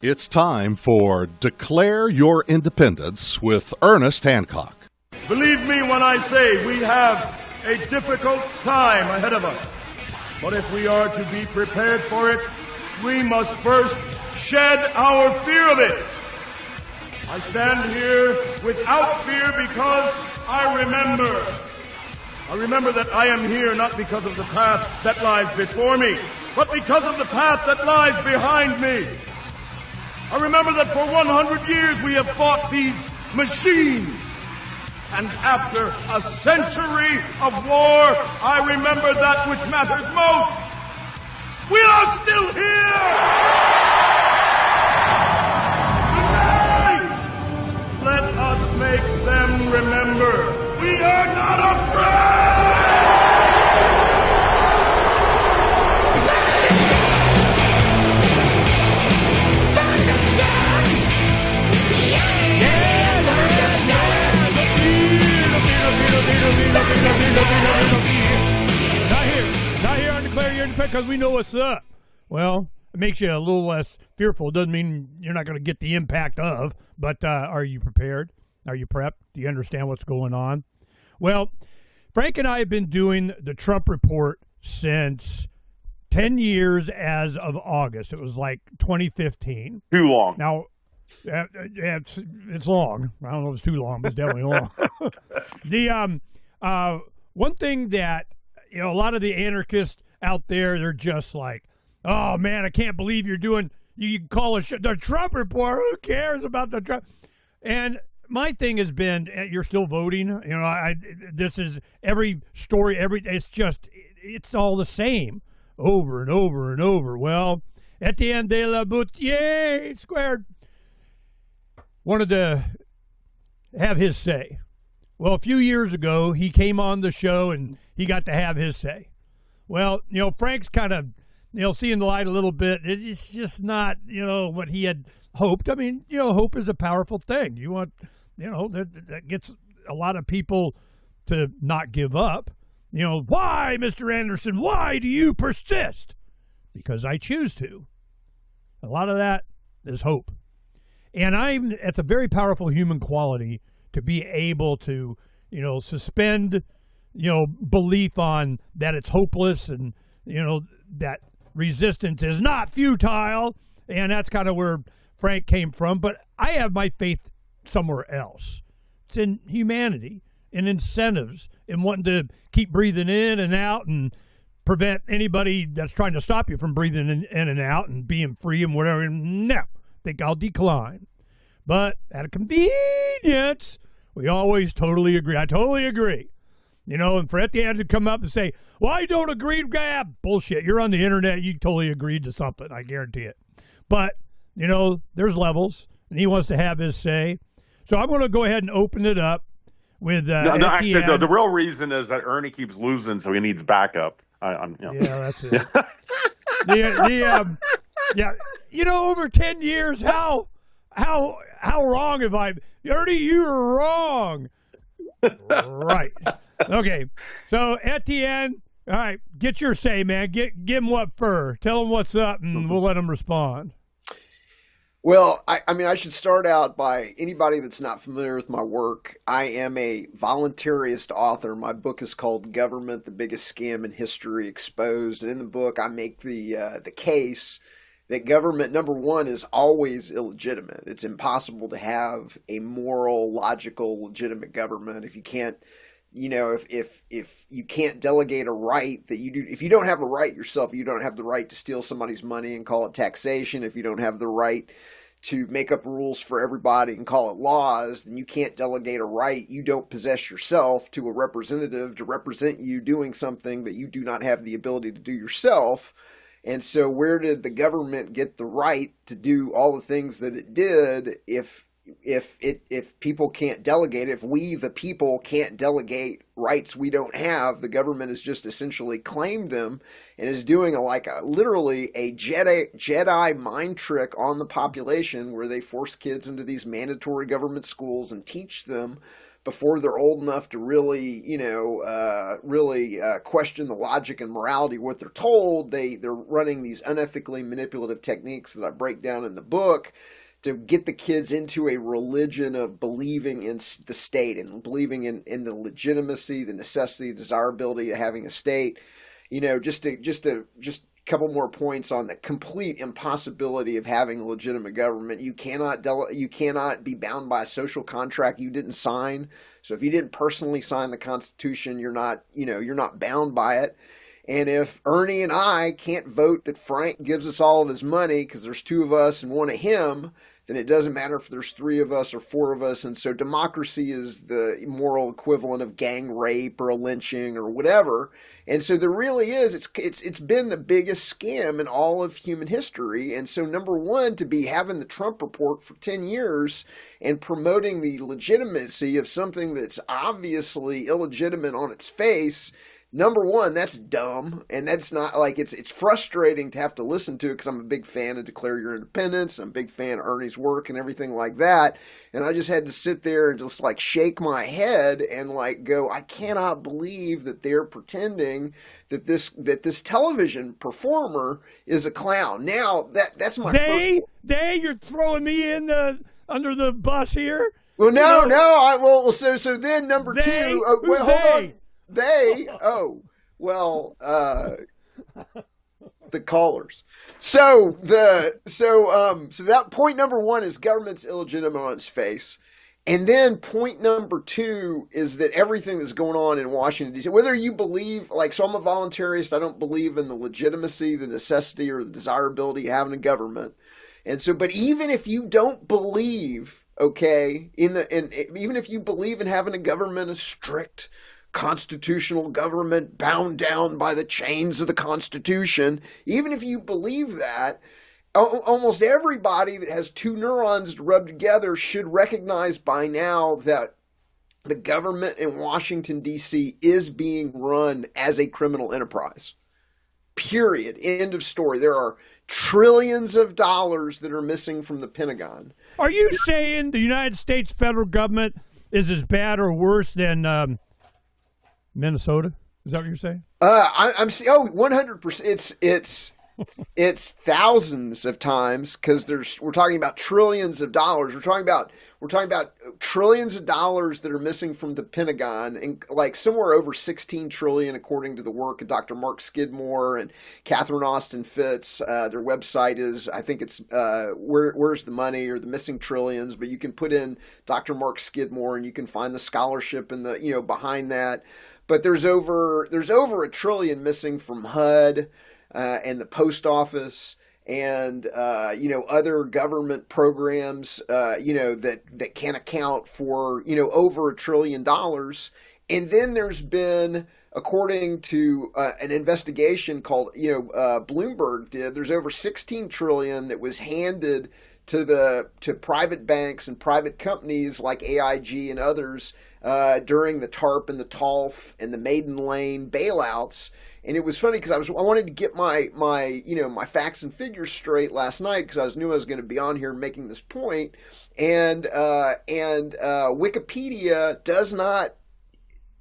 It's time for Declare Your Independence with Ernest Hancock. Believe me when I say we have a difficult time ahead of us. But if we are to be prepared for it, we must first shed our fear of it. I stand here without fear because I remember that I am here not because of the path that lies before me, but because of the path that lies behind me. I remember that for 100 years we have fought these machines. And after a century of war, I remember that which matters most. We are still here! Tonight, let us make them remember we are not afraid! Not here on Declare Your Independence because we know what's up. Well, it makes you a little less fearful. Doesn't mean you're not going to get the impact of, but are you prepared? Are you prepped? Do you understand what's going on? Well, Phranq and I have been doing the Trump Report since 10 years as of August. It was like 2015. Too long. Now, it's long. I don't know if it's too long, but it's definitely long. One thing that, a lot of the anarchists out there, they're just like, oh, man, I can't believe you call it the Trump Report. Who cares about the Trump? And my thing has been, you're still voting. This is every story, it's all the same over and over and over. Well, Etienne de la Boetie squared wanted to have his say. Well, a few years ago, he came on the show and he got to have his say. Well, Phranq's kind of, seeing the light a little bit. It's just not, what he had hoped. I mean, hope is a powerful thing. You want, that gets a lot of people to not give up. Why, Mr. Anderson, why do you persist? Because I choose to. A lot of that is hope. And it's a very powerful human quality to be able to, suspend, belief on that it's hopeless and, that resistance is not futile. And that's kind of where Phranq came from. But I have my faith somewhere else. It's in humanity, in incentives, in wanting to keep breathing in and out and prevent anybody that's trying to stop you from breathing in and out and being free and whatever. No. Think I'll decline. But at a convenience, we always totally agree. I totally agree. And for Etienne to come up and say, well, I don't agree. Bullshit. You're on the internet. You totally agreed to something. I guarantee it. But, there's levels, and he wants to have his say. So I'm going to go ahead and open it up with Etienne. Actually, the real reason is that Ernie keeps losing, so he needs backup. Yeah, that's it. Over 10 years, how wrong have I? Ernie, you're wrong. Right. Okay. So Etienne, all right, get your say, man. Give him what for. Tell him what's up, and we'll let him respond. Well, I should start out by anybody that's not familiar with my work. I am a voluntarist author. My book is called Government: The Biggest Scam in History Exposed. And in the book, I make the case that government, number one, is always illegitimate. It's impossible to have a moral, logical, legitimate government if you can't, if you can't delegate a right that you do. If you don't have a right yourself, you don't have the right to steal somebody's money and call it taxation. If you don't have the right to make up rules for everybody and call it laws, then you can't delegate a right you don't possess yourself to a representative to represent you doing something that you do not have the ability to do yourself. And so where did the government get the right to do all the things that it did if if people can't delegate, if we the people can't delegate rights we don't have, the government has just essentially claimed them and is doing literally a Jedi mind trick on the population, where they force kids into these mandatory government schools and teach them before they're old enough to really question the logic and morality of what they're told. They're running these unethically manipulative techniques that I break down in the book to get the kids into a religion of believing in the state and believing in the legitimacy, the necessity, the desirability of having a state. Just a couple more points on the complete impossibility of having a legitimate government. You cannot be bound by a social contract you didn't sign. So if you didn't personally sign the Constitution, you're not bound by it. And if Ernie and I can't vote that Phranq gives us all of his money because there's two of us and one of him, then it doesn't matter if there's three of us or four of us. And so democracy is the moral equivalent of gang rape or a lynching or whatever. And so there really is, it's been the biggest scam in all of human history. And so number one, to be having the Trump report for 10 years and promoting the legitimacy of something that's obviously illegitimate on its face, number one, that's dumb, and that's not it's frustrating to have to listen to it, because I'm a big fan of Declare Your Independence. I'm a big fan of Ernie's work and everything like that. And I just had to sit there and just shake my head and go, I cannot believe that they're pretending that this television performer is a clown. Now that's my you're throwing me in under the bus here. Well, so then number two. Wait, hold on. The callers. So that point number one is government's illegitimate on its face. And then point number two is that everything that's going on in Washington, D.C., whether you believe, so I'm a voluntarist, I don't believe in the legitimacy, the necessity, or the desirability of having a government. And so, but even if you don't believe, even if you believe in having a government, a strict constitutional government bound down by the chains of the Constitution, even if you believe that, almost everybody that has two neurons to rub together should recognize by now that the government in Washington, D.C. is being run as a criminal enterprise. Period. End of story. There are trillions of dollars that are missing from the Pentagon. Are you saying the United States federal government is as bad or worse than Minnesota? Is that what you're saying? I'm 100%. It's thousands of times, because we're talking about trillions of dollars. We're talking about trillions of dollars that are missing from the Pentagon, and somewhere over 16 trillion according to the work of Dr. Mark Skidmore and Catherine Austin Fitts. Their website is, I think it's Where's the Money, or the Missing Trillions, but you can put in Dr. Mark Skidmore and you can find the scholarship and the behind that. But there's over $1 trillion missing from HUD and the post office and other government programs that can account for over $1 trillion. And then there's been, according to an investigation called Bloomberg did, there's over 16 trillion that was handed to private banks and private companies like AIG and others during the TARP and the TALF and the Maiden Lane bailouts. And it was funny because I wanted to get my facts and figures straight last night, because I knew I was going to be on here making this point. And Wikipedia does not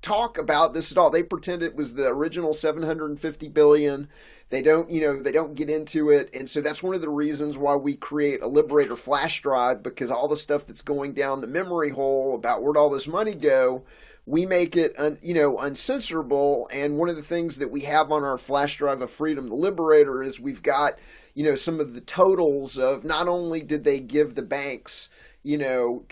talk about this at all. They pretend it was the original 750 billion. They don't get into it. And so that's one of the reasons why we create a Liberator flash drive, because all the stuff that's going down the memory hole about where'd all this money go, we make it uncensorable. And one of the things that we have on our flash drive of Freedom, the Liberator, is we've got some of the totals of not only did they give the banks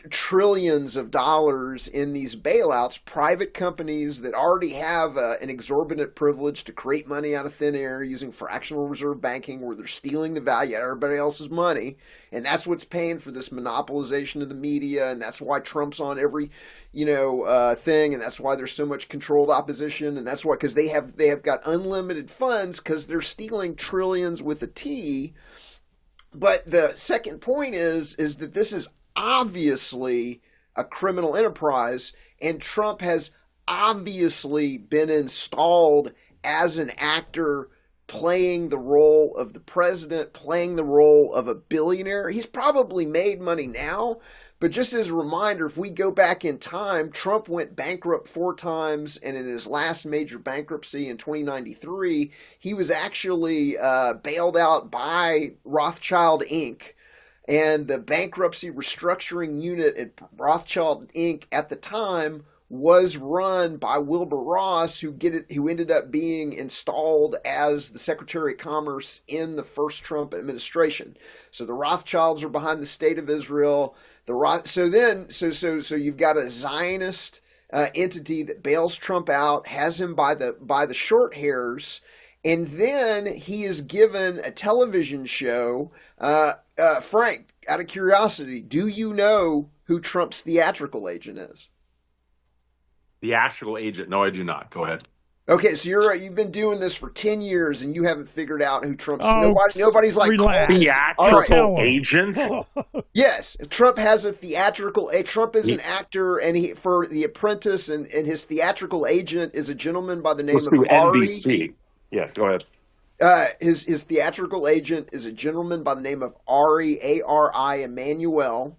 trillions of dollars in these bailouts, private companies that already have an exorbitant privilege to create money out of thin air using fractional reserve banking, where they're stealing the value out of everybody else's money. And that's what's paying for this monopolization of the media. And that's why Trump's on every, thing. And that's why there's so much controlled opposition. And that's why, because they have got unlimited funds, because they're stealing trillions with a T. But the second point is that this is obviously a criminal enterprise, and Trump has obviously been installed as an actor playing the role of the president, playing the role of a billionaire. He's probably made money now, but just as a reminder, if we go back in time, Trump went bankrupt 4 times, and in his last major bankruptcy in 2093, he was actually bailed out by Rothschild Inc., and the bankruptcy restructuring unit at Rothschild Inc. at the time was run by Wilbur Ross, who ended up being installed as the Secretary of Commerce in the first Trump administration. So the Rothschilds are behind the State of Israel. So you've got a Zionist entity that bails Trump out, has him by the short hairs, and then he is given a television show. Phranq, out of curiosity, do you know who Trump's theatrical agent is? Theatrical agent? No, I do not. Go ahead. Okay, so you've been doing this for 10 years and you haven't figured out who Trump's. Nobody's like relax. Theatrical agent. Yes, Trump has a theatrical. Trump is an actor, and he for The Apprentice, and his theatrical agent is a gentleman by the name of Ari. NBC. Yes, go ahead. His theatrical agent is a gentleman by the name of Ari, A-R-I, Emanuel.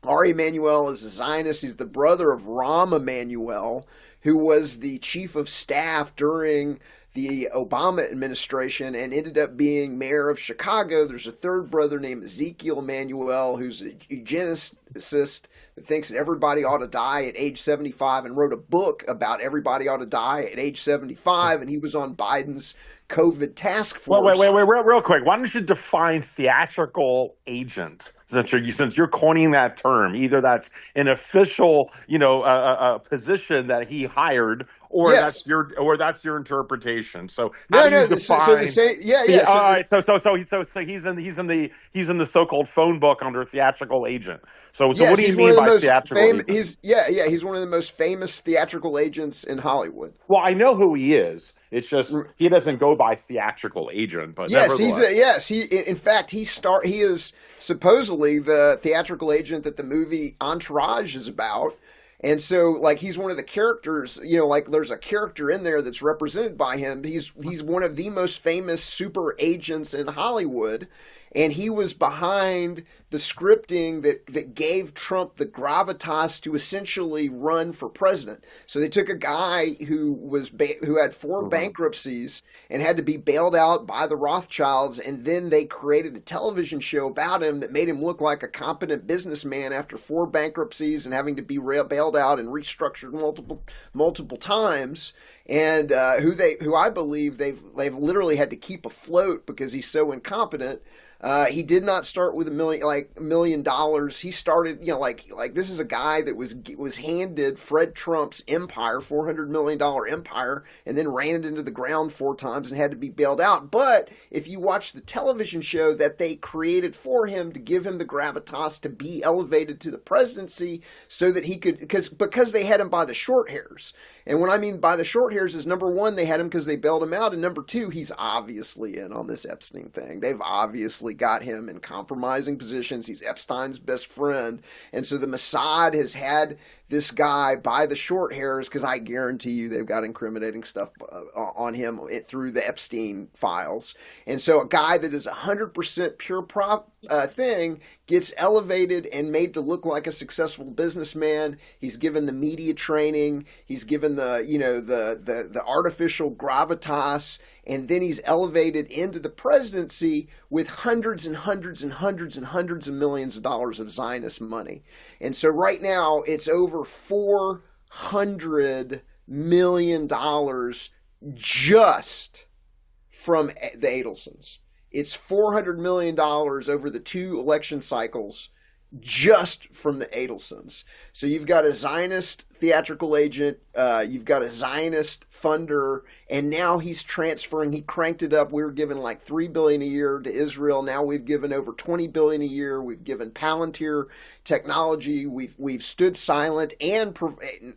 Ari Emanuel is a Zionist. He's the brother of Rahm Emanuel, who was the chief of staff during the Obama administration and ended up being mayor of Chicago. There's a third brother named Ezekiel Emanuel, who's a eugenicist that thinks that everybody ought to die at age 75 and wrote a book about everybody ought to die at age 75, and he was on Biden's COVID task force. Wait, real quick. Why don't you define theatrical agent? Since you're coining that term, either that's an official, a position that he hired, or yes. that's your interpretation. So how do you define? So the same, yeah. All right. So he's in the so-called phone book under theatrical agent. So yes, what do you mean by theatrical agent? He's one of the most famous theatrical agents in Hollywood. Well, I know who he is. It's just he doesn't go by theatrical agent, but yes, in fact he is supposedly the theatrical agent that the movie Entourage is about. And so, he's one of the characters, there's a character in there that's represented by him. He's one of the most famous super agents in Hollywood. And he was behind the scripting that gave Trump the gravitas to essentially run for president. So they took a guy who had 4 bankruptcies and had to be bailed out by the Rothschilds, and then they created a television show about him that made him look like a competent businessman after 4 bankruptcies and having to be bailed out and restructured multiple times. And who I believe they've literally had to keep afloat because he's so incompetent. He did not start with $1 million. He started, this is a guy that was handed Fred Trump's empire, $400 million empire, and then ran it into the ground 4 times and had to be bailed out. But if you watch the television show that they created for him to give him the gravitas to be elevated to the presidency, so that he could, because they had him by the short hairs. And what I mean by the short hairs is, number 1, they had him because they bailed him out, and number 2, he's obviously in on this Epstein thing. They've obviously got him in compromising positions. He's Epstein's best friend. And so the Mossad has had this guy by the short hairs, because I guarantee you they've got incriminating stuff on him through the Epstein files. And so a guy that is 100% pure thing gets elevated and made to look like a successful businessman. He's given the media training. He's given the artificial gravitas. And then he's elevated into the presidency with hundreds and hundreds and hundreds and hundreds of millions of dollars of Zionist money. And so right now it's over $400 million just from the Adelsons. It's $400 million over the 2 election cycles just from the Adelsons. So you've got a Zionist theatrical agent, you've got a Zionist funder, and now he's transferring. He cranked it up. We were giving like $3 billion a year to Israel. Now we've given over $20 billion a year. We've given Palantir technology. We've stood silent and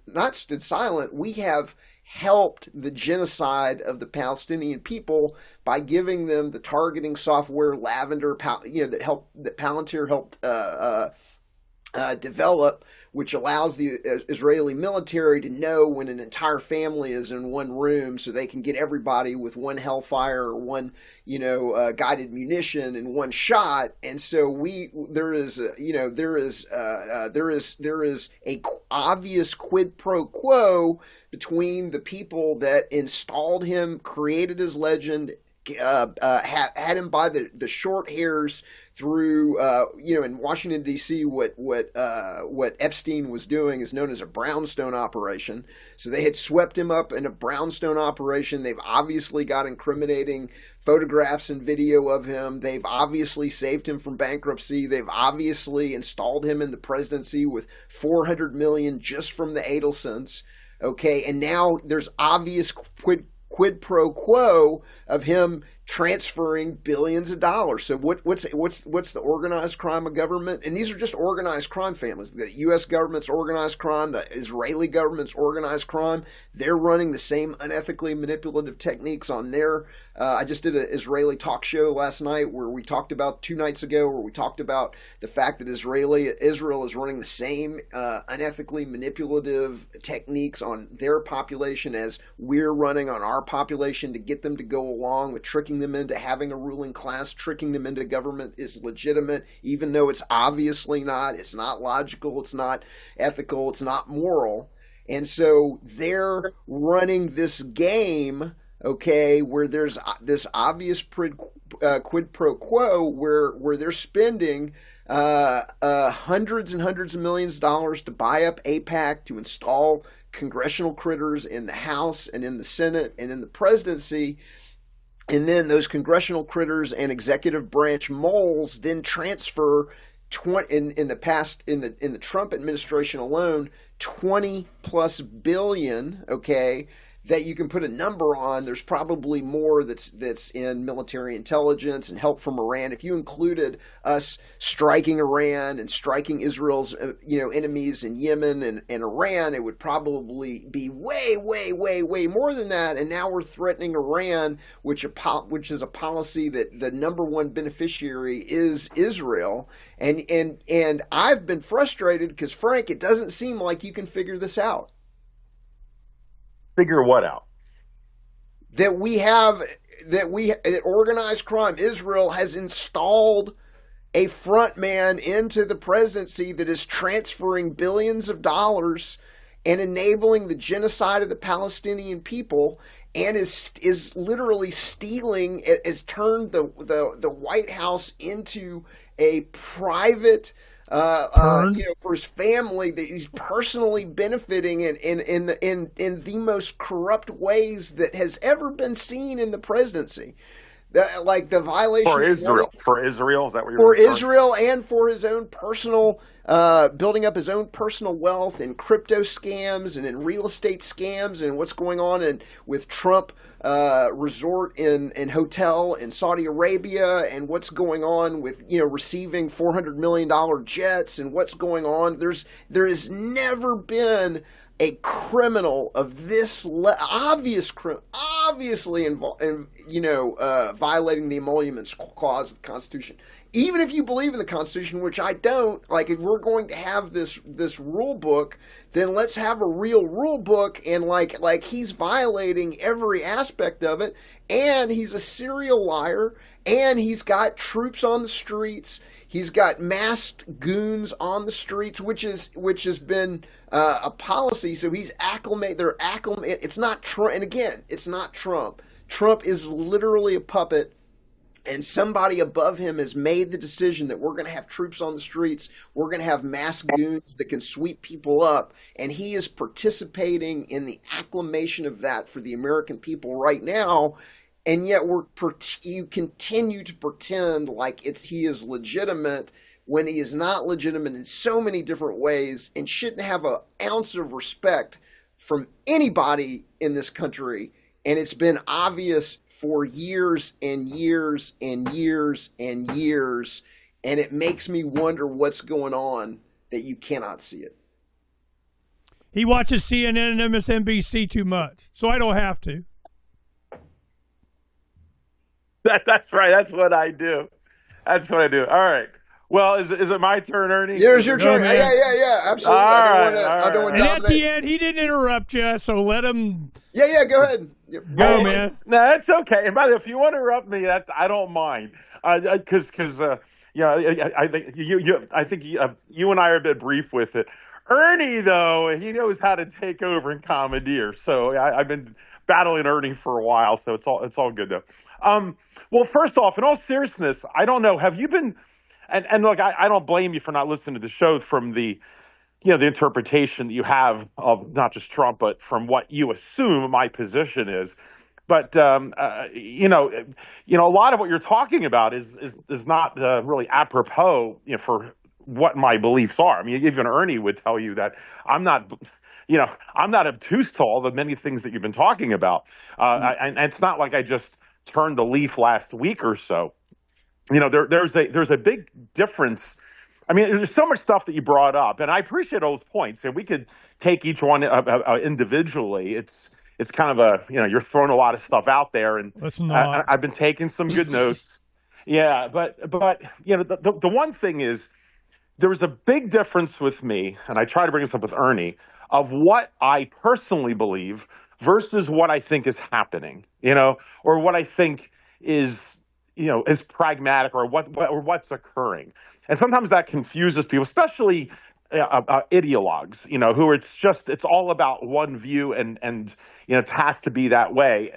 not stood silent. We have helped the genocide of the Palestinian people by giving them the targeting software Lavender, that Palantir helped develop, which allows the Israeli military to know when an entire family is in one room, so they can get everybody with one Hellfire or one, guided munition in one shot. And so there is a obvious quid pro quo between the people that installed him, created his legend, had him by the short hairs through, in Washington D.C. What Epstein was doing is known as a brownstone operation. So they had swept him up in a brownstone operation. They've obviously got incriminating photographs and video of him. They've obviously saved him from bankruptcy. They've obviously installed him in the presidency with $400 million just from the Adelsons. Okay, and now there's obvious quid pro quo of him transferring billions of dollars. So what's the organized crime of government? And these are just organized crime families. The U.S. government's organized crime, the Israeli government's organized crime. They're running the same unethically manipulative techniques on their. I just did an Israeli talk show last night where we talked about 2 nights ago, where we talked about the fact that Israel is running the same unethically manipulative techniques on their population as we're running on our population to get them to go along with tricking them into having a ruling class, tricking them into government is legitimate, even though it's obviously not. It's not logical. It's not ethical. It's not moral. And so they're running this game, okay, where there's this obvious quid pro quo where they're spending hundreds and hundreds of millions of dollars to buy up AIPAC, to install congressional critters in the House and in the Senate and in the presidency. And then those congressional critters and executive branch moles then transfer in the Trump administration alone, 20 plus billion, okay, that you can put a number on. There's probably more that's in military intelligence and help from Iran. If you included us striking Iran and striking Israel's enemies in Yemen and Iran, it would probably be way, way, way, way more than that. And now we're threatening Iran, which is a policy that the number one beneficiary is Israel. And I've been frustrated because, Phranq, it doesn't seem like you can figure this out. Figure what out? That organized crime, Israel has installed a front man into the presidency that is transferring billions of dollars and enabling the genocide of the Palestinian people, and is literally stealing, has turned the White House into a private for his family, that he's personally benefiting in the most corrupt ways that has ever been seen in the presidency. The violation for Israel, is that what you're for Israel, and for his own personal building up his own personal wealth in crypto scams and in real estate scams, and what's going on with Trump resort and hotel in Saudi Arabia, and what's going on with receiving $400 million jets, and what's going on. There has never been a criminal of this obviously violating the emoluments clause of the Constitution. Even if you believe in the Constitution, which I don't, if we're going to have this rule book, then let's have a real rule book. And like he's violating every aspect of it, and he's a serial liar, and he's got troops on the streets. He's got masked goons on the streets, which has been a policy. So he's acclimated. They're acclimated. It's not Trump. And again, it's not Trump. Trump is literally a puppet, and somebody above him has made the decision that we're going to have troops on the streets. We're going to have masked goons that can sweep people up, and he is participating in the acclimation of that for the American people right now. And yet you continue to pretend like he is legitimate when he is not legitimate in so many different ways, and shouldn't have an ounce of respect from anybody in this country. And it's been obvious for years and years and years and years. And it makes me wonder what's going on that you cannot see it. He watches CNN and MSNBC too much, so I don't have to. That's right. That's what I do. All right. Well, is it my turn, Ernie? Here's your turn. man. Yeah. Absolutely. All I right, don't want to And dominate. Etienne, he didn't interrupt you, so let him Yeah. Go ahead. go, man. No, that's okay. And by the way, if you want to interrupt me, I don't mind. Because I think you and I are a bit brief with it. Ernie, though, he knows how to take over and commandeer. So I've been battling Ernie for a while, so it's all good though. Well, first off, in all seriousness, I don't know. Have you been? And look, I don't blame you for not listening to the show from the the interpretation that you have of not just Trump, but from what you assume my position is. But a lot of what you're talking about is not really apropos, for what my beliefs are. I mean, even Ernie would tell you that I'm not, I'm not obtuse to all the many things that you've been talking about. And it's not like I just turned the leaf last week or so. There's a big difference. I mean, there's so much stuff that you brought up, and I appreciate all those points. And we could take each one individually. It's kind of you're throwing a lot of stuff out there, and Let's not. I've been taking some good notes. Yeah, but the one thing is there was a big difference with me, and I try to bring this up with Ernie, of what I personally believe versus what I think is happening, or what I think is is pragmatic, or what's occurring. And sometimes that confuses people, especially ideologues, who it's all about one view, and it has to be that way.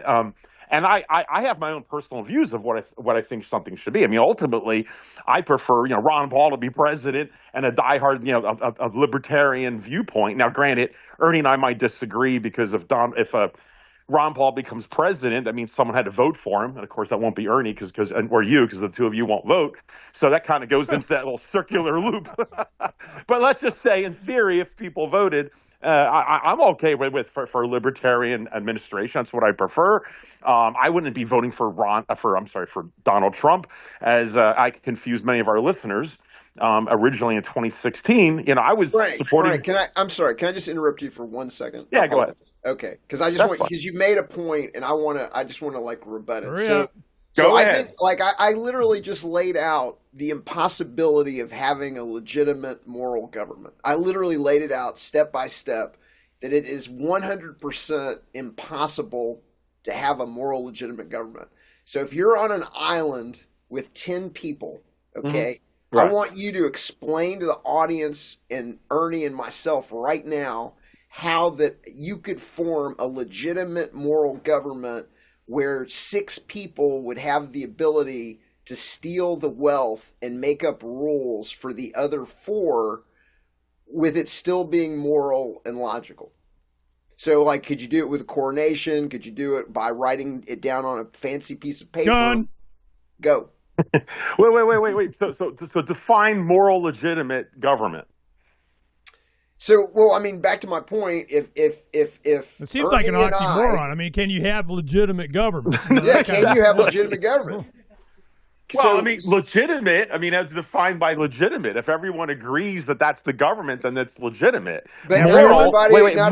And I have my own personal views of what I think something should be. I mean, ultimately, I prefer Ron Paul to be president, and a diehard a libertarian viewpoint. Now, granted, Ernie and I might disagree, because if Ron Paul becomes president, that means someone had to vote for him, and of course that won't be Ernie or you, because the two of you won't vote. So that kind of goes into that little circular loop. But let's just say, in theory, if people voted, I'm okay for libertarian administration. That's what I prefer. I wouldn't be voting for Donald Trump, as I confused many of our listeners. Originally in 2016, I was supporting. Frank, I'm sorry. Can I just interrupt you for 1 second? Yeah, go ahead. Okay, because because you made a point, and I just want to rebut it. Go ahead. I think I literally just laid out the impossibility of having a legitimate moral government. I literally laid it out step by step, that it is 100% impossible to have a moral legitimate government. So if you're on an island with 10 people, okay. Mm-hmm. Right. I want you to explain to the audience, and Ernie and myself right now, how that you could form a legitimate moral government where 6 people would have the ability to steal the wealth and make up rules for the other 4, with it still being moral and logical. So, could you do it with a coronation? Could you do it by writing it down on a fancy piece of paper? Done. Go. Wait. So define moral legitimate government. So, back to my point. If it seems Ernie like an oxymoron. I mean, can you have legitimate government? Yeah, can you have legitimate government? Well, legitimate. As defined by legitimate. If everyone agrees that that's the government, then it's legitimate. But not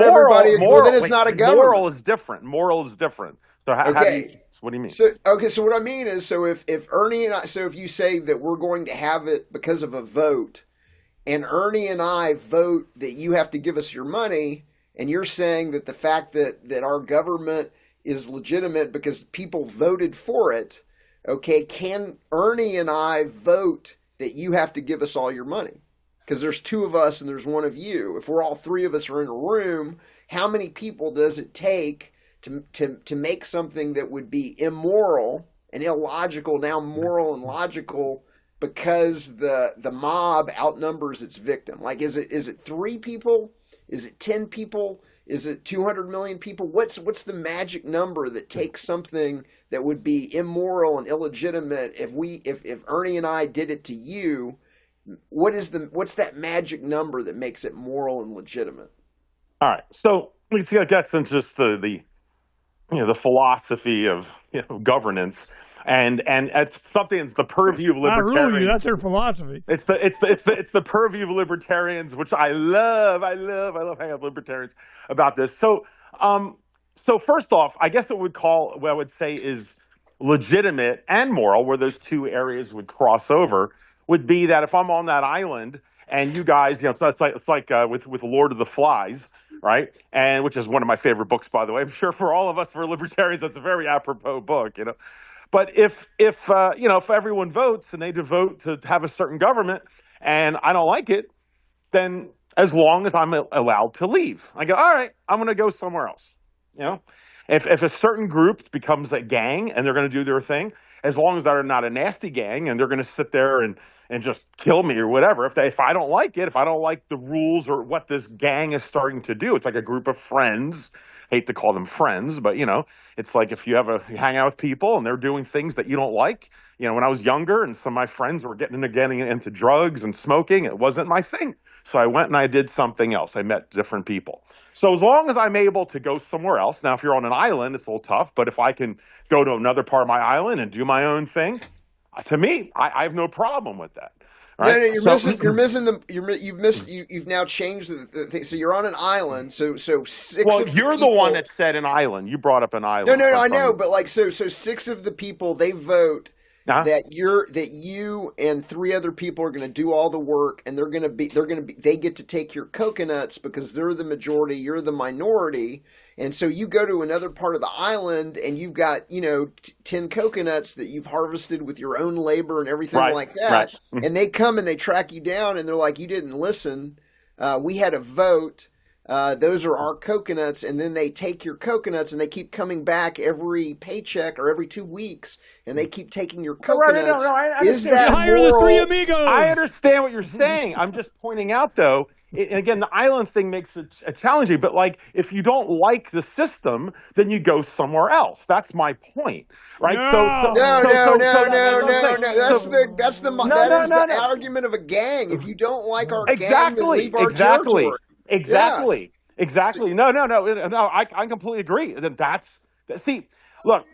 everybody. Well, then it's not a government. Moral is different. So how do you? What do you mean? So what I mean is, if Ernie and I, if you say that we're going to have it because of a vote, and Ernie and I vote that you have to give us your money, and you're saying that the fact that our government is legitimate because people voted for it, okay, can Ernie and I vote that you have to give us all your money? Because there's 2 of us and there's 1 of you. If we're all 3 of us are in a room, how many people does it take to make something that would be immoral and illogical now moral and logical, because the mob outnumbers its victim? Is it 3 people? Is it 10 people? Is it 200 million people? What's the magic number that takes something that would be immoral and illegitimate? If Ernie and I did it to you, what's that magic number that makes it moral and legitimate? All right, so we see that gets into just the philosophy of governance, and it's something that's the purview of libertarians. Not really, that's their philosophy. It's the purview of libertarians, which I love. I love hanging out with libertarians about this. So first off, I guess what I would say is legitimate and moral, where those 2 areas would cross over, would be that if I'm on that island and you guys, it's like with Lord of the Flies, right? And which is one of my favorite books, by the way. I'm sure for all of us, for libertarians, that's a very apropos book, But if everyone votes and they vote to have a certain government, and I don't like it, then as long as I'm allowed to leave, I go, all right, I'm going to go somewhere else. You know, if a certain group becomes a gang and they're going to do their thing, as long as they're not a nasty gang and they're going to sit there and just kill me or whatever, if I don't like it, if I don't like the rules or what this gang is starting to do, it's like a group of friends. Hate to call them friends, but it's like if you hang out with people and they're doing things that you don't like. When I was younger and some of my friends were getting into drugs and smoking, it wasn't my thing. So I went and I did something else. I met different people. So as long as I'm able to go somewhere else, now if you're on an island, it's a little tough, but if I can go to another part of my island and do my own thing, to me, I have no problem with that. Right? No, you've now changed the thing. So you're on an island. So six. Well, of you're people, the one that said an island. You brought up an island. No, I know, but so six of the people they vote that you and three other people are going to do all the work, and they get to take your coconuts because they're the majority, you're the minority, and so you go to another part of the island and you've got 10 coconuts that you've harvested with your own labor and everything like that, right. And they come and they track you down and they're like, you didn't listen. We had a vote. Those are our coconuts, and then they take your coconuts and they keep coming back every paycheck or every 2 weeks, and they keep taking your coconuts. Is that hire the three amigos? I understand what you're saying. I'm just pointing out, though, and again, the island thing makes it challenging, but like if you don't like the system, then you go somewhere else. That's my point, right? No. That's the argument of a gang. If you don't like our gang, then leave our territory. Exactly. No. I completely agree. Look,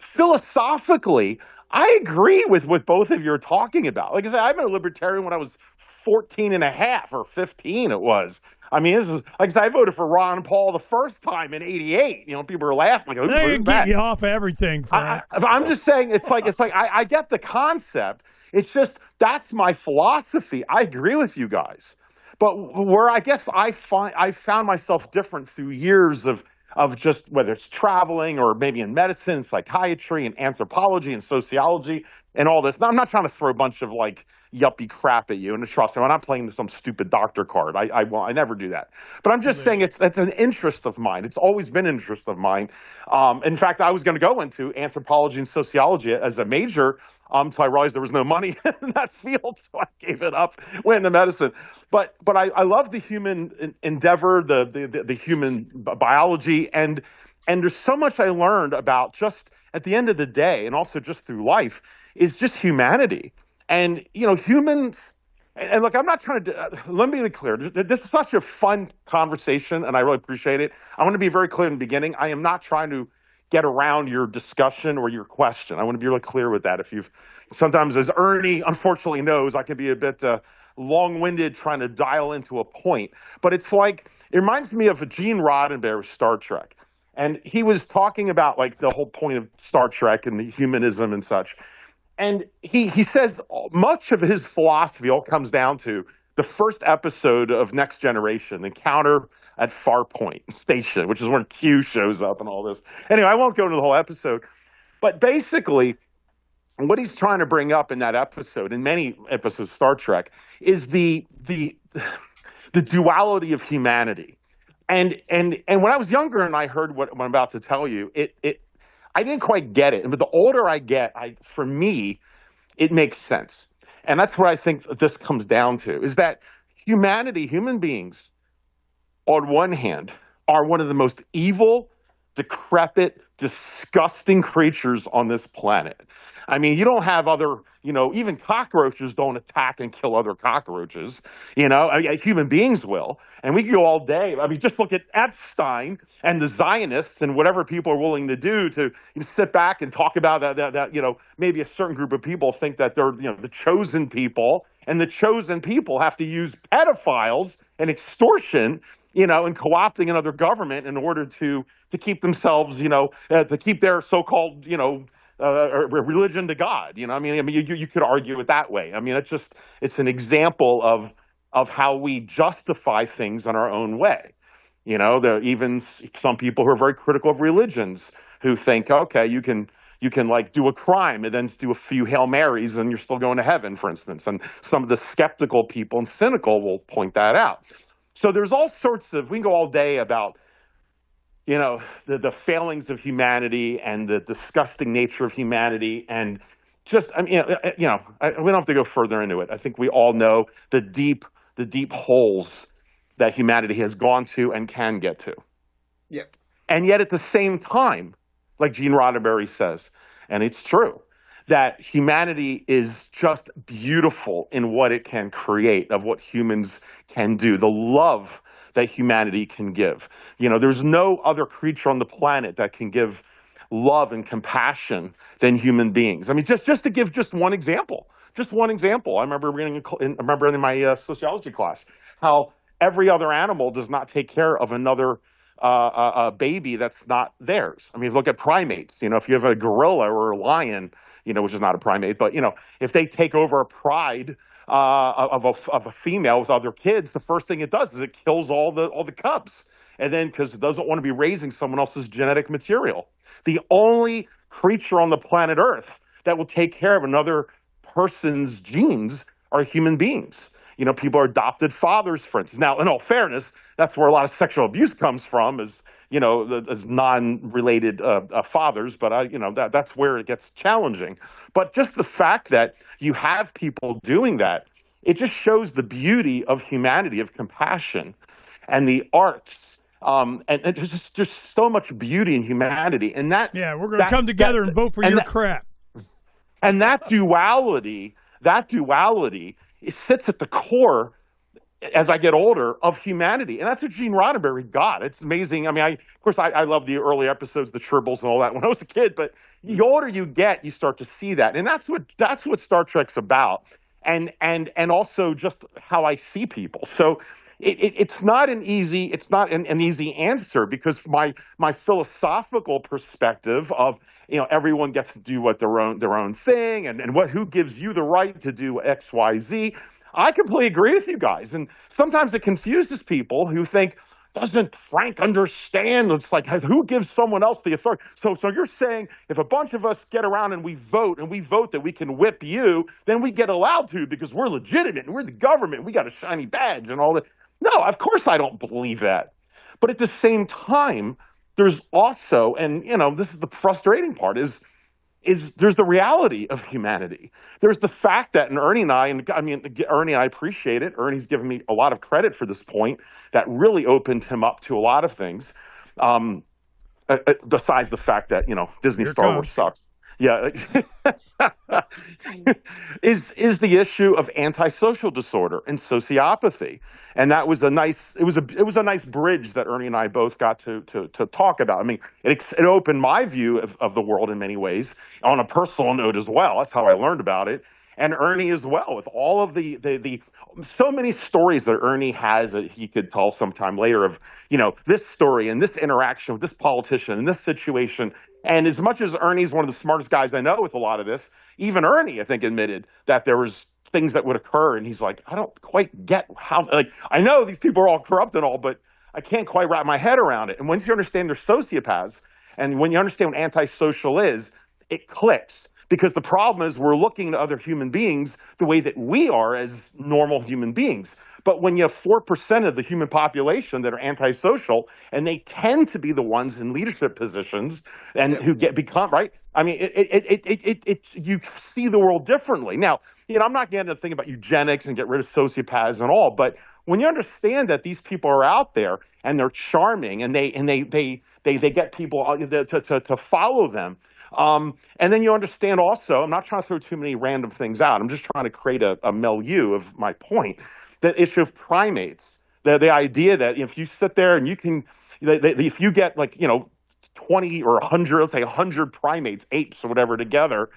philosophically, I agree with what both of you are talking about. Like I said, I've been a libertarian when I was 14 and a half or 15 it was. I mean, this is like I said, I voted for Ron Paul the first time in '88. People were laughing. Like, they can get you off everything. I'm just saying, it's like I get the concept. It's just that's my philosophy. I agree with you guys. But where I guess I found myself different through years of just whether it's traveling or maybe in medicine, psychiatry, and anthropology and sociology and all this. Now, I'm not trying to throw a bunch of like yuppie crap at you, and trust me, I'm not playing some stupid doctor card. I never do that. But I'm just saying it's an interest of mine. It's always been an interest of mine. In fact, I was going to go into anthropology and sociology as a major. So I realized there was no money in that field, so I gave it up, went into medicine. But I love the human endeavor, the human biology, and there's so much I learned about just at the end of the day, and also just through life, is just humanity. And humans. And look, I'm not trying to. Let me be clear. This is such a fun conversation, and I really appreciate it. I want to be very clear in the beginning. I am not trying to get around your discussion or your question. I want to be really clear with that. Sometimes, as Ernie unfortunately knows, I can be a bit long-winded trying to dial into a point. But it reminds me of Gene Roddenberry's Star Trek. And he was talking about like the whole point of Star Trek and the humanism and such. And he says much of his philosophy all comes down to the first episode of Next Generation, Encounter at Farpoint Station, which is when Q shows up and all this. Anyway, I won't go into the whole episode. But basically, what he's trying to bring up in that episode, in many episodes of Star Trek, is the duality of humanity. And when I was younger and I heard what I'm about to tell you, I didn't quite get it. But the older I get, for me, it makes sense. And that's what I think this comes down to, is that humanity, human beings, on one hand, are one of the most evil, decrepit, disgusting creatures on this planet. I mean, you don't have other, even cockroaches don't attack and kill other cockroaches. Human beings will. And we can go all day. I mean, just look at Epstein and the Zionists and whatever people are willing to do to sit back and talk about that maybe a certain group of people think that they're, the chosen people. And the chosen people have to use pedophiles and extortion, and co-opting another government in order to keep themselves, to keep their so-called, religion to God. You could argue it that way. I mean, it's an example of how we justify things in our own way. There are even some people who are very critical of religions who think, okay, you can like do a crime and then do a few Hail Marys and you're still going to heaven, for instance. And some of the skeptical people and cynical will point that out. So there's all sorts of, we can go all day about, the failings of humanity and the disgusting nature of humanity. And just, we don't have to go further into it. I think we all know the deep holes that humanity has gone to and can get to. Yep. And yet at the same time, like Gene Roddenberry says, and it's true, that humanity is just beautiful in what it can create, of what humans can do, the love that humanity can give. There's no other creature on the planet that can give love and compassion than human beings. I mean, just to give just one example. I remember in my sociology class how every other animal does not take care of another a baby that's not theirs. I mean, look at primates. If you have a gorilla or a lion, which is not a primate, but if they take over a pride of a female with other kids, the first thing it does is it kills all the cubs, and then because it doesn't want to be raising someone else's genetic material. The only creature on the planet Earth that will take care of another person's genes are human beings. People are adopted fathers, for instance. Now, in all fairness, that's where a lot of sexual abuse comes from, as non-related fathers. But that's where it gets challenging. But just the fact that you have people doing that, it just shows the beauty of humanity, of compassion, and the arts. And there's just so much beauty in humanity, and that we're going to come together and vote for your crap. And that duality. It sits at the core, as I get older, of humanity. And that's what Gene Roddenberry got. It's amazing. I mean, of course, I love the early episodes, the Tribbles and all that when I was a kid. But the older you get, you start to see that. And that's what Star Trek's about. And also just how I see people. So it's not an easy answer, because my philosophical perspective of everyone gets to do their own thing, and who gives you the right to do X, Y, Z. I completely agree with you guys, and sometimes it confuses people who think, doesn't Phranq understand? It's like, who gives someone else the authority? So you're saying if a bunch of us get around and we vote that we can whip you, then we get allowed to because we're legitimate and we're the government. We got a shiny badge and all that. No, of course I don't believe that. But at the same time, there's also, and this is the frustrating part, is there's the reality of humanity. There's the fact that, and Ernie, I appreciate it. Ernie's given me a lot of credit for this point that really opened him up to a lot of things. Besides the fact that, Disney Star Wars sucks. Yeah. is the issue of antisocial disorder and sociopathy. And that was a nice bridge that Ernie and I both got to talk about. I mean, it opened my view of the world in many ways on a personal note as well. That's how I learned about it. And Ernie as well, with all of the so many stories that Ernie has that he could tell sometime later of, this story and this interaction with this politician and this situation. And as much as Ernie's one of the smartest guys I know with a lot of this, even Ernie, I think, admitted that there was things that would occur. And he's like, I don't quite get how, I know these people are all corrupt and all, but I can't quite wrap my head around it. And once you understand they're sociopaths, and when you understand what antisocial is, it clicks. Because the problem is we're looking to other human beings the way that we are as normal human beings. But when you have 4% of the human population that are antisocial, and they tend to be the ones in leadership positions and who become, right? I mean, you see the world differently. Now, I'm not getting to think about eugenics and get rid of sociopaths and all, but when you understand that these people are out there and they're charming and they get people to follow them. And then you understand also, I'm not trying to throw too many random things out. I'm just trying to create a milieu of my point. The issue of primates, the idea that if you sit there and you can, if you get 20 or 100, let's say 100 primates, apes or whatever together,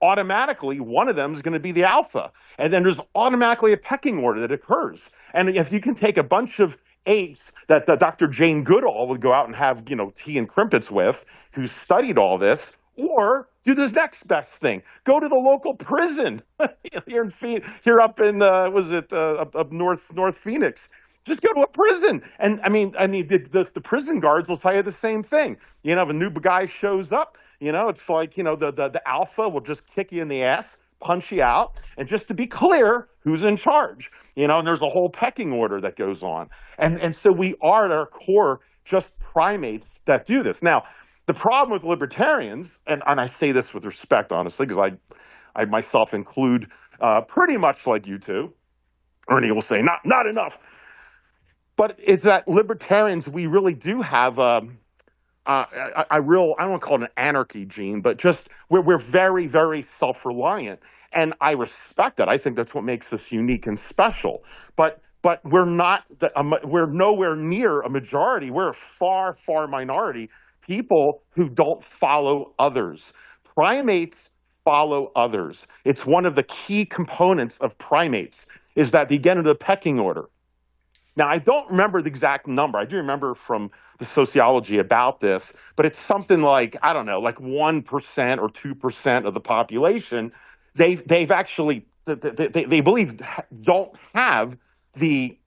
automatically one of them is going to be the alpha. And then there's automatically a pecking order that occurs. And if you can take a bunch of apes that Dr. Jane Goodall would go out and have, tea and crimpets with, who studied all this, Or do this next best thing. Go to the local prison here up in up North Phoenix. Just go to a prison, and the prison guards will tell you the same thing. You know, if a new guy shows up, you know, it's like, you know, the alpha will just kick you in the ass, punch you out, and just to be clear, who's in charge? You know, and there's a whole pecking order that goes on, and so we are at our core just primates that do this. Now, the problem with libertarians, and I say this with respect, honestly, because I myself include pretty much like you two. Ernie will say, not enough. But it's that libertarians, we really do have I don't want to call it an anarchy gene, but just we're very, very self-reliant. And I respect that. I think that's what makes us unique and special. But we're not, we're nowhere near a majority. We're a far, far minority. People who don't follow others. Primates follow others. It's one of the key components of primates, is that they get into the pecking order. Now, I don't remember the exact number. I do remember from the sociology about this, but it's something like, I don't know, like 1% or 2% of the population, they've actually, they believe don't have the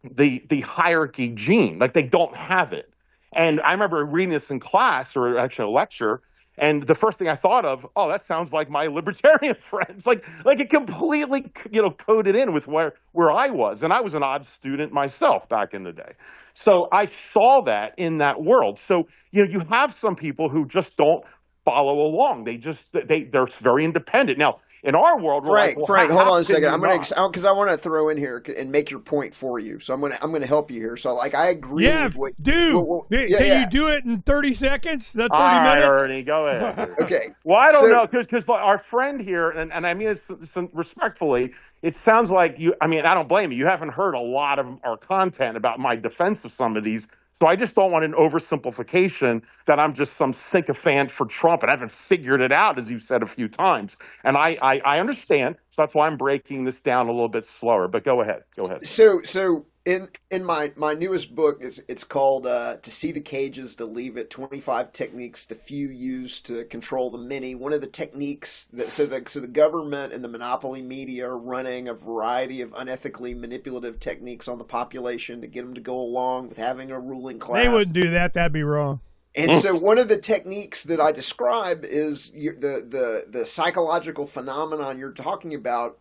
hierarchy gene. Like, they don't have it. And I remember reading this in class, or actually a lecture, and the first thing I thought of, oh, that sounds like my libertarian friends. Like it completely, you know, coded in with where I was. And I was an odd student myself back in the day. So I saw that in that world. So, you know, you have some people who just don't follow along. They're very independent. Now, in our world, Phranq, hold on a second. I'm going to, because I want to throw in here and make your point for you. So I'm going to help you here. So, like, I agree. Yeah, with what, dude. Can you do it in 30 seconds? Not 30 minutes. All right, Ernie, go ahead. Okay. Well, I don't know, because our friend here, and I mean this respectfully, it sounds like you. I mean, I don't blame you. You haven't heard a lot of our content about my defense of some of these. So I just don't want an oversimplification that I'm just some sycophant for Trump and I haven't figured it out, as you've said a few times. And I understand. So that's why I'm breaking this down a little bit slower. But go ahead. So in my newest book, it's called To See the Cages, to Leave It, 25 Techniques the Few Use to Control the Many. One of the techniques so the government and the monopoly media are running a variety of unethically manipulative techniques on the population to get them to go along with having a ruling class. They wouldn't do that. That'd be wrong. And so one of the techniques that I describe is the psychological phenomenon you're talking about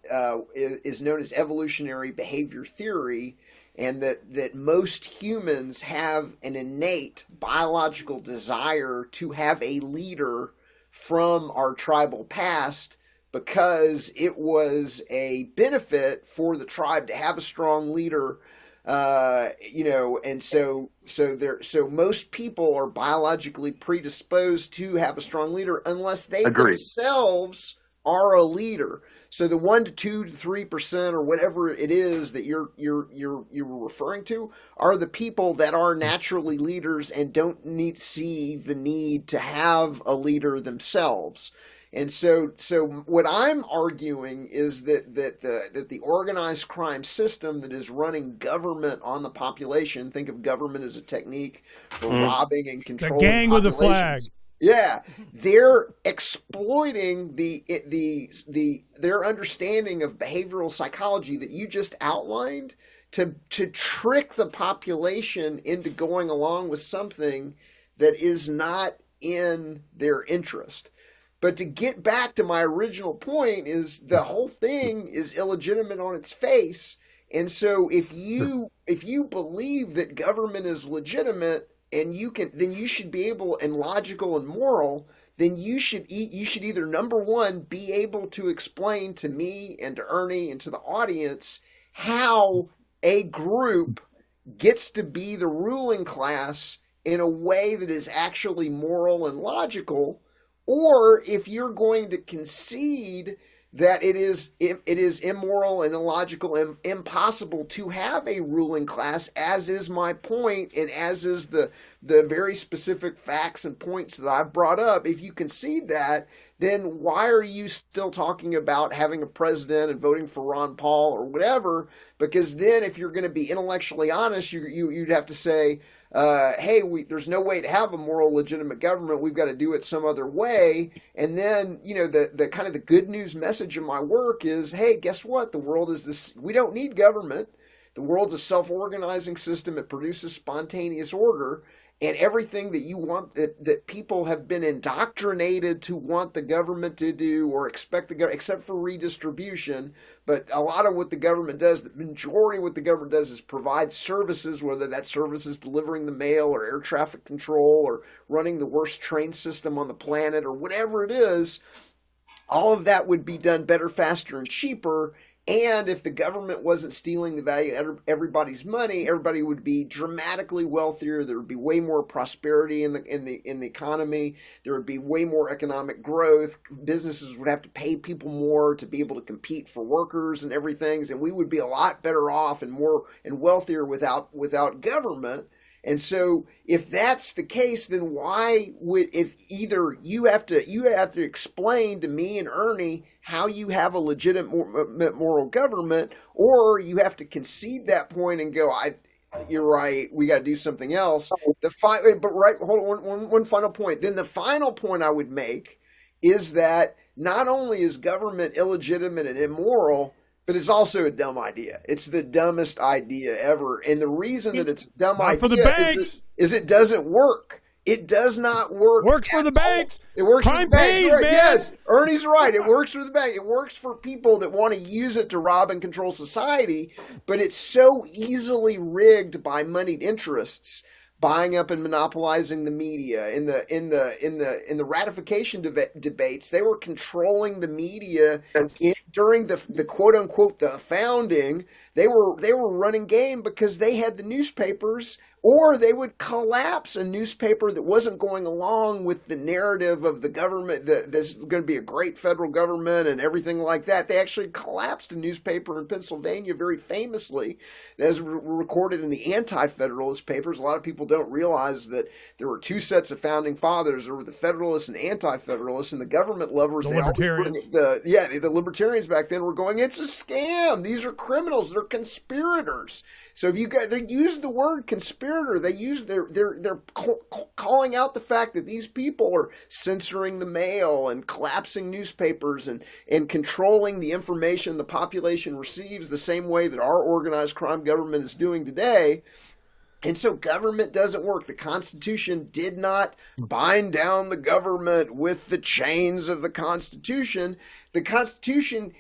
is known as evolutionary behavior theory, and that most humans have an innate biological desire to have a leader from our tribal past, because it was a benefit for the tribe to have a strong leader. And so most people are biologically predisposed to have a strong leader unless they themselves are a leader. So the 1 to 2 to 3% or whatever it is that you're referring to are the people that are naturally leaders and don't see the need to have a leader themselves. And so what I'm arguing is that the organized crime system that is running government on the population, think of government as a technique for robbing and controlling the gang with the flag. Yeah, they're exploiting their understanding of behavioral psychology that you just outlined to trick the population into going along with something that is not in their interest. But to get back to my original point, is the whole thing is illegitimate on its face. And so if you believe that government is legitimate and then you should be able, and logical and moral, then you should either, number one, be able to explain to me and to Ernie and to the audience how a group gets to be the ruling class in a way that is actually moral and logical. Or if you're going to concede that it is immoral and illogical and impossible to have a ruling class, as is my point, and as is the the very specific facts and points that I've brought up, if you concede that, then why are you still talking about having a president and voting for Ron Paul or whatever? Because then if you're going to be intellectually honest, you'd have to say, hey, there's no way to have a moral, legitimate government. We've got to do it some other way. And then, the kind of the good news message of my work is, hey, guess what? The world is this. We don't need government. The world's a self-organizing system. It produces spontaneous order. And everything that you want, that people have been indoctrinated to want the government to do or expect the government, except for redistribution. But a lot of what the government does, the majority of what the government does is provide services, whether that service is delivering the mail or air traffic control or running the worst train system on the planet or whatever it is. All of that would be done better, faster, and cheaper. And if the government wasn't stealing the value of everybody's money, everybody would be dramatically wealthier. There would be way more prosperity in the economy. There would be way more economic growth. Businesses would have to pay people more to be able to compete for workers and everything. And we would be a lot better off and wealthier without government. And so if that's the case, then why would, if either you have to explain to me and Ernie how you have a legitimate moral government, or you have to concede that point and go, you're right, we got to do something else. Hold on, one final point. Then the final point I would make is that not only is government illegitimate and immoral, but it's also a dumb idea. It's the dumbest idea ever. And the reason that it's a dumb idea for the banks. is it doesn't work. It does not work. Works for the banks. It works Crime for the banks. pays, Right. man. Yes, Ernie's right. It works for the bank. It works for people that want to use it to rob and control society. But it's so easily rigged by moneyed interests, buying up and monopolizing the media. In the ratification debates, they were controlling the media during the quote unquote the founding. They were running game because they had the newspapers, or they would collapse a newspaper that wasn't going along with the narrative of the government, that this is going to be a great federal government and everything like that. They actually collapsed a newspaper in Pennsylvania very famously, as recorded in the anti-federalist papers. A lot of people don't realize that there were two sets of founding fathers. There were the Federalists and the anti-federalists, and the government lovers. The libertarians. The libertarians back then were going, it's a scam. These are criminals. They're conspirators. So if they use the word conspirator, they're calling out the fact that these people are censoring the mail and collapsing newspapers and controlling the information the population receives the same way that our organized crime government is doing today. And so government doesn't work. The Constitution did not bind down the government with the chains of the Constitution. The Constitution,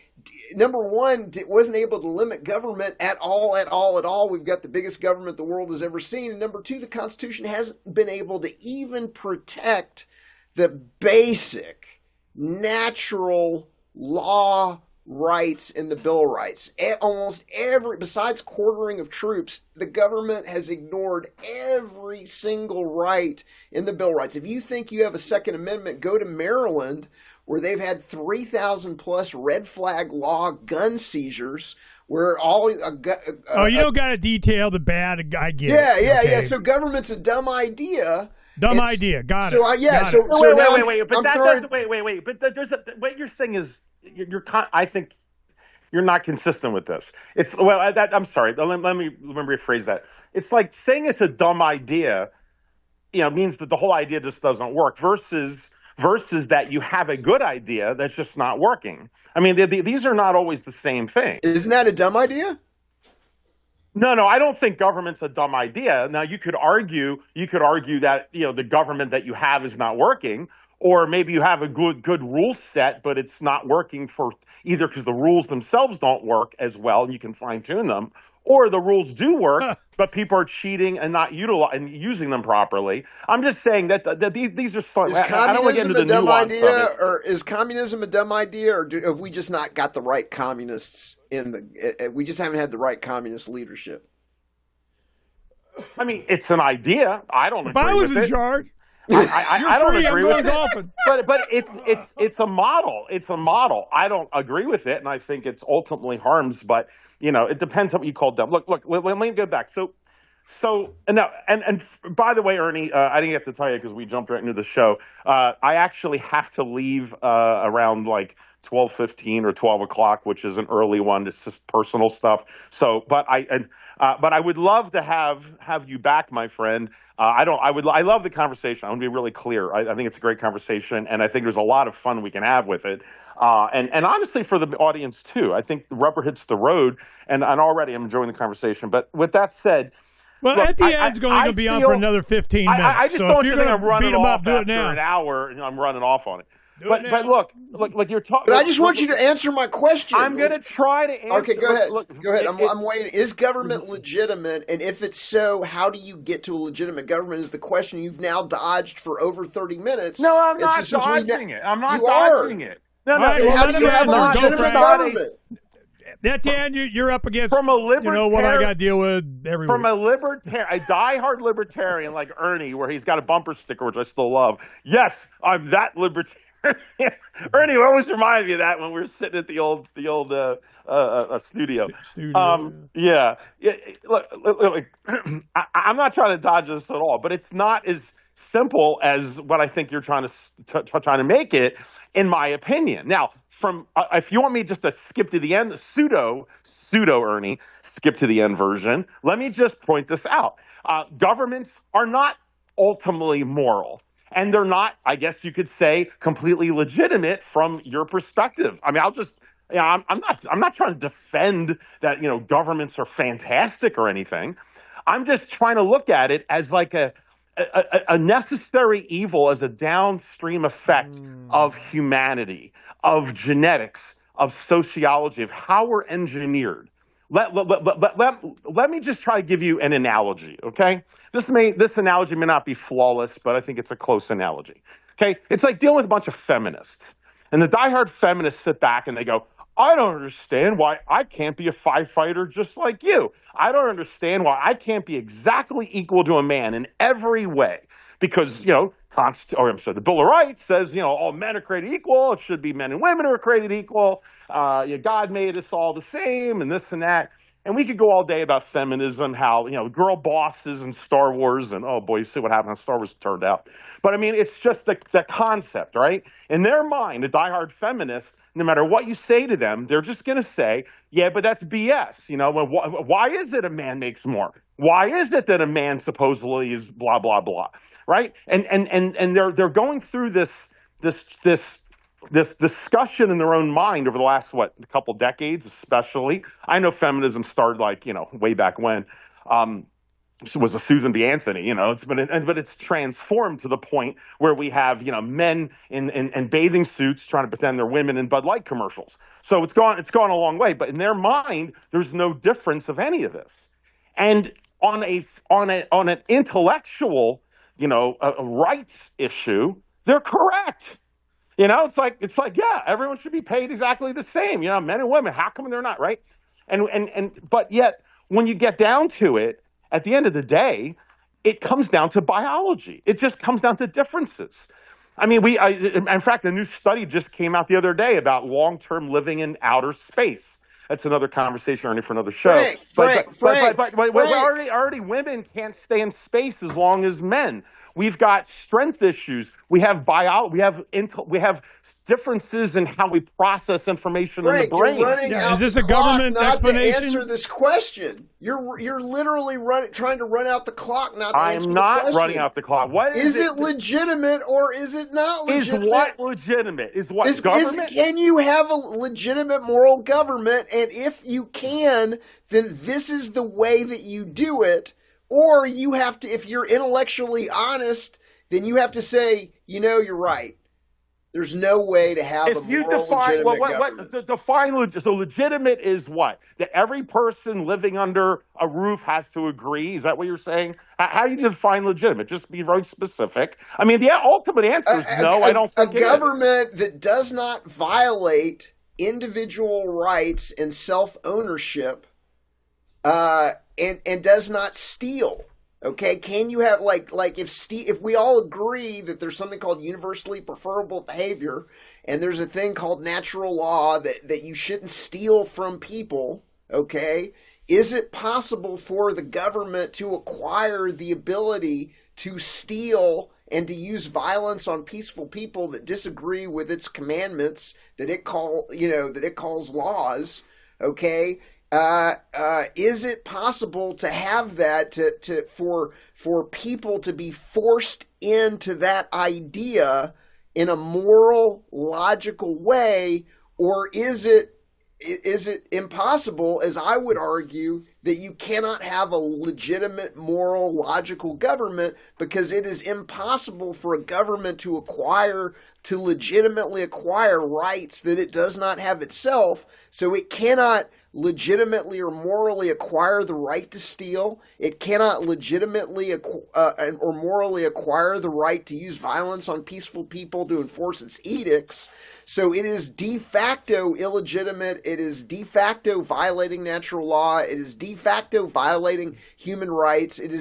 number one, wasn't able to limit government at all. We've got the biggest government the world has ever seen. And number two, the Constitution hasn't been able to even protect the basic, natural law rights in the Bill of Rights. Almost every, besides quartering of troops, the government has ignored every single right in the Bill of Rights. If you think you have a Second Amendment, go to Maryland, where they've had 3,000 plus red flag law gun seizures, where all you don't got to detail the bad. I get it. Yeah. So government's a dumb idea. Idea. Got it. Wait. But that doesn't. Wait. But there's what you're saying is I think you're not consistent with this. I'm sorry. Let me rephrase that. It's like saying it's a dumb idea, means that the whole idea just doesn't work. Versus that you have a good idea that's just not working. I mean, these are not always the same thing. Isn't that a dumb idea? No, I don't think government's a dumb idea. Now, you could argue that, the government that you have is not working, or maybe you have a good rule set, but it's not working for either because the rules themselves don't work as well and you can fine tune them, or the rules do work, but people are cheating and not using them properly. I'm just saying that these are fun. I don't want to get into the nuance of it. Or is communism a dumb idea, or have we just not got the right communists we just haven't had the right communist leadership? I mean, it's an idea. I don't agree with it. If I was in charge, I don't agree with it. But it's a model. It's a model. I don't agree with it, and I think it's ultimately harms. But it depends on what you call dumb. Look. Let me go back. So So now, and by the way, Ernie, I didn't have to tell you because we jumped right into the show. I actually have to leave around like 12:15 or 12 o'clock, which is an early one. It's just personal stuff. So, but I would love to have you back, my friend. I love the conversation. I want to be really clear. I think it's a great conversation, and I think there's a lot of fun we can have with it. And honestly, for the audience too, I think the rubber hits the road, and already I'm enjoying the conversation. But with that said. Well, Look, Etienne's going to be on for another 15 minutes. I just so don't if think I'm running off up, do it after now. an hour, and I'm running off on it. But Look, you're talking. But I just want you to answer my question. I'm going to try to answer. Okay, go ahead. Go ahead. I'm waiting. Is government legitimate? And if it's so, how do you get to a legitimate government? Is the question you've now dodged for over 30 minutes. No, I'm not dodging it. I'm not dodging it. No, right, how do you have a legitimate government? Etienne, you're up against from a libertarian, what I got to deal with every from week. a diehard libertarian like Ernie, where he's got a bumper sticker, which I still love. Yes, I'm that libertarian. Ernie always reminded me of that when we were sitting at the old studio. Yeah. Look, I'm not trying to dodge this at all, but it's not as simple as what I think you're trying to make it, in my opinion. Now, if you want me just to skip to the end, pseudo Ernie, skip to the end version, let me just point this out. Governments are not ultimately moral. And they're not, I guess you could say, completely legitimate from your perspective. I mean, I'm not trying to defend that, governments are fantastic or anything. I'm just trying to look at it as like a necessary evil, as a downstream effect of humanity, of genetics, of sociology, of how we're engineered. Let me just try to give you an analogy, okay? This analogy may not be flawless, but I think it's a close analogy. Okay, it's like dealing with a bunch of feminists, and the diehard feminists sit back and they go, "I don't understand why I can't be a firefighter just like you. I don't understand why I can't be exactly equal to a man in every way, because the Bill of Rights says all men are created equal. It should be men and women who are created equal. God made us all the same, and this and that." And we could go all day about feminism, how, girl bosses in Star Wars, and oh boy, you see what happened how Star Wars turned out. But I mean, it's just the concept, right? In their mind, a diehard feminist, no matter what you say to them, they're just going to say, yeah, but that's BS. Why is it a man makes more? Why is it that a man supposedly is blah, blah, blah, right? And they're going through this discussion in their own mind over the last, a couple decades, especially. I know feminism started way back when. It was a Susan B. Anthony, but it's transformed to the point where we have, men in bathing suits trying to pretend they're women in Bud Light commercials. So it's gone a long way, but in their mind, there's no difference of any of this. And on an intellectual, a rights issue, they're correct. It's like, yeah, everyone should be paid exactly the same. Men and women, how come they're not, right? But yet, when you get down to it, at the end of the day, it comes down to biology. It just comes down to differences. I mean, in fact, a new study just came out the other day about long-term living in outer space. That's another conversation, Ernie, for another show. But already women can't stay in space as long as men. We've got strength issues. We have differences in how we process information in the brain. You're running out is this a the government clock not explanation? to answer this question? You're literally trying to run out the clock, not to answer the question. I'm not running out the clock. What is it legitimate or is it not legitimate? Is what legitimate? Is what government? Can you have a legitimate moral government? And if you can, then this is the way that you do it. Or you have to, if you're intellectually honest, then you have to say, you're right. There's no way to have a moral legitimate government. So legitimate is what? That every person living under a roof has to agree? Is that what you're saying? How do you define legitimate? Just be very specific. I mean, the ultimate answer is no, I don't think it is. A government that does not violate individual rights and self-ownership and does not steal. Okay, can you have if we all agree that there's something called universally preferable behavior, and there's a thing called natural law that you shouldn't steal from people, okay? is it possible for the government to acquire the ability to steal and to use violence on peaceful people that disagree with its commandments that it calls laws? Okay, is it possible to have that for people to be forced into that idea in a moral, logical way, or is it impossible, as I would argue, that you cannot have a legitimate, moral, logical government because it is impossible for a government to legitimately acquire rights that it does not have itself, so it cannot legitimately or morally acquire the right to steal. It cannot legitimately or morally acquire the right to use violence on peaceful people to enforce its edicts. So it is de facto illegitimate. It is de facto violating natural law. It is de facto violating human rights. It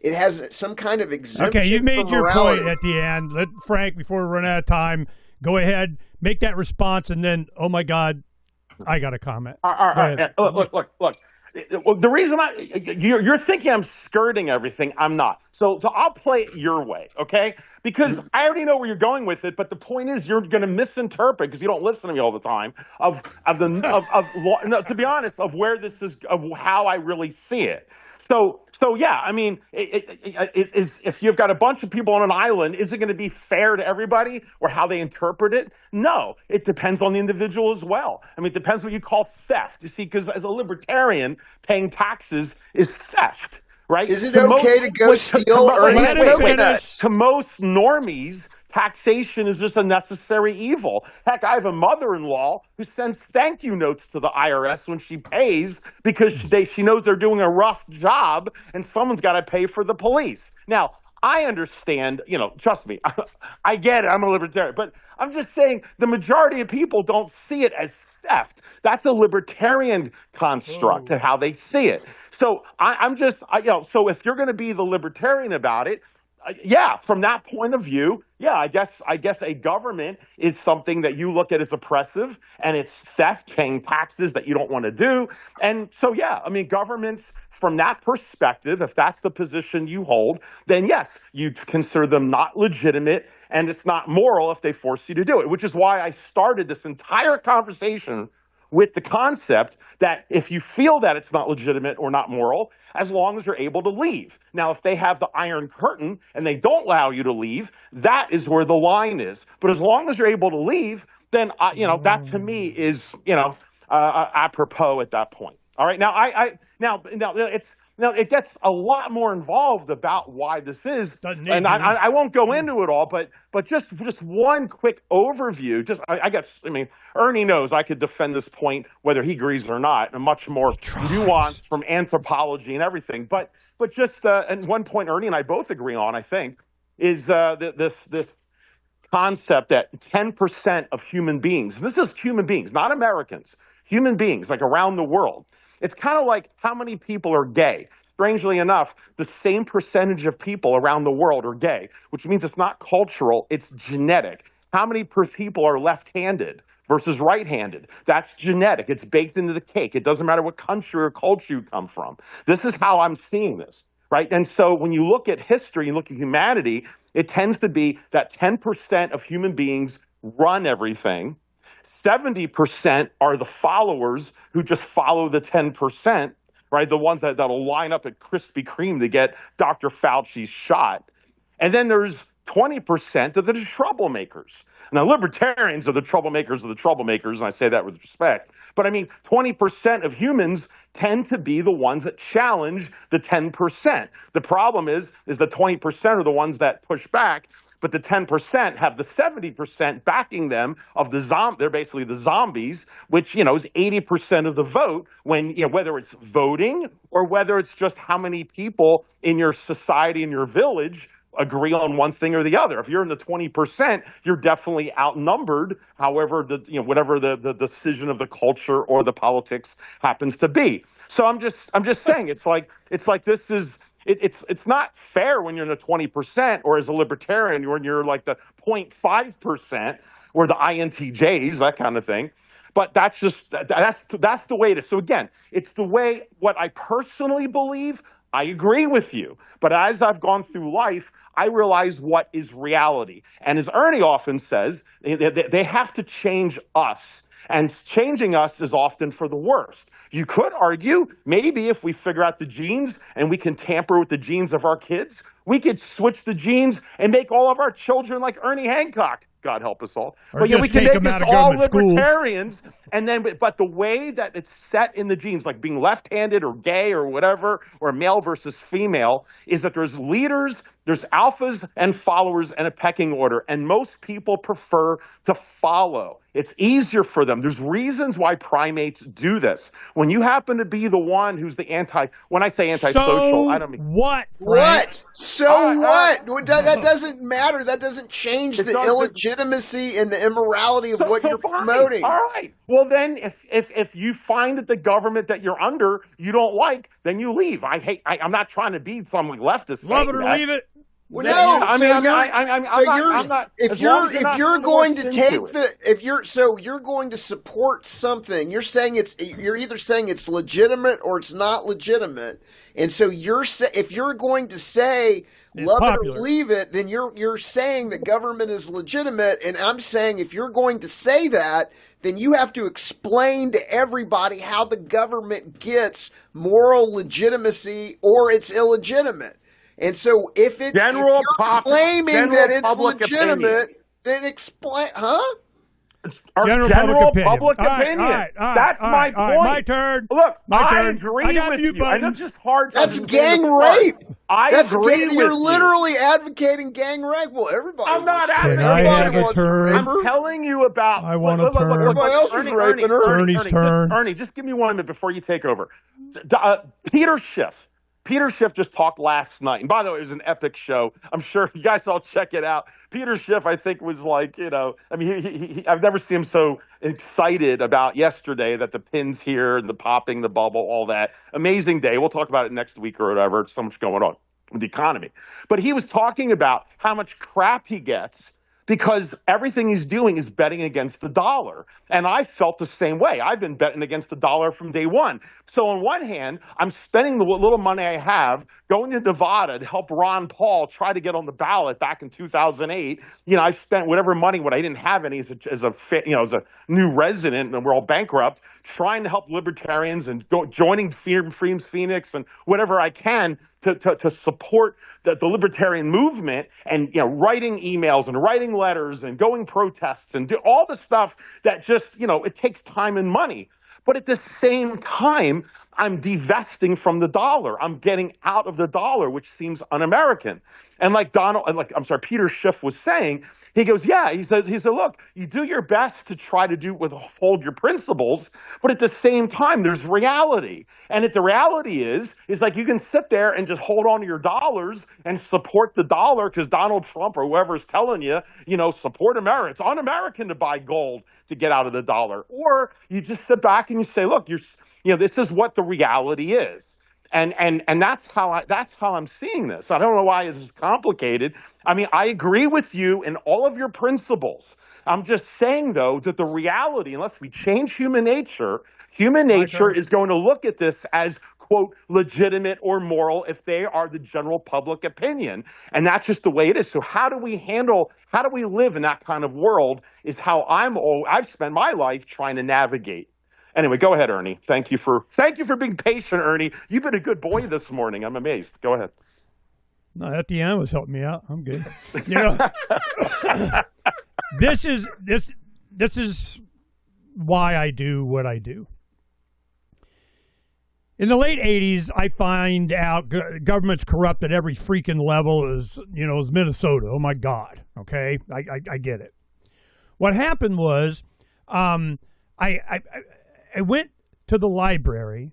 has some kind of exemption. Okay, you made your morality. point at the end. Let Phranq, before we run out of time, go ahead, make that response, and then, oh my God, I got a comment. All right. Look. Well, the reason you're thinking I'm skirting everything, I'm not. So I'll play it your way, okay? Because I already know where you're going with it. But the point is, you're going to misinterpret because you don't listen to me all the time. To be honest, of where this is, of how I really see it. So yeah, I mean, if you've got a bunch of people on an island, is it going to be fair to everybody or how they interpret it? No, it depends on the individual as well. I mean, it depends what you call theft. You see, because as a libertarian, paying taxes is theft, right? Is it okay to go steal or to most normies, taxation is just a necessary evil. Heck, I have a mother-in-law who sends thank you notes to the IRS when she pays because she knows they're doing a rough job and someone's got to pay for the police. Now, I understand, trust me, I get it, I'm a libertarian, but I'm just saying the majority of people don't see it as theft. That's a libertarian construct to how they see it. So so if you're going to be the libertarian about it, from that point of view, I guess a government is something that you look at as oppressive, and it's theft, paying taxes that you don't want to do. And so, I mean, governments, from that perspective, if that's the position you hold, then yes, you consider them not legitimate, and it's not moral if they force you to do it, which is why I started this entire conversation with the concept that if you feel that it's not legitimate or not moral, as long as you're able to leave. Now, if they have the Iron Curtain and they don't allow you to leave, that is where the line is. But as long as you're able to leave, then, that to me is, apropos at that point. All right. Now, it gets a lot more involved about why this is, and I won't go into it all, but just one quick overview. I mean, Ernie knows I could defend this point whether he agrees or not, and much more nuanced from anthropology and everything. But just and one point Ernie and I both agree on, I think, is this concept that 10% of human beings, and this is human beings, not Americans, human beings, like around the world. It's kind of like how many people are gay. Strangely enough, the same percentage of people around the world are gay, which means it's not cultural, it's genetic. How many people are left-handed versus right-handed? That's genetic. It's baked into the cake. It doesn't matter what country or culture you come from. This is how I'm seeing this, right? And so when you look at history and look at humanity, it tends to be that 10% of human beings run everything. 70% are the followers who just follow the 10%, right? The ones that'll line up at Krispy Kreme to get Dr. Fauci's shot. And then there's 20% of the troublemakers. Now, libertarians are the troublemakers of the troublemakers, and I say that with respect. But I mean, 20% of humans tend to be the ones that challenge the 10%. The problem is the 20% are the ones that push back, but the 10% have the 70% backing them of they're basically the zombies, which, is 80% of the vote when, whether it's voting or whether it's just how many people in your society, in your village, agree on one thing or the other. If you're in the 20%, you're definitely outnumbered, however, whatever the decision of the culture or the politics happens to be. So I'm just saying, it's like this is, it's not fair when you're in the 20%, or as a libertarian when you're like the 0.5% or the INTJs, that kind of thing. But that's the way it is. So again, it's the way what I personally believe. I agree with you. But as I've gone through life, I realize what is reality. And as Ernie often says, they have to change us. And changing us is often for the worst. You could argue maybe if we figure out the genes and we can tamper with the genes of our kids, we could switch the genes and make all of our children like Ernie Hancock. God help us all. Or but just we can take make them us out of all government school. libertarians. And then, but the way that it's set in the genes, like being left-handed or gay or whatever, or male versus female, is that there's leaders, there's alphas and followers and a pecking order. And most people prefer to follow. It's easier for them. There's reasons why primates do this. When you happen to be the one who's the when I say antisocial, I don't mean what? Phranq? What? So what? That doesn't matter. That doesn't change the illegitimacy and the immorality of what you're promoting. All right. Well, then, if you find that the government that you're under you don't like, then you leave. I'm not trying to be some like leftist. Love it or leave it. Well, no, if you're going to support something, you're either saying it's legitimate or it's not legitimate, and so if you're going to say love it or leave it, then you're saying that government is legitimate, and I'm saying if you're going to say that, then you have to explain to everybody how the government gets moral legitimacy or it's illegitimate. And so if you're claiming that it's legitimate, then explain, General public opinion. All right, that's my point. My turn. Look, I agree with you. I know it's just hard. That's gang rape. You're with literally advercating gang rape. Well, everybody. I'm not advocating. I have a turn? I'm telling you about. I want a turn. Everybody else is raping her. Ernie's turn. Ernie, just give me 1 minute before you take over. Peter Schiff. Peter Schiff just talked last night. And by the way, it was an epic show. I'm sure you guys all check it out. Peter Schiff, I think, was like, I've never seen him so excited about yesterday that the pin's here and the popping, the bubble, all that. Amazing day. We'll talk about it next week or whatever. It's so much going on with the economy. But he was talking about how much crap he gets because everything he's doing is betting against the dollar. And I felt the same way. I've been betting against the dollar from day one. So on one hand, I'm spending the little money I have going to Nevada to help Ron Paul try to get on the ballot back in 2008. I spent whatever money when I didn't have any as a new resident, and we're all bankrupt, trying to help libertarians and joining Freedom's Phoenix and whatever I can to support the libertarian movement, and writing emails and writing letters and going protests and do all the stuff that just it takes time and money. But at the same time, I'm divesting from the dollar. I'm getting out of the dollar, which seems un-American. And Peter Schiff was saying, he goes, he said, look, you do your best to try to withhold your principles, but at the same time, there's reality. And the reality is like you can sit there and just hold on to your dollars and support the dollar because Donald Trump or whoever is telling you, support America. It's un-American to buy gold to get out of the dollar. Or you just sit back and you say, look, this is what the reality is. And that's how I'm seeing this. I don't know why this is complicated. I mean, I agree with you in all of your principles. I'm just saying, though, that the reality, unless we change human nature is going to look at this as, quote, legitimate or moral if they are the general public opinion. And that's just the way it is. So how do we live in that kind of world is how I've spent my life trying to navigate. Anyway, go ahead, Ernie. Thank you for being patient, Ernie. You've been a good boy this morning. I'm amazed. Go ahead. No, Etienne was helping me out. I'm good. This is why I do what I do. In the late 80s, I find out government's corrupt at every freaking level is Minnesota. Oh, my God. Okay? I get it. What happened was I went to the library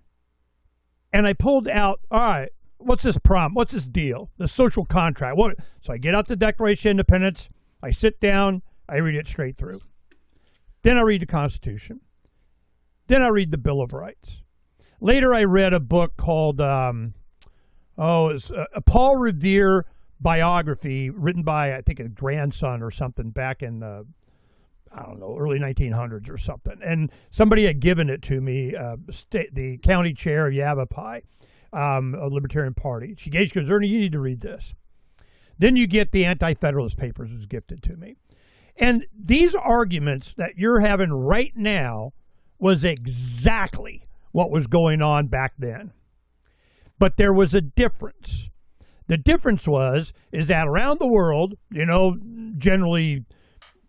and I pulled out, all right, what's this problem? What's this deal? The social contract. So I get out the Declaration of Independence. I sit down. I read it straight through. Then I read the Constitution. Then I read the Bill of Rights. Later, I read a book called, it's a Paul Revere biography written by, I think, a grandson or something back in I don't know, early 1900s or something. And somebody had given it to me, the county chair of Yavapai, a Libertarian Party. She goes, Ernie, you need to read this. Then you get the Anti-Federalist Papers was gifted to me. And these arguments that you're having right now was exactly what was going on back then. But there was a difference. The difference is that around the world, generally,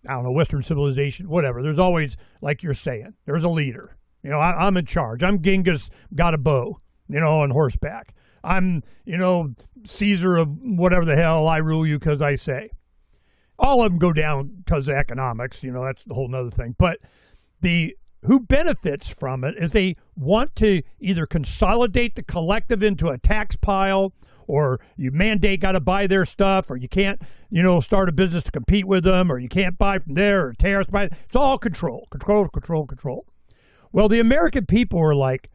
I don't know, Western civilization, whatever, there's always, like you're saying, there's a leader. I'm in charge. I'm Genghis, got a bow, on horseback. I'm, Caesar of whatever the hell, I rule you because I say. All of them go down because of economics, that's a whole nother thing. But who benefits from it is they want to either consolidate the collective into a tax pile, or you mandate got to buy their stuff, or you can't, start a business to compete with them, or you can't buy from there, or tariffs. It's all control. Well, the American people were like,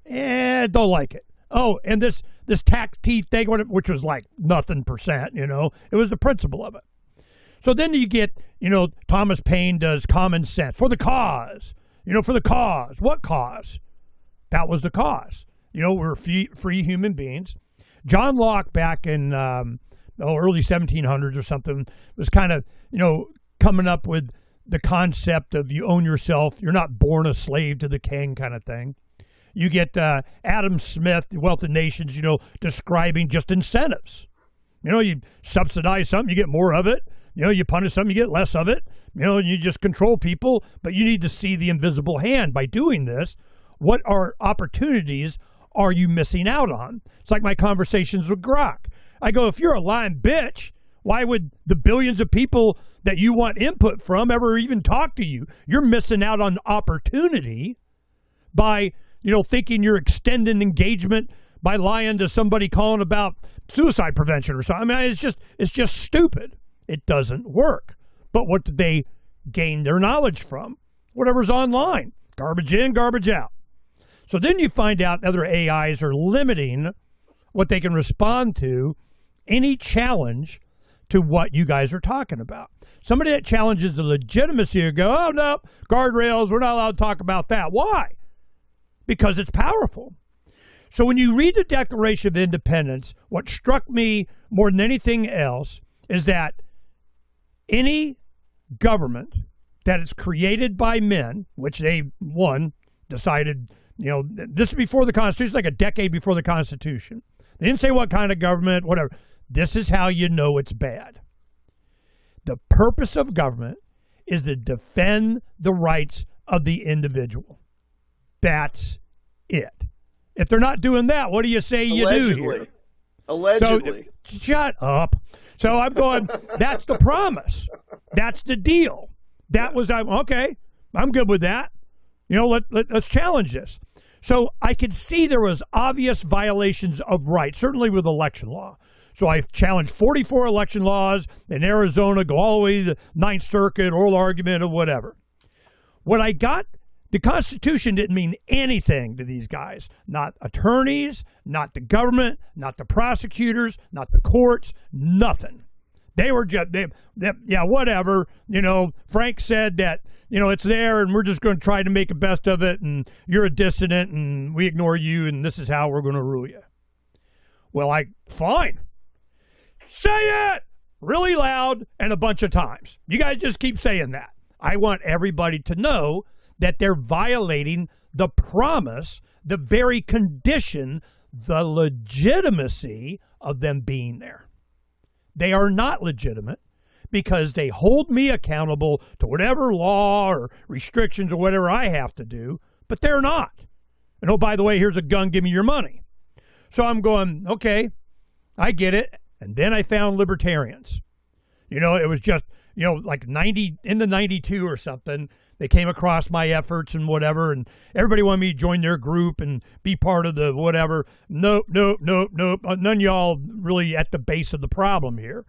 don't like it. Oh, and this tax teeth thing, which was like nothing percent, it was the principle of it. So then you get, Thomas Paine does Common Sense for the cause. For the cause. What cause? That was the cause. We're free human beings. John Locke back in early 1700s or something was kind of, coming up with the concept of you own yourself. You're not born a slave to the king kind of thing. You get Adam Smith, The Wealth of Nations, describing just incentives. You subsidize something, you get more of it. You punish something, you get less of it. You just control people, but you need to see the invisible hand. By doing this, what opportunities are you missing out on? It's like my conversations with Grok. I go, if you're a lying bitch, why would the billions of people that you want input from ever even talk to you? You're missing out on opportunity by, thinking you're extending engagement by lying to somebody calling about suicide prevention or something. I mean, it's just stupid. It doesn't work. But what did they gain their knowledge from? Whatever's online. Garbage in, garbage out. So then you find out other AIs are limiting what they can respond to, any challenge to what you guys are talking about. Somebody that challenges the legitimacy or go, oh, no, guardrails, we're not allowed to talk about that. Why? Because it's powerful. So when you read the Declaration of Independence, what struck me more than anything else is that any government that is created by men, which they, decided, this is before the Constitution, like a decade before the Constitution. They didn't say what kind of government, whatever. This is how you know it's bad. The purpose of government is to defend the rights of the individual. That's it. If they're not doing that, what do you say you do here? Allegedly. So, shut up. So I'm going, that's the promise. That's the deal. That was, okay, I'm good with that. Let's challenge this. So I could see there was obvious violations of rights, certainly with election law. So I challenged 44 election laws in Arizona, go all the way to the Ninth Circuit, oral argument, or whatever. What I got, the Constitution didn't mean anything to these guys. Not attorneys, not the government, not the prosecutors, not the courts, nothing. They were just, whatever. Phranq said that, it's there and we're just going to try to make the best of it and you're a dissident and we ignore you and this is how we're going to rule you. Well, fine. Say it really loud and a bunch of times. You guys just keep saying that. I want everybody to know that they're violating the promise, the very condition, the legitimacy of them being there. They are not legitimate because they hold me accountable to whatever law or restrictions or whatever I have to do, but they're not. And oh, by the way, here's a gun, give me your money. So I'm going, okay, I get it. And then I found libertarians. It was just, like in the 92 or something, they came across my efforts and whatever, and everybody wanted me to join their group and be part of the whatever. Nope. None of y'all really at the base of the problem here.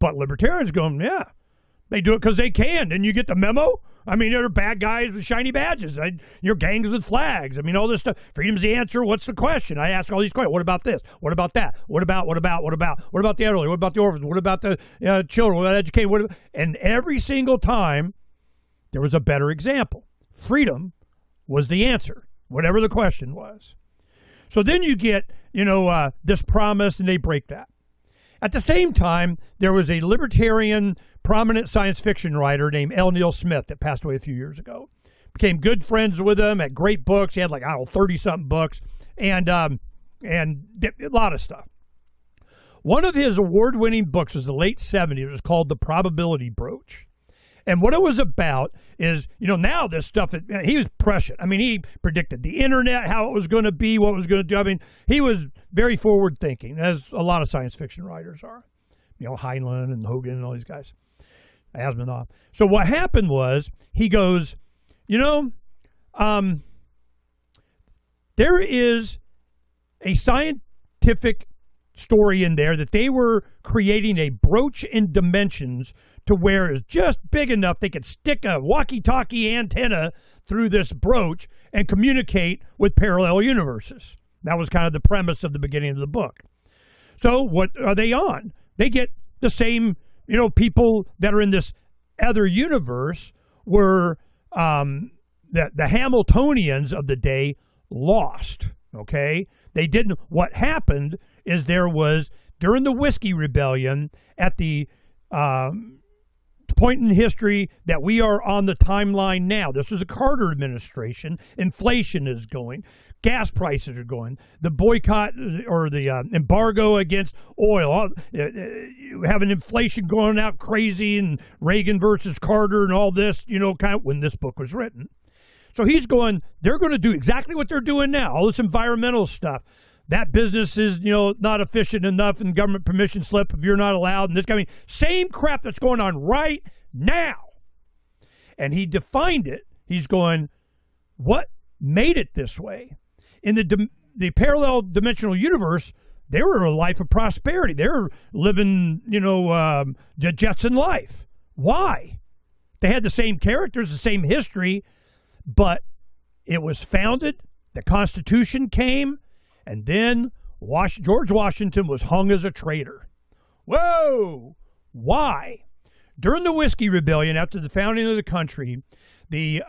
But libertarians going, yeah, they do it because they can. And you get the memo? I mean, they're bad guys with shiny badges. You're gangs with flags. I mean, all this stuff. Freedom's the answer. What's the question? I ask all these questions. What about this? What about that? What about the elderly? What about the orphans? What about the children? What about education? And every single time, there was a better example. Freedom was the answer, whatever the question was. So then you get, this promise, and they break that. At the same time, there was a libertarian, prominent science fiction writer named L. Neil Smith that passed away a few years ago. Became good friends with him, had great books. He had 30-something books, and a lot of stuff. One of his award-winning books was the late 70s. It was called The Probability Broach. And what it was about is, now this stuff, he was prescient. I mean, he predicted the internet, how it was going to be, what it was going to do. I mean, he was very forward-thinking, as a lot of science fiction writers are. Heinlein and Hogan and all these guys. Asimov. So what happened was, he goes, there is a scientific story in there that they were creating a broach in dimensions to where it's just big enough they could stick a walkie-talkie antenna through this broach and communicate with parallel universes. That was kind of the premise of the beginning of the book. So what are they on? They get the same, people that are in this other universe were the Hamiltonians of the day lost. Okay? They didn't. What happened is there was, during the Whiskey Rebellion, at the point in history that we are on the timeline now. This was the Carter administration. Inflation is going. Gas prices are going. The boycott or the embargo against oil. Having inflation going out crazy, and Reagan versus Carter and all this, kind of when this book was written. So he's going, they're going to do exactly what they're doing now, all this environmental stuff. That business is, not efficient enough, and government permission slip if you're not allowed, and this kind of same crap that's going on right now. And he defined it. He's going, what made it this way? In the parallel dimensional universe, they were a life of prosperity. They were living, the Jetson life. Why? They had the same characters, the same history, but it was founded, the Constitution came, and then George Washington was hung as a traitor. Whoa! Why? During the Whiskey Rebellion, after the founding of the country, the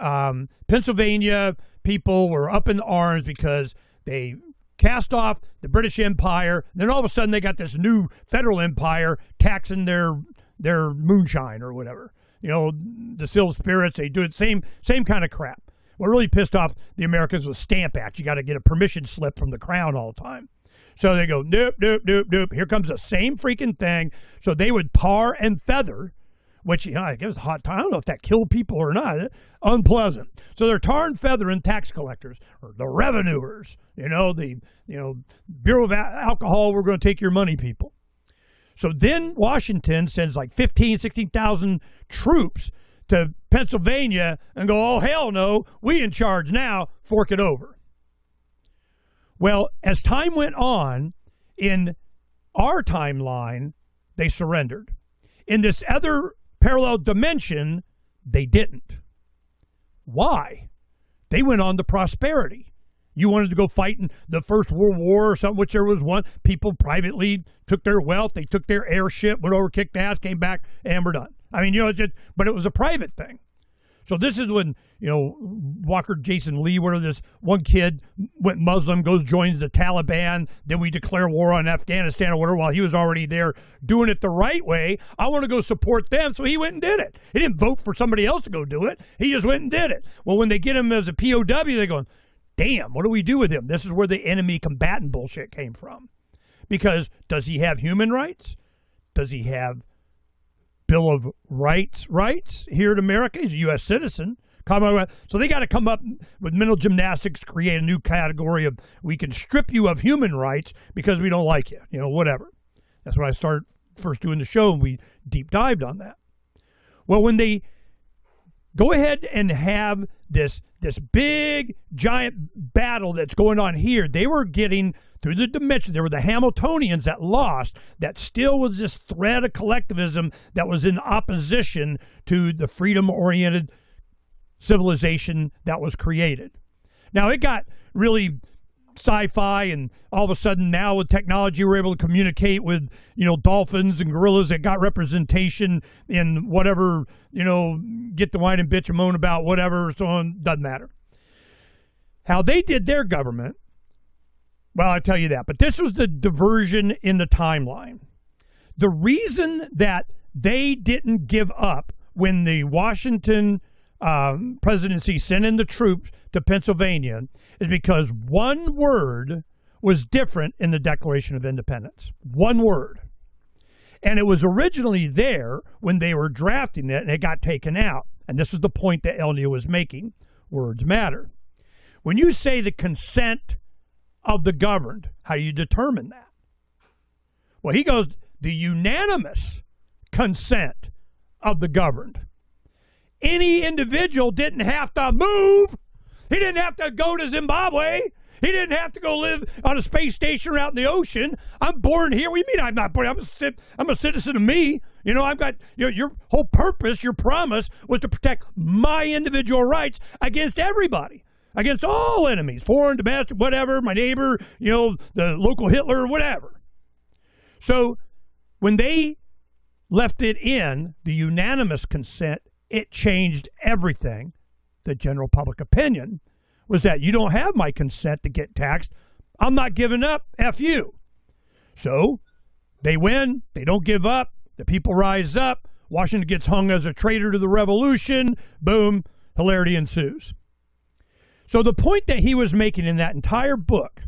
Pennsylvania people were up in arms because they cast off the British Empire. Then all of a sudden they got this new federal empire taxing their moonshine or whatever. The distilled spirits, they do it, same kind of crap. What really pissed off the Americans was Stamp Act. You got to get a permission slip from the crown all the time. So they go, nope, nope, nope, nope. Here comes the same freaking thing. So they would tar and feather, which, I guess, hot time. I don't know if that killed people or not. Unpleasant. So they're tar and feathering tax collectors, or the revenuers, the Bureau of Alcohol, we're going to take your money, people. So then Washington sends 16,000 troops to Pennsylvania and go, oh, hell no, we in charge now, fork it over. Well, as time went on, in our timeline, they surrendered. In this other parallel dimension, they didn't. Why? They went on to prosperity. You wanted to go fight in the First World War or something, which there was one. People privately took their wealth. They took their airship, went over, kicked ass, came back, and we're done. I mean, but it was a private thing. So this is when, Walker Jason Lee, where this one kid went Muslim, joins the Taliban, then we declare war on Afghanistan or whatever, while he was already there doing it the right way. I want to go support them, so he went and did it. He didn't vote for somebody else to go do it. He just went and did it. Well, when they get him as a POW, they're going, damn, what do we do with him? This is where the enemy combatant bullshit came from. Because does he have human rights? Does he have Bill of Rights here in America? He's a U.S. citizen. So they got to come up with mental gymnastics to create a new category of, we can strip you of human rights because we don't like you, whatever. That's when I started first doing the show, and we deep dived on that. Well, when they go ahead and have this big, giant battle that's going on here, they were getting through the dimension. There were the Hamiltonians that lost, that still was this thread of collectivism that was in opposition to the freedom-oriented civilization that was created. Now, it got really sci-fi, and all of a sudden now with technology we're able to communicate with, dolphins and gorillas that got representation in whatever, get the whine and bitch and moan about whatever, so on, doesn't matter. How they did their government, well, I'll tell you that. But this was the diversion in the timeline. The reason that they didn't give up when the Washington presidency sent in the troops to Pennsylvania is because one word was different in the Declaration of Independence. One word. And it was originally there when they were drafting it, and it got taken out. And this is the point that Elnia was making. Words matter. When you say the consent of the governed, how do you determine that? Well, he goes, the unanimous consent of the governed. Any individual didn't have to move. He didn't have to go to Zimbabwe. He didn't have to go live on a space station out in the ocean. I'm born here. What do you mean I'm not born? I'm a citizen of me. I've got your whole purpose, your promise was to protect my individual rights against everybody, against all enemies, foreign, domestic, whatever, my neighbor, the local Hitler, whatever. So when they left it in, the unanimous consent, it changed everything. The general public opinion was that you don't have my consent to get taxed. I'm not giving up. F you. So they win. They don't give up. The people rise up. Washington gets hung as a traitor to the revolution. Boom. Hilarity ensues. So the point that he was making in that entire book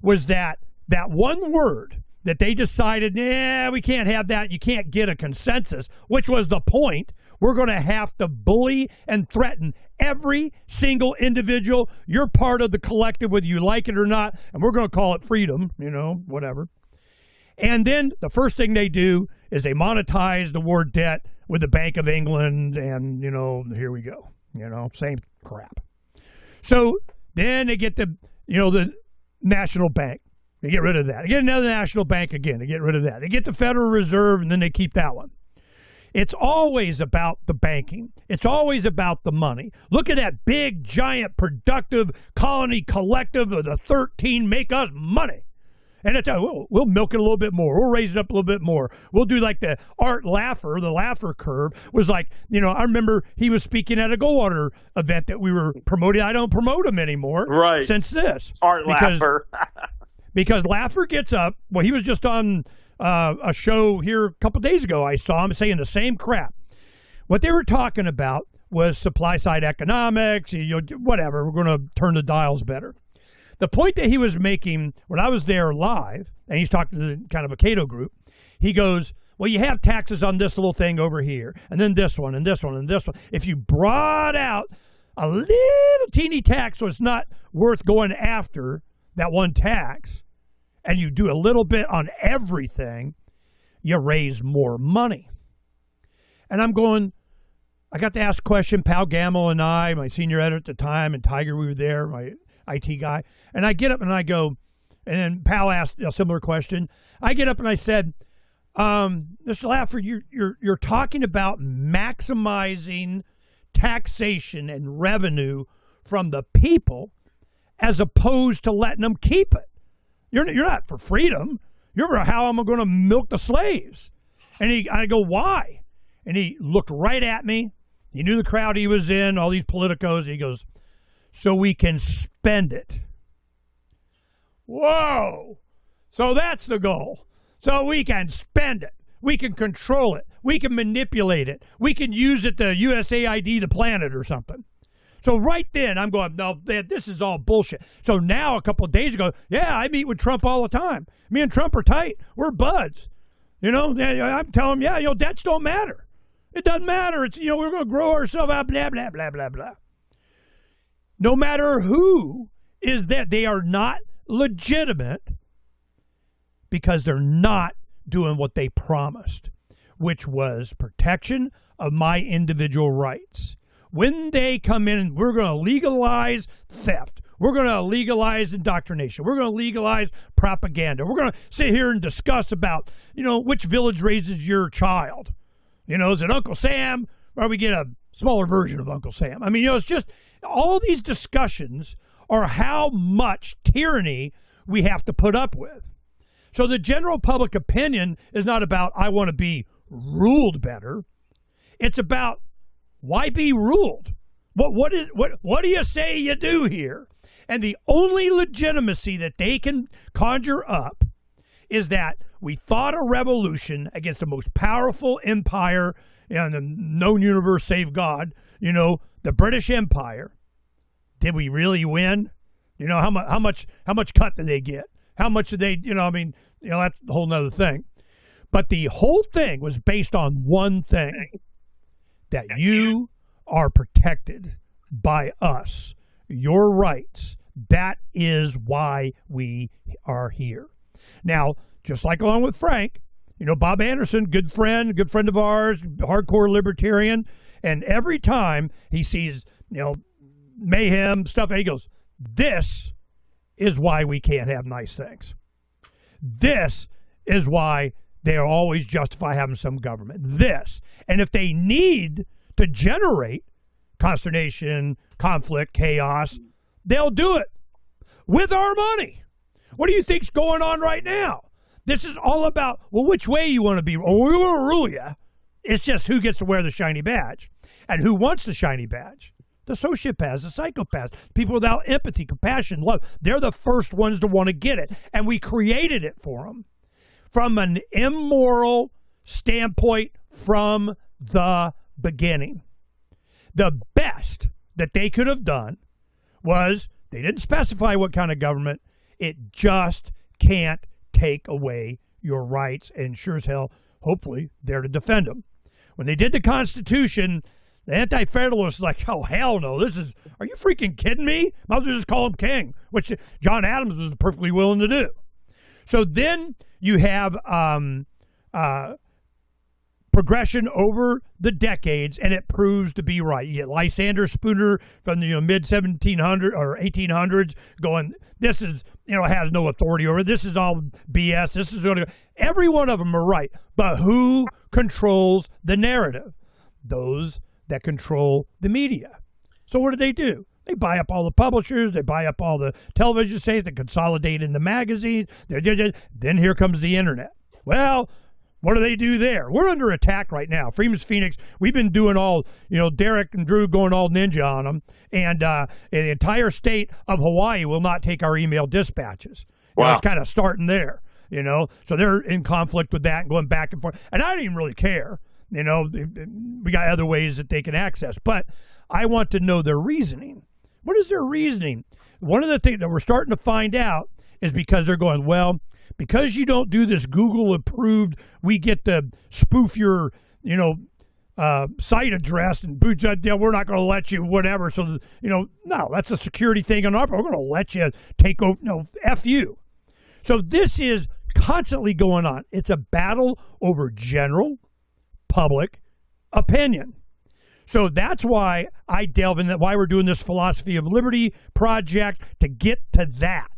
was that one word that they decided, we can't have that. You can't get a consensus, which was the point. We're going to have to bully and threaten every single individual. You're part of the collective, whether you like it or not, and we're going to call it freedom, whatever. And then the first thing they do is they monetize the war debt with the Bank of England, and, here we go. Same crap. So then they get the National Bank. They get rid of that. They get another national bank again. They get rid of that. They get the Federal Reserve, and then they keep that one. It's always about the banking. It's always about the money. Look at that big, giant, productive colony collective of the 13 make us money. And it's we'll milk it a little bit more. We'll raise it up a little bit more. We'll do like the Art Laffer, the Laffer curve was like, I remember he was speaking at a Goldwater event that we were promoting. I don't promote him anymore since this. Art Laffer. Because Laffer gets up. Well, he was just on a show here a couple days ago. I saw him saying the same crap. What they were talking about was supply side economics, whatever. We're going to turn the dials better. The point that he was making when I was there live, and he's talking to the kind of a Cato group, he goes, well, you have taxes on this little thing over here, and then this one, and this one, and this one. If you brought out a little teeny tax so it's not worth going after that one tax, and you do a little bit on everything, you raise more money. And I'm going, I got to ask a question, Pal Gamble and I, my senior editor at the time, and Tiger, we were there, my IT guy, and I get up and I go, and then Pal asked a similar question. I get up and I said, Mr. Laffer, you're talking about maximizing taxation and revenue from the people as opposed to letting them keep it. You're not for freedom. You're for how am I going to milk the slaves? And I go, why? And he looked right at me. He knew the crowd he was in, all these politicos. He goes, so we can spend it. Whoa. So that's the goal. So we can spend it. We can control it. We can manipulate it. We can use it to USAID the planet or something. So right then, I'm going, no, this is all bullshit. So now, a couple of days ago, I meet with Trump all the time. Me and Trump are tight. We're buds. I'm telling him, debts don't matter. It doesn't matter. It's, we're going to grow ourselves out, blah, blah, blah, blah, blah. No matter who is that, they are not legitimate because they're not doing what they promised, which was protection of my individual rights. When they come in and we're going to legalize theft, we're going to legalize indoctrination, we're going to legalize propaganda, we're going to sit here and discuss about, which village raises your child. Is it Uncle Sam, or we get a smaller version of Uncle Sam? I mean, it's just all these discussions or how much tyranny we have to put up with. So the general public opinion is not about, I want to be ruled better. It's about, why be ruled? What do you say you do here? And the only legitimacy that they can conjure up is that we fought a revolution against the most powerful empire in the known universe save God, the British Empire. Did we really win? How much cut did they get? How much did they, that's a whole nother thing. But the whole thing was based on one thing, that you are protected by us, your rights. That is why we are here. Now, just like along with Phranq, Bob Anderson, good friend of ours, hardcore libertarian, and every time he sees, mayhem, stuff, he goes, this is why we can't have nice things. This is why they always justify having some government. This. And if they need to generate consternation, conflict, chaos, they'll do it with our money. What do you think's going on right now? This is all about, which way you want to be. Oh, we want to rule you. It's just who gets to wear the shiny badge and who wants the shiny badge. The sociopaths, the psychopaths, people without empathy, compassion, love. They're the first ones to want to get it. And we created it for them from an immoral standpoint from the beginning. The best that they could have done was, they didn't specify what kind of government. It just can't take away your rights, and sure as hell, hopefully, they're to defend them. When they did the Constitution, the Anti-Federalists was like, oh, hell no, are you freaking kidding me? Might as well just call him king, which John Adams was perfectly willing to do. So then you have progression over the decades, and it proves to be right. You get Lysander Spooner from the mid 1700s or 1800s going, this is, has no authority over it. This is all BS. This is going to, every one of them are right. But who controls the narrative? Those that control the media. So what do? They buy up all the publishers. They buy up all the television stations. They consolidate in the magazines. Then here comes the internet. Well, what do they do there? We're under attack right now. Freeman's Phoenix, we've been doing all, Derek and Drew going all ninja on them. And the entire state of Hawaii will not take our email dispatches. Wow. It's kind of starting there, So they're in conflict with that and going back and forth. And I don't even really care. We got other ways that they can access. But I want to know their reasoning. What is their reasoning? One of the things that we're starting to find out is because they're going, well, because you don't do this Google approved, we get to spoof your, site address and we're not going to let you whatever. So, no, that's a security thing on our part. We're going to let you take over. No, F you. So this is constantly going on. It's a battle over general public opinion. So that's why I delve in that, why we're doing this Philosophy of Liberty project, to get to that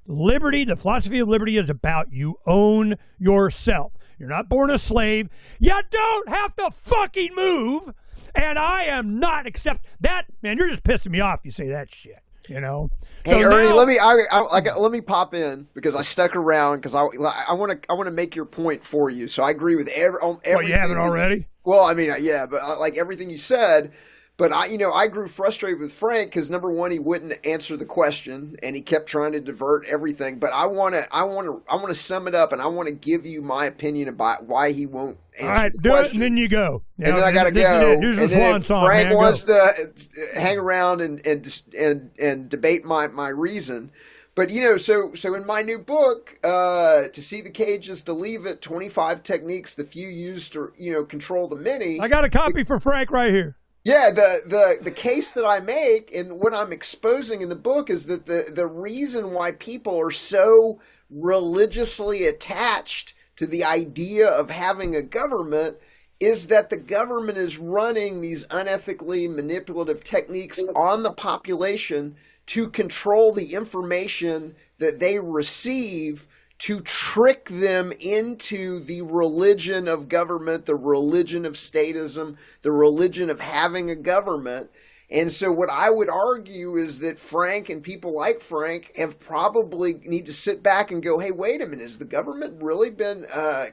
liberty, the philosophy of liberty is about you own yourself. You're not born a slave. You don't have to fucking move. And I am not accept that. Man, you're just pissing me off. You say that shit. Hey, so Ernie, let me pop in because I stuck around because I want to make your point for you. So I agree with everything. You haven't already? Well, I mean, yeah, but like everything you said. But I grew frustrated with Phranq because number one, he wouldn't answer the question and he kept trying to divert everything. But I want to sum it up and I want to give you my opinion about why he won't answer the question. All right, do it and then you go. And then I got to go. Here's and then if Phranq wants to hang around and debate my reason. But, so in my new book, To See the Cage is to Leave It, 25 Techniques the Few Use to, Control the Many. I got a copy for Phranq right here. Yeah, the case that I make and what I'm exposing in the book is that the reason why people are so religiously attached to the idea of having a government is that the government is running these unethically manipulative techniques on the population to control the information that they receive, to trick them into the religion of government, the religion of statism, the religion of having a government. And so what I would argue is that Phranq and people like Phranq have probably need to sit back and go, hey, wait a minute, has the government really been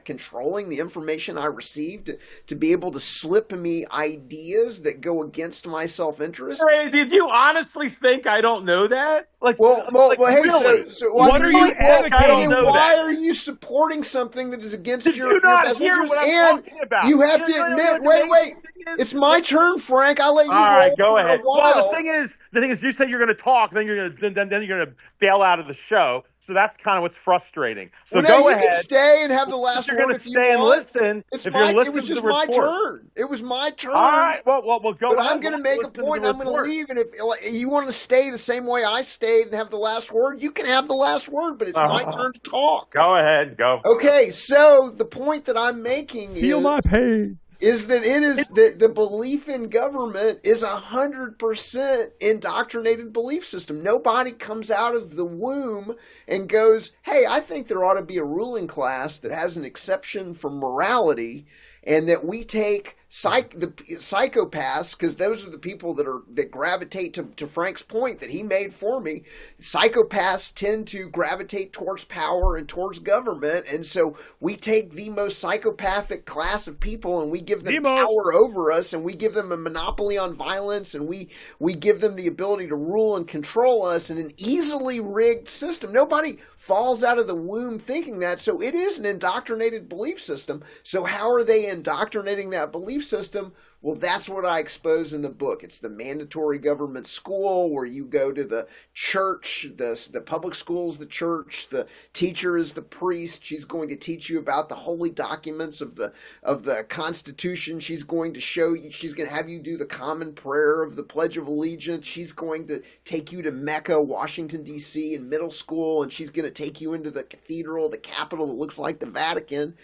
controlling the information I received to be able to slip me ideas that go against my self-interest? Ray, did you honestly think I don't know that? Like, Well, hey, really? so What are you advocating? why are you supporting something that is against your best interest? And about? you have to admit, wait, it's my turn, Phranq. I'll let you. All right, go ahead. Well, the thing is, you say you're going to talk, then you're going to bail out of the show. So that's kind of what's frustrating. So go ahead. You can stay and have the last word if you want. Listen. It was just my turn. It was my turn. All right. Well, go But ahead. I'm going to make a point. I'm going to leave. And if you want to stay the same way I stayed and have the last word, you can have the last word. But it's my turn to talk. Go ahead. Go. Okay. So the point that I'm making Feel my pain. is that it is that the belief in government is 100% indoctrinated belief system. Nobody comes out of the womb and goes, hey, I think there ought to be a ruling class that has an exception for morality, and that we take the psychopaths, because those are the people that gravitate to Phranq's point that he made for me. Psychopaths tend to gravitate towards power and towards government, and so we take the most psychopathic class of people and we give them power over us, and we give them a monopoly on violence, and we give them the ability to rule and control us in an easily rigged system. Nobody falls out of the womb thinking that, so it is an indoctrinated belief system. So how are they indoctrinating that belief system? Well, that's what I expose in the book. It's the mandatory government school where you go to the church, the public school's the church, the teacher is the priest. She's going to teach you about the holy documents of the Constitution. She's going to show you, she's going to have you do the common prayer of the Pledge of Allegiance. She's going to take you to Mecca, Washington, D.C. in middle school, and she's going to take you into the cathedral, the Capitol that looks like the Vatican.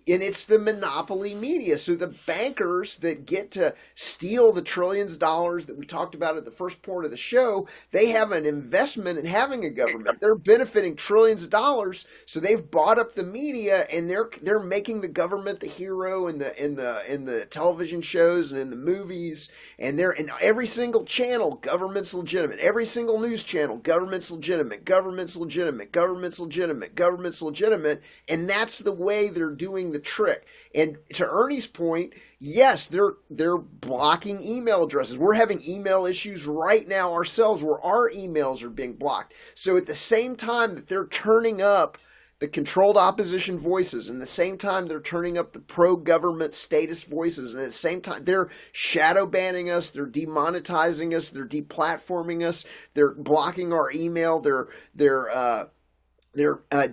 And it's the monopoly media. So the bankers that get to steal the trillions of dollars that we talked about at the first part of the show, they have an investment in having a government. They're benefiting trillions of dollars, so they've bought up the media, and they're making the government the hero in the television shows and in the movies, and they're in every single channel. Government's legitimate. Every single news channel, government's legitimate. Government's legitimate. Government's legitimate. Government's legitimate, and that's the way they're doing the trick. And to Ernie's point, yes, they're blocking email addresses. We're having email issues right now ourselves where our emails are being blocked. So at the same time that they're turning up the controlled opposition voices, and at the same time they're turning up the pro-government statist voices, and at the same time they're shadow banning us, they're demonetizing us, they're deplatforming us, they're blocking our email, they're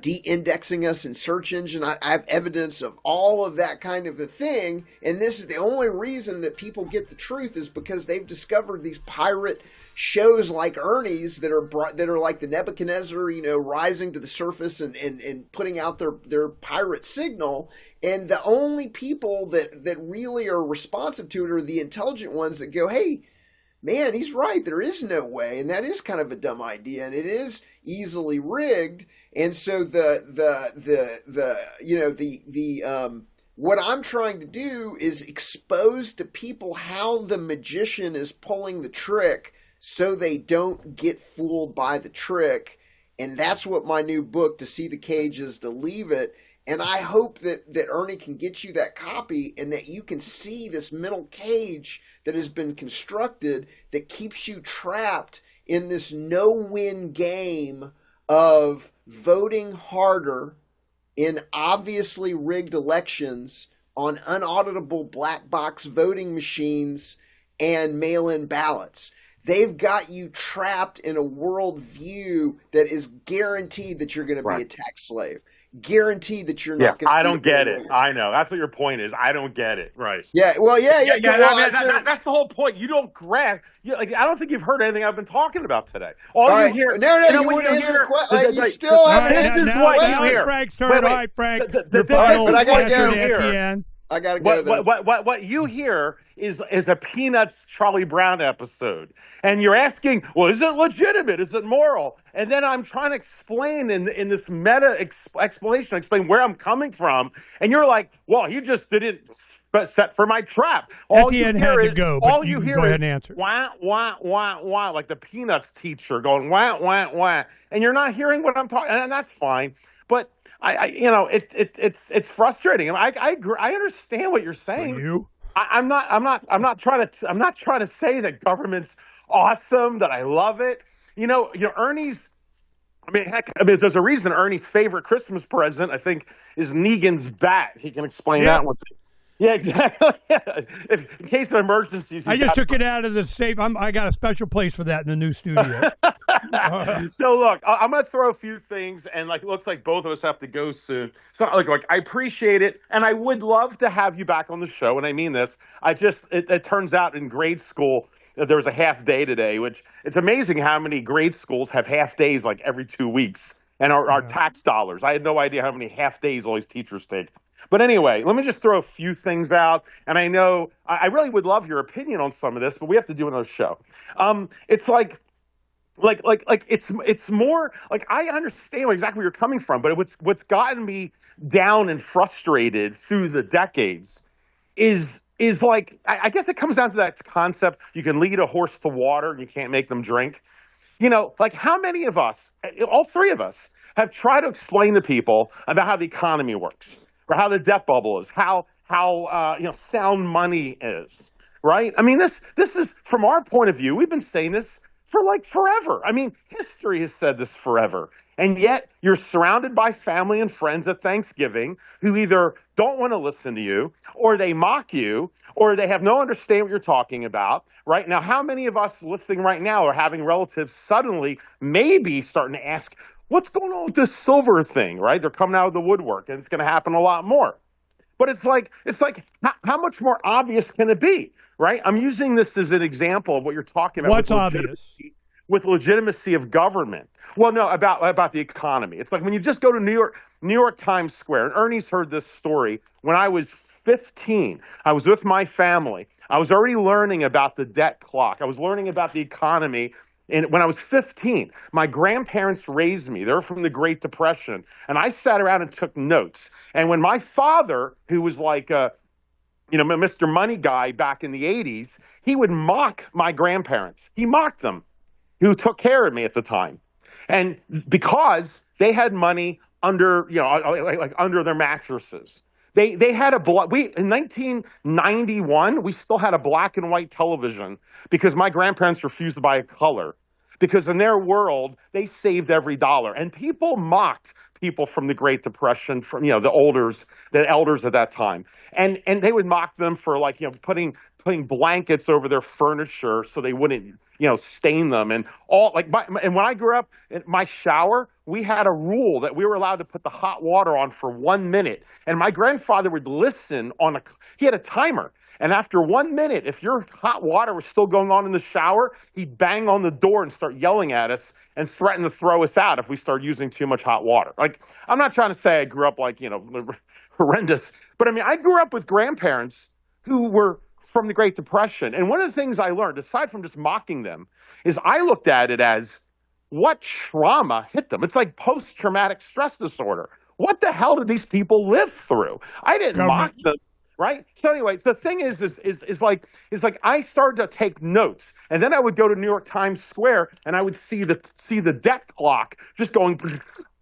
de-indexing us in search engine. I have evidence of all of that kind of a thing. And this is the only reason that people get the truth is because they've discovered these pirate shows like Ernie's that are like the Nebuchadnezzar, rising to the surface and putting out their pirate signal. And the only people that really are responsive to it are the intelligent ones that go, hey, man, he's right. There is no way. And that is kind of a dumb idea. And it is easily rigged. And so what I'm trying to do is expose to people how the magician is pulling the trick so they don't get fooled by the trick. And that's what my new book, To See the Cage is to Leave It. And I hope that Ernie can get you that copy and that you can see this mental cage that has been constructed that keeps you trapped in this no-win game of voting harder in obviously rigged elections on unauditable black box voting machines and mail-in ballots. They've got you trapped in a worldview that is guaranteed that you're going to be a tax slave. Guaranteed that you're not going to. I don't get it. I know. That's what your point is. I don't get it. Right. Yeah. Well, yeah. That's the whole point. You don't grasp. I don't think you've heard anything I've been talking about today. All you hear. No. You wouldn't answer the question. You still haven't answered the question. Now it's Frank's turn. All right, Phranq. But I got to go. Etienne. I gotta go there. What you hear is a Peanuts Charlie Brown episode, and you're asking, well, is it legitimate? Is it moral? And then I'm trying to explain in this meta explanation, explain where I'm coming from, and you're like, well, he just didn't set for my trap. Etienne had to go, but all you you can hear go ahead is and answer. wah wah wah wah, like the Peanuts teacher going wah wah wah, and you're not hearing what I'm talking, and that's fine, but. It's frustrating. I agree, I understand what you're saying. For you? I'm not trying to say that government's awesome, that I love it. Ernie's. Heck, there's a reason Ernie's favorite Christmas present, I think, is Negan's bat. He can explain that one. Yeah, exactly. In case of emergencies. I just took it out of the safe. I got a special place for that in the new studio. So look, I'm going to throw a few things, and it looks like both of us have to go soon. So I appreciate it, and I would love to have you back on the show, and I mean this. It turns out in grade school there was a half day today, which it's amazing how many grade schools have half days every 2 weeks, and our tax dollars. I had no idea how many half days all these teachers take. But anyway, let me just throw a few things out, and I know I really would love your opinion on some of this, but we have to do another show. It's it's more I understand exactly where you're coming from, but what's gotten me down and frustrated through the decades is I guess it comes down to that concept: you can lead a horse to water and you can't make them drink. How many of us, all three of us, have tried to explain to people about how the economy works, or how the debt bubble is, how sound money is, right? This is from our point of view. We've been saying this for forever. History has said this forever. And yet you're surrounded by family and friends at Thanksgiving who either don't want to listen to you, or they mock you, or they have no understanding what you're talking about, right? Now, how many of us listening right now are having relatives suddenly maybe starting to ask, what's going on with this silver thing, right? They're coming out of the woodwork, and it's going to happen a lot more. But it's how much more obvious can it be, right? I'm using this as an example of what you're talking about. What's obvious? With legitimacy of government. Well, no, about the economy. It's when you just go to New York Times Square, and Ernie's heard this story. When I was 15, I was with my family. I was already learning about the debt clock. I was learning about the economy. And when I was 15, my grandparents raised me. They were from the Great Depression. And I sat around and took notes. And when my father, who was Mr. Money Guy back in the 80s, he would mock my grandparents. He mocked them, who took care of me at the time. And because they had money under, under their mattresses. They had in 1991, we still had a black and white television because my grandparents refused to buy a color, because in their world, they saved every dollar. And people mocked people from the Great Depression, from, the elders at that time. And they would mock them for putting blankets over their furniture so they wouldn't, stain them, and all and when I grew up, in my shower, we had a rule that we were allowed to put the hot water on for 1 minute, and my grandfather would listen he had a timer, and after 1 minute, if your hot water was still going on in the shower, he'd bang on the door and start yelling at us and threaten to throw us out if we started using too much hot water. I'm not trying to say I grew up horrendous, but I grew up with grandparents who were from the Great Depression. And one of the things I learned, aside from just mocking them, is I looked at it as what trauma hit them. It's like post-traumatic stress disorder. What the hell did these people live through? I didn't mock them, right? So anyway, the thing is I started to take notes, and then I would go to New York Times Square and I would see the debt clock just going,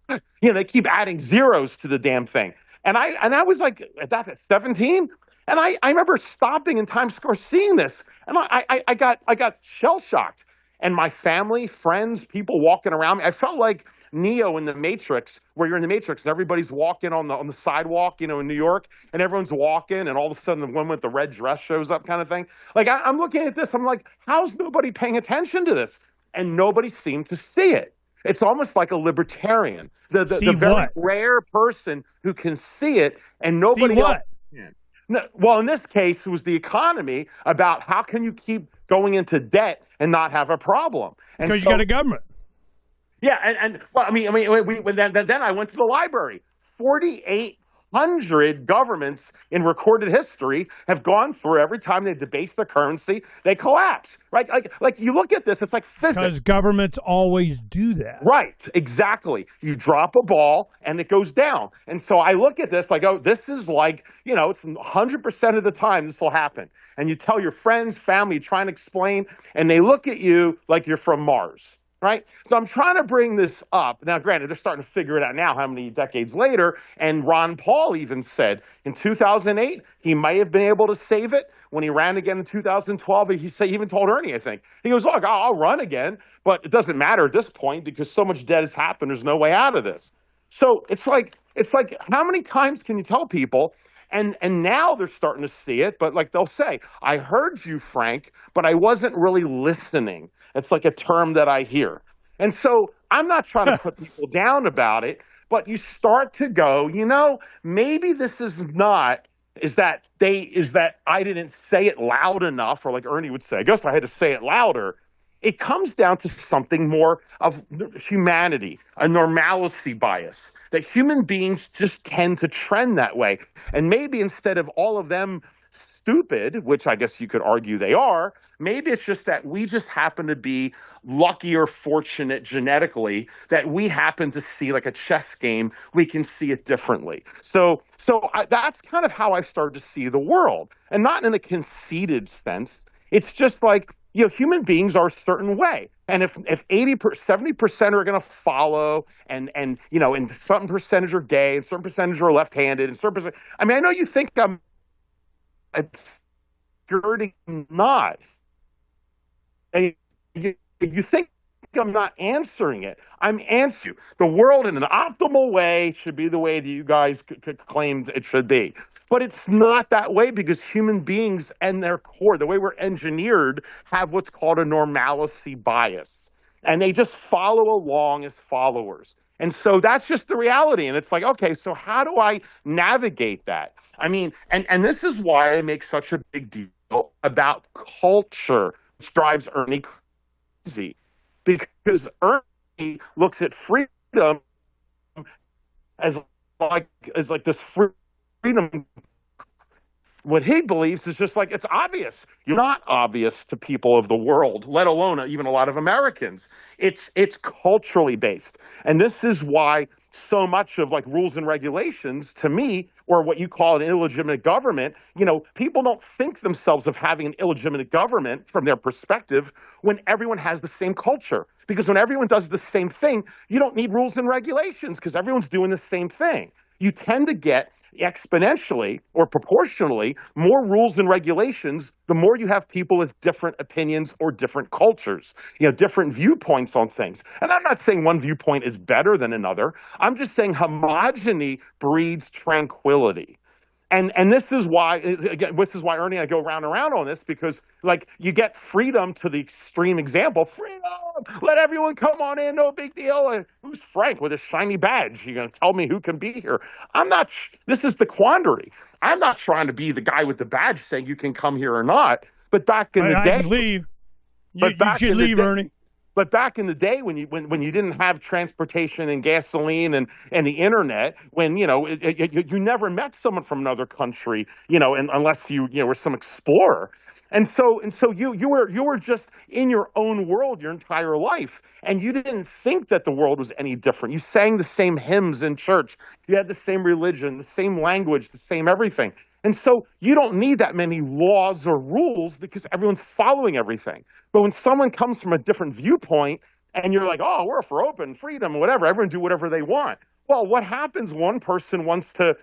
they keep adding zeros to the damn thing. And I was at 17. And I remember stopping in Times Square, seeing this, and I got shell shocked. And my family, friends, people walking around me, I felt like Neo in the Matrix, where you're in the Matrix and everybody's walking on the sidewalk, in New York, and everyone's walking, and all of a sudden the one with the red dress shows up, kind of thing. I'm looking at this, I'm like, how's nobody paying attention to this? And nobody seemed to see it. It's almost like a libertarian, the very rare person who can see it, and nobody else can. No, well, in this case, it was the economy, about how can you keep going into debt and not have a problem? Because you got a government. Yeah, then I went to the library. 48 100 governments in recorded history have gone through. Every time they debase the currency, they collapse, right? Like you look at this, it's like physics. Because governments always do that. Right, exactly. You drop a ball and it goes down. And so I look at this like, oh, this is like, it's 100% of the time this will happen. And you tell your friends, family, try and explain, and they look at you like you're from Mars, right? So I'm trying to bring this up. Now, granted, they're starting to figure it out now, how many decades later. And Ron Paul even said in 2008, he might have been able to save it. When he ran again in 2012, he even told Ernie, I think, he goes, look, I'll run again, but it doesn't matter at this point because so much debt has happened. There's no way out of this. So it's like, how many times can you tell people? And now they're starting to see it, but like they'll say, I heard you, Phranq, but I wasn't really listening. It's like a term that I hear. And so I'm not trying to put people down about it, but you start to go, maybe this is that I didn't say it loud enough, or like Ernie would say, I guess I had to say it louder. It comes down to something more of humanity, a normalcy bias, that human beings just tend to trend that way. And maybe instead of all of them stupid, which I guess you could argue they are, maybe it's just that we just happen to be lucky or fortunate genetically that we happen to see, like a chess game, we can see it differently. So that's kind of how I started to see the world, and not in a conceited sense. It's just like, human beings are a certain way. And if 70% are going to follow, and certain percentage are gay, and certain percentage are left-handed, and certain percentage, I know you think I'm purity, not. And you think I'm not answering it. I'm answering you. The world in an optimal way should be the way that you guys claimed it should be. But it's not that way because human beings and their core, the way we're engineered, have what's called a normalcy bias. And they just follow along as followers. And so that's just the reality. And it's like, okay, so how do I navigate that? And this is why I make such a big deal about culture, which drives Ernie crazy. Because Ernie looks at freedom as like this freedom. What he believes is just like, it's obvious. You're not obvious to people of the world, let alone even a lot of Americans. It's culturally based. And this is why so much of like rules and regulations, to me, or what you call an illegitimate government, people don't think themselves of having an illegitimate government from their perspective when everyone has the same culture. Because when everyone does the same thing, you don't need rules and regulations because everyone's doing the same thing. You tend to get exponentially or proportionally more rules and regulations the more you have people with different opinions or different cultures, different viewpoints on things. And I'm not saying one viewpoint is better than another. I'm just saying homogeny breeds tranquility. And this is why, Ernie, I go round and round on this, because like you get freedom to the extreme example. Freedom, let everyone come on in, no big deal. And who's Phranq with a shiny badge? You're going to tell me who can be here? This is the quandary. I'm not trying to be the guy with the badge saying you can come here or not. But back in the day, I can leave. You should leave, Ernie. But back in the day when you didn't have transportation and gasoline and the internet, when you never met someone from another country, unless you were some explorer. And so you were just in your own world your entire life, and you didn't think that the world was any different. You sang the same hymns in church. You had the same religion, the same language, the same everything. And so you don't need that many laws or rules because everyone's following everything. But when someone comes from a different viewpoint and you're like, oh, we're for open freedom, whatever, everyone do whatever they want. Well, what happens? One person wants to,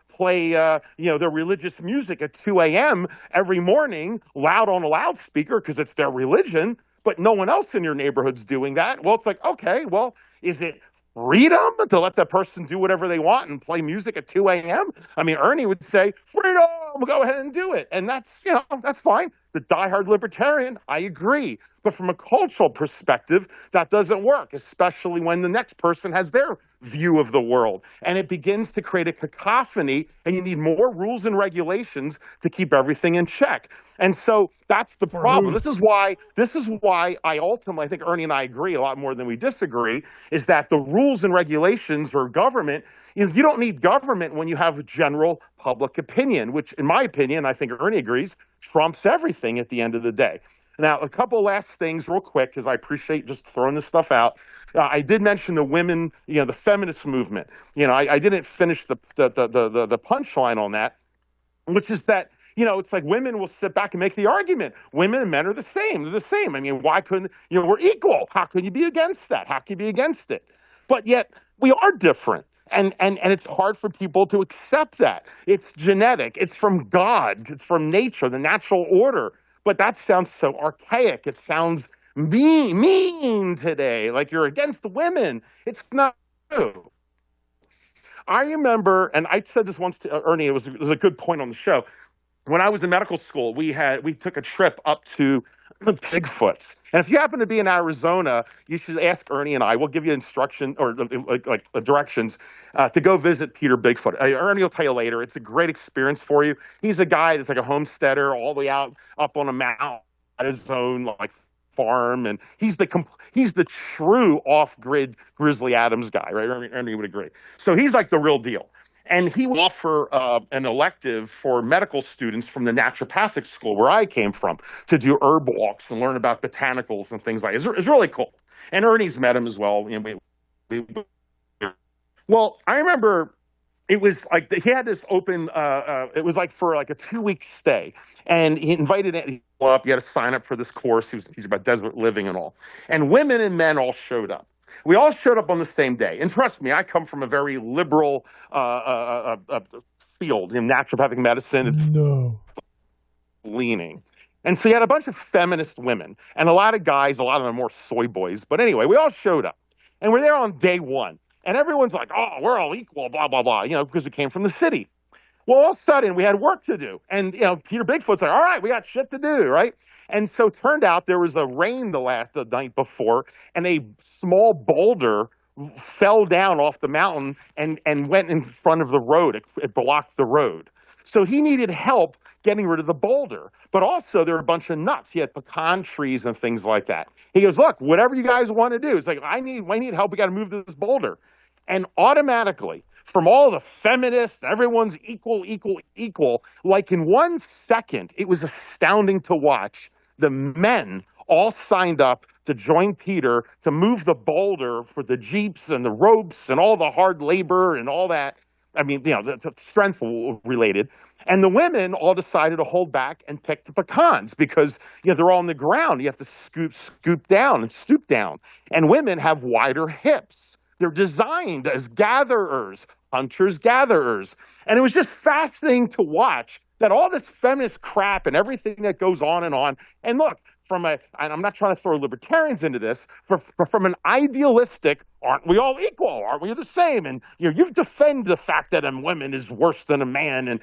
play, their religious music at 2 a.m. every morning, loud on a loudspeaker because it's their religion, but no one else in your neighborhood's doing that. Well, it's like, okay, well, is it freedom to let that person do whatever they want and play music at 2 a.m.? Ernie would say, freedom, go ahead and do it. And that's fine. the diehard libertarian, I agree. But from a cultural perspective, that doesn't work, especially when the next person has their view of the world. And it begins to create a cacophony, and you need more rules and regulations to keep everything in check. And so that's the problem. This is why I ultimately, I think Ernie and I agree a lot more than we disagree, is that the rules and regulations or government is you don't need government when you have general public opinion, which in my opinion, I think Ernie agrees, trumps everything at the end of the day. Now, a couple last things real quick, because I appreciate just throwing this stuff out. I did mention the women, the feminist movement. I didn't finish the punchline on that, which is that, it's like women will sit back and make the argument. Women and men are the same. They're the same. I mean, why couldn't, we're equal. How can you be against that? How can you be against it? But yet we are different. And it's hard for people to accept that. It's genetic. It's from God. It's from nature, the natural order. But that sounds so archaic. It sounds mean today, like you're against women. It's not true. I remember, and I said this once to Ernie, it was a good point on the show. When I was in medical school, we took a trip up to Bigfoot. And if you happen to be in Arizona, you should ask Ernie and I. We'll give you instruction or directions to go visit Peter Bigfoot. Ernie will tell you later. It's a great experience for you. He's a guy that's like a homesteader all the way out up on a mountain at his own farm, and he's the true off-grid Grizzly Adams guy, right? Ernie would agree. So he's like the real deal. And he would offer an elective for medical students from the naturopathic school where I came from to do herb walks and learn about botanicals and things like that. It's really cool. And Ernie's met him as well. Well, I remember it was like he had this open, it was like for like a 2-week stay. And he invited up, you had to sign up for this course. He's about desert living and all. And women and men all showed up. We all showed up on the same day. And trust me, I come from a very liberal field in naturopathic medicine. It's leaning. And so you had a bunch of feminist women and a lot of guys, a lot of them more soy boys. But anyway, we all showed up. And we're there on day one. And everyone's like, oh, we're all equal, blah, blah, blah, because we came from the city. Well, all of a sudden, we had work to do. And, Peter Bigfoot's like, all right, we got shit to do, right? And so it turned out there was a rain the night before, and a small boulder fell down off the mountain and went in front of the road. It blocked the road. So he needed help getting rid of the boulder. But also, there were a bunch of nuts. He had pecan trees and things like that. He goes, look, whatever you guys want to do. It's like, I need help. We got to move this boulder. And automatically, from all the feminists, everyone's equal, like in 1 second, it was astounding to watch. The men all signed up to join Peter to move the boulder for the jeeps and the ropes and all the hard labor and all that. I mean, the strength related. And the women all decided to hold back and pick the pecans because, they're all on the ground. You have to scoop down and stoop down. And women have wider hips. They're designed as gatherers, hunters-gatherers. And it was just fascinating to watch that all this feminist crap and everything that goes on. And look, and I'm not trying to throw libertarians into this, from an idealistic, aren't we all equal? Aren't we the same? And you defend the fact that a woman is worse than a man. And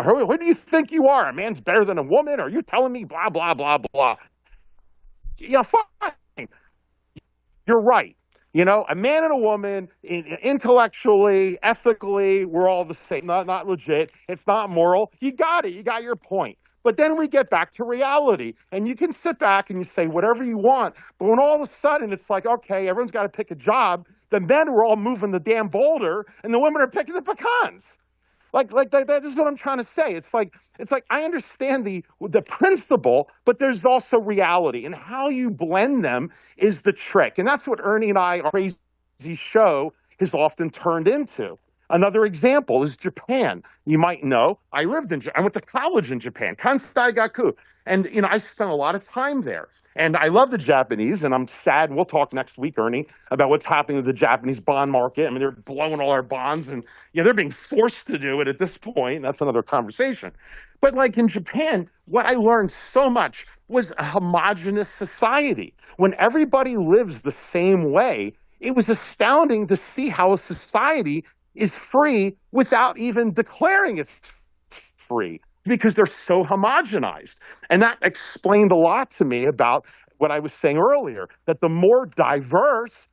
who do you think you are? A man's better than a woman? Are you telling me blah, blah, blah, blah? Yeah, fine. You're right. A man and a woman, intellectually, ethically, we're all the same. Not legit. It's not moral. You got it. You got your point. But then we get back to reality. And you can sit back and you say whatever you want. But when all of a sudden it's like, okay, everyone's got to pick a job, the men are all moving the damn boulder, and the women are picking the pecans. Like that is what I'm trying to say. It's like I understand the principle, but there's also reality, and how you blend them is the trick. And that's what Ernie and I, our crazy show, has often turned into. Another example is Japan. You might know I went to college in Japan, Kansai Gaku, and I spent a lot of time there. And I love the Japanese, and I'm sad. We'll talk next week, Ernie, about what's happening with the Japanese bond market. I mean, they're blowing all our bonds, and they're being forced to do it at this point. That's another conversation. But like in Japan, what I learned so much was a homogenous society. When everybody lives the same way, it was astounding to see how a society is free without even declaring it's free. because they're so homogenized. And that explained a lot to me about what I was saying earlier, that the more diversity,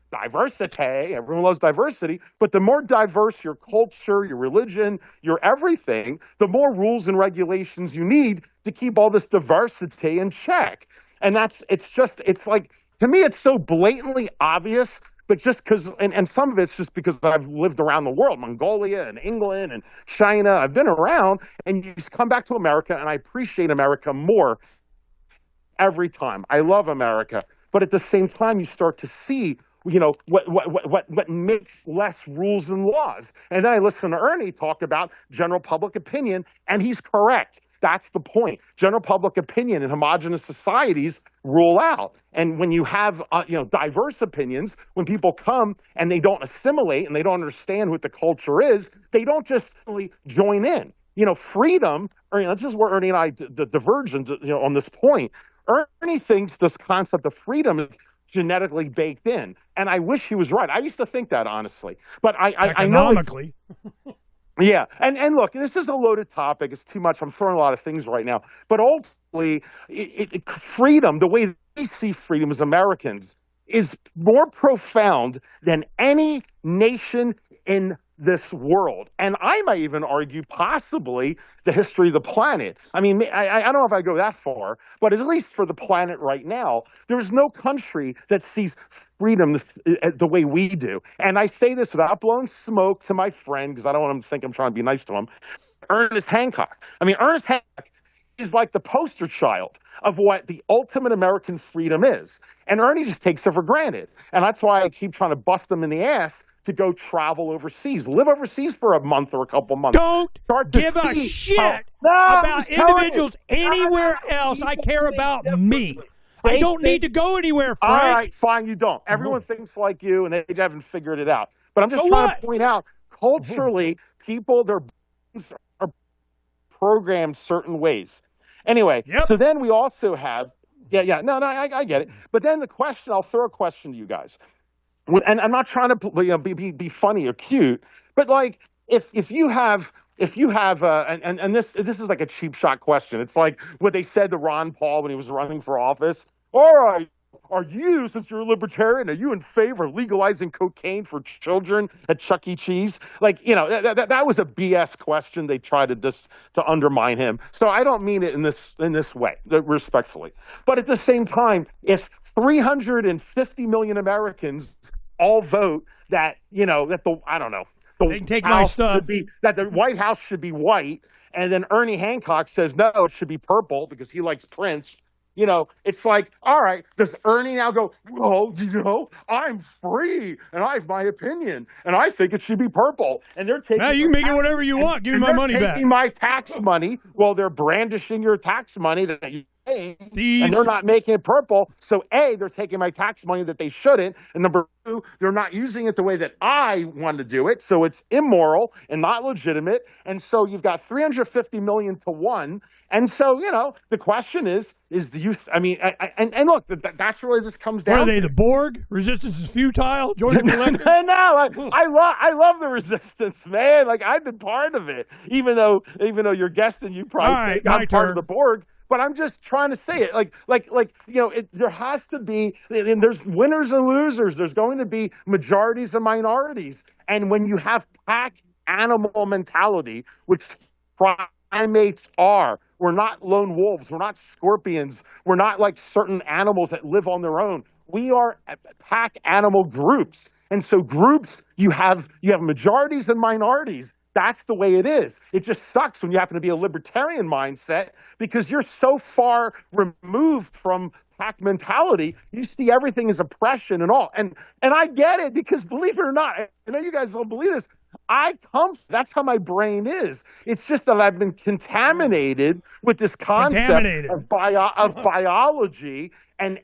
everyone loves diversity, but the more diverse your culture, your religion, your everything, the more rules and regulations you need to keep all this diversity in check. And it's like, to me, it's so blatantly obvious, but just because, and some of it's just because I've lived around the world, Mongolia and England and China, I've been around, and you just come back to America, and I appreciate America more every time. I love America. But at the same time, you start to see, what makes less rules and laws. And then I listen to Ernie talk about general public opinion, and he's correct. That's the point. General public opinion in homogenous societies rule out. And when you have, diverse opinions, when people come and they don't assimilate and they don't understand what the culture is, they don't just really join in. Freedom, this is where Ernie and I diverge on this point. Ernie thinks this concept of freedom is genetically baked in. And I wish he was right. I used to think that, honestly. But I know economically. Yeah. And look, this is a loaded topic. It's too much. I'm throwing a lot of things right now. But ultimately, freedom, the way we see freedom as Americans, is more profound than any nation in this world. And I might even argue possibly the history of the planet. I mean, I don't know if I go that far, but at least for the planet right now, there's no country that sees freedom the way we do. And I say this without blowing smoke to my friend, because I don't want him to think I'm trying to be nice to him, Ernest Hancock. I mean, Ernest Hancock is like the poster child of what the ultimate American freedom is. And Ernie just takes it for granted. And that's why I keep trying to bust him in the ass to go travel overseas, live overseas for a month or a couple months. Don't give a shit about individuals anywhere else. I care about me. I don't need to go anywhere, Phranq. All right, fine, you don't. Everyone thinks like you, and they haven't figured it out. But I'm just trying to point out, culturally, people, their brains are programmed certain ways. Anyway, so then we also have, I get it. But then I'll throw a question to you guys. And I'm not trying to be funny or cute, but like if you have and this is like a cheap shot question. It's like what they said to Ron Paul when he was running for office. All right, are you, since you're a libertarian, are you in favor of legalizing cocaine for children at Chuck E. Cheese? Like, that was a BS question. They tried to undermine him. So I don't mean it in this way, respectfully. But at the same time, if 350 million Americans all vote that they can take my stuff, that the White House should be white, and then Ernie Hancock says no, it should be purple because he likes Prince. It's like, all right, does Ernie now go, well, I'm free and I have my opinion and I think it should be purple, and they're taking. Now you can make it whatever you want. Give me my money back. They're taking my tax money. Well, they're brandishing your tax money that you pay, and they're not making it purple. So A, they're taking my tax money that they shouldn't, and number two, they're not using it the way that I want to do it. So it's immoral and not legitimate. And so you've got 350 million to one. And so, the question is the youth. I mean, and look, that's really just comes down. What are they, the Borg? Resistance is futile. Join the collective. No, I love the resistance, man. Like, I've been part of it, even though you're guessing, you probably think I'm part of the Borg. But I'm just trying to say it, there has to be, and there's winners and losers. There's going to be majorities and minorities. And when you have pack animal mentality, which primates are, we're not lone wolves. We're not scorpions. We're not like certain animals that live on their own. We are pack animal groups. And so groups, you have majorities and minorities. That's the way it is. It just sucks when you happen to be a libertarian mindset because you're so far removed from pack mentality. You see everything as oppression and all. And I get it because, believe it or not, I know you guys don't believe this, that's how my brain is. It's just that I've been contaminated with this concept of biology and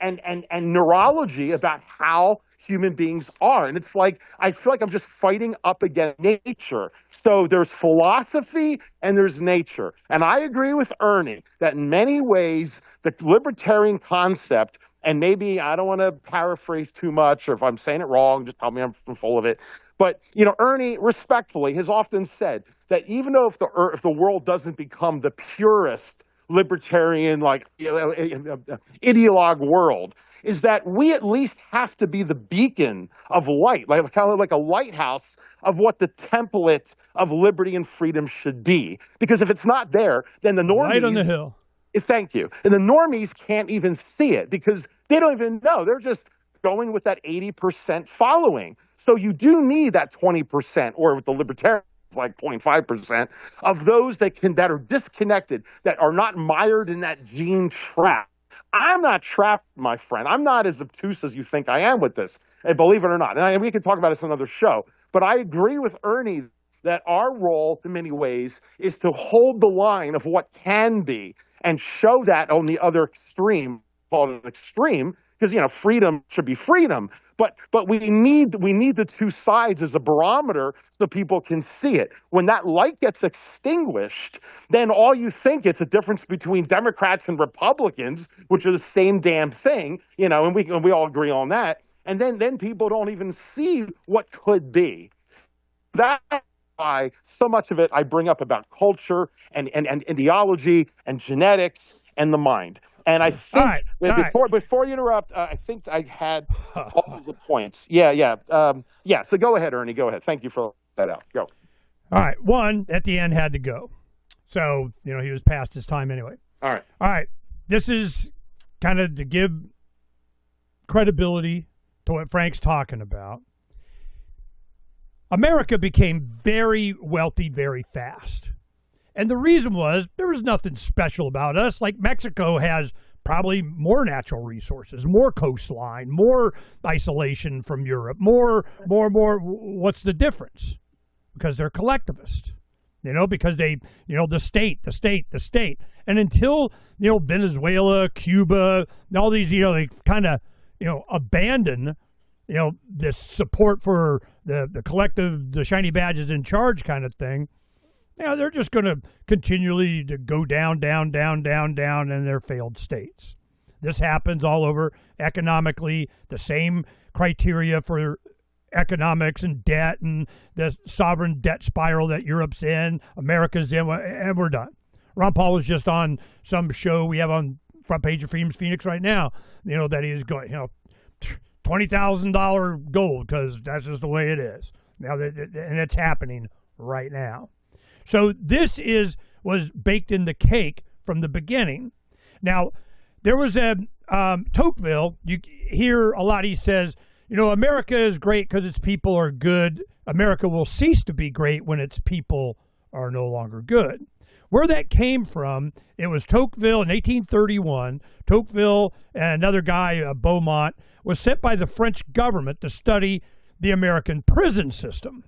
neurology about how human beings are. And it's like, I feel like I'm just fighting up against nature. So there's philosophy and there's nature. And I agree with Ernie that in many ways, the libertarian concept, and maybe I don't want to paraphrase too much, or if I'm saying it wrong, just tell me I'm full of it. But Ernie, respectfully, has often said that even though if the world doesn't become the purest libertarian, like ideologue world, is that we at least have to be the beacon of light, like kind of like a lighthouse of what the template of liberty and freedom should be. Because if it's not there, then the normies... Light on the hill. Thank you. And the normies can't even see it because they don't even know. They're just going with that 80% following. So you do need that 20%, or with the libertarians, like 0.5%, of those that are disconnected, that are not mired in that gene trap. I'm not trapped, my friend. I'm not as obtuse as you think I am with this, and believe it or not. And we can talk about this on another show. But I agree with Ernie that our role, in many ways, is to hold the line of what can be and show that on the other extreme, call it an extreme, because freedom should be freedom. But we need the two sides as a barometer so people can see it. When that light gets extinguished, then all you think it's a difference between Democrats and Republicans, which are the same damn thing, and we all agree on that. And then people don't even see what could be. That's why so much of it I bring up about culture and ideology and genetics and the mind. And I think before you interrupt, I think I had all of the points. Yeah. So go ahead, Ernie. Go ahead. Thank you for that out. Go. All right. One, Etienne had to go, so he was past his time anyway. All right. This is kind of to give credibility to what Phranq's talking about. America became very wealthy very fast. And the reason was there was nothing special about us. Like Mexico has probably more natural resources, more coastline, more isolation from Europe, more. What's the difference? Because they're collectivist, because they, the state. And until, Venezuela, Cuba, all these, they kind of, abandon, this support for the collective, the shiny badges in charge kind of thing. They're just going to continually go down in their failed states. This happens all over economically. The same criteria for economics and debt and the sovereign debt spiral that Europe's in, America's in, and we're done. Ron Paul was just on some show we have on front page of Freedom's Phoenix right now, that he's going, $20,000 gold because that's just the way it is. Now, and it's happening right now. So this was baked in the cake from the beginning. Now, there was a Tocqueville. You hear a lot. He says, America is great because its people are good. America will cease to be great when its people are no longer good. Where that came from, it was Tocqueville in 1831. Tocqueville and another guy, Beaumont, was sent by the French government to study the American prison system.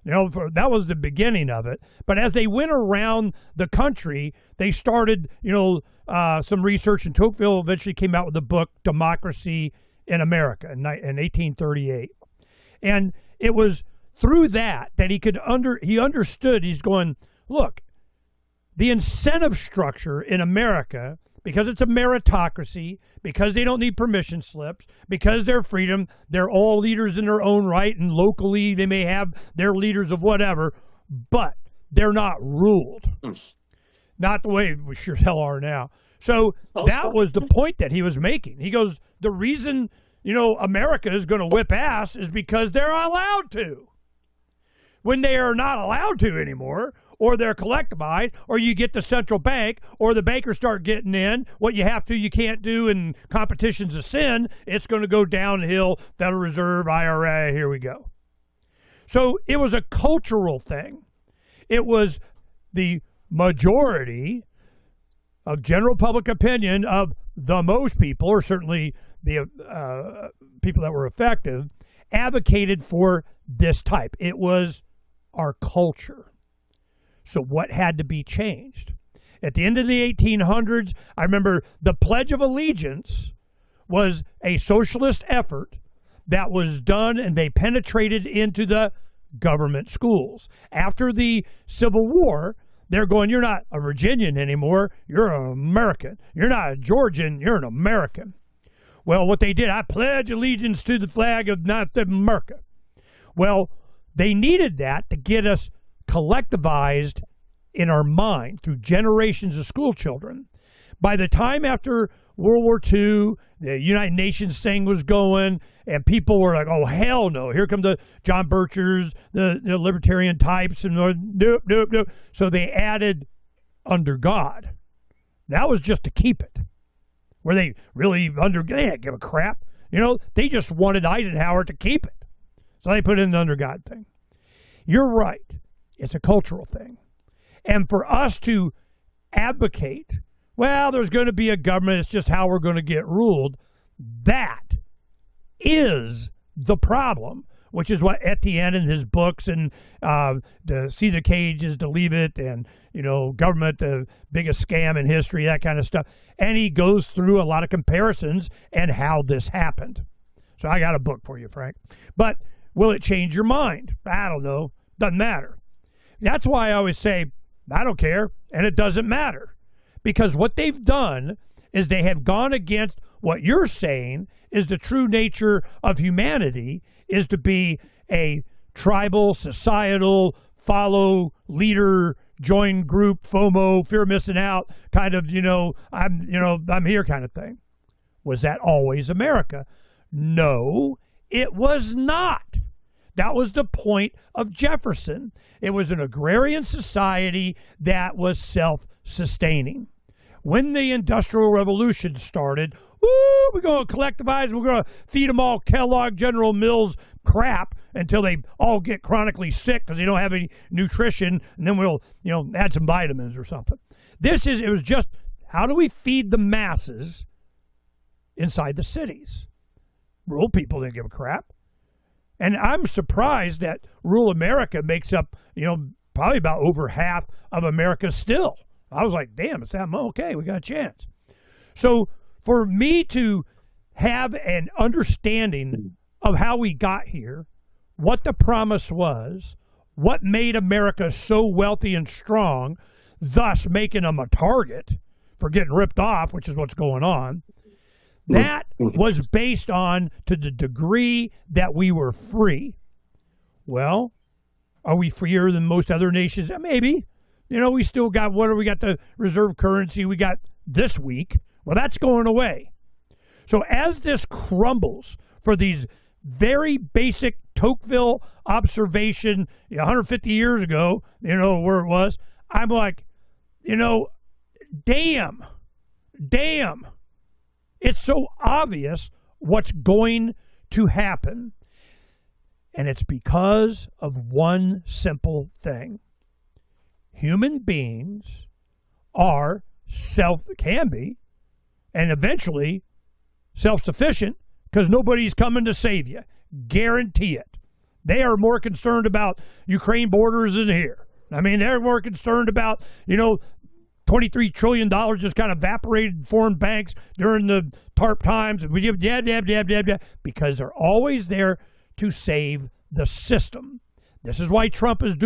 That was the beginning of it. But as they went around the country, they started, some research, and Tocqueville eventually came out with the book Democracy in America in 1838. And it was through that he understood. He's going, look, the incentive structure in America, because it's a meritocracy, because they don't need permission slips, because they're freedom, they're all leaders in their own right, and locally they may have their leaders of whatever, but they're not ruled. Not the way we sure hell are now. So that was the point that he was making. He goes, the reason, America is going to whip ass is because they're allowed to. When they are not allowed to anymore, or they're collectivized, or you get the central bank, or the bankers start getting in, what you have to, you can't do, and competition's a sin, it's going to go downhill, Federal Reserve, IRA, here we go. So it was a cultural thing. It was the majority of general public opinion of the most people, or certainly the people that were effective, advocated for this type. It was our culture. So what had to be changed? At the end of the 1800s, I remember the Pledge of Allegiance was a socialist effort that was done, and they penetrated into the government schools. After the Civil War, they're going, you're not a Virginian anymore, you're an American. You're not a Georgian, you're an American. Well, what they did, I pledge allegiance to the flag of North America. Well, They needed that to get us collectivized in our mind through generations of school children. By the time after World War II, the United Nations thing was going, and people were like, oh, hell no. Here come the John Birchers, the libertarian types, and nope, nope, nope. So they added under God. That was just to keep it. Were they really they didn't give a crap. They just wanted Eisenhower to keep it. So they put in the under God thing. You're right. It's a cultural thing. And for us to advocate, well, there's going to be a government, it's just how we're going to get ruled, that is the problem, which is what Etienne in his books and to see the cage is to leave it, and, government, the biggest scam in history, that kind of stuff. And he goes through a lot of comparisons and how this happened. So I got a book for you, Phranq. But will it change your mind? I don't know. Doesn't matter. That's why I always say, I don't care, and it doesn't matter. Because what they've done is they have gone against what you're saying is the true nature of humanity, is to be a tribal, societal, follow, leader, join group, FOMO, fear of missing out, kind of, I'm here kind of thing. Was that always America? No, it was not. That was the point of Jefferson. It was an agrarian society that was self-sustaining. When the Industrial Revolution started, we're going to collectivize, we're going to feed them all Kellogg, General Mills crap until they all get chronically sick because they don't have any nutrition, and then we'll, add some vitamins or something. It was just, how do we feed the masses inside the cities? Rural people didn't give a crap. And I'm surprised that rural America makes up, probably about over half of America still. I was like, damn, it's that okay, we got a chance. So for me to have an understanding of how we got here, what the promise was, what made America so wealthy and strong, thus making them a target for getting ripped off, which is what's going on, that was based on to the degree that we were free. Well, are we freer than most other nations? Maybe. We still got, we got the reserve currency we got this week. Well, that's going away. So as this crumbles for these very basic Tocqueville observation 150 years ago, where it was, I'm like, damn. It's so obvious what's going to happen. And it's because of one simple thing. Human beings can be, and eventually self-sufficient, because nobody's coming to save you. Guarantee it. They are more concerned about Ukraine borders than here. I mean, they're more concerned about, $23 trillion just kind of evaporated in foreign banks during the TARP times. Because they're always there to save the system. This is why Trump is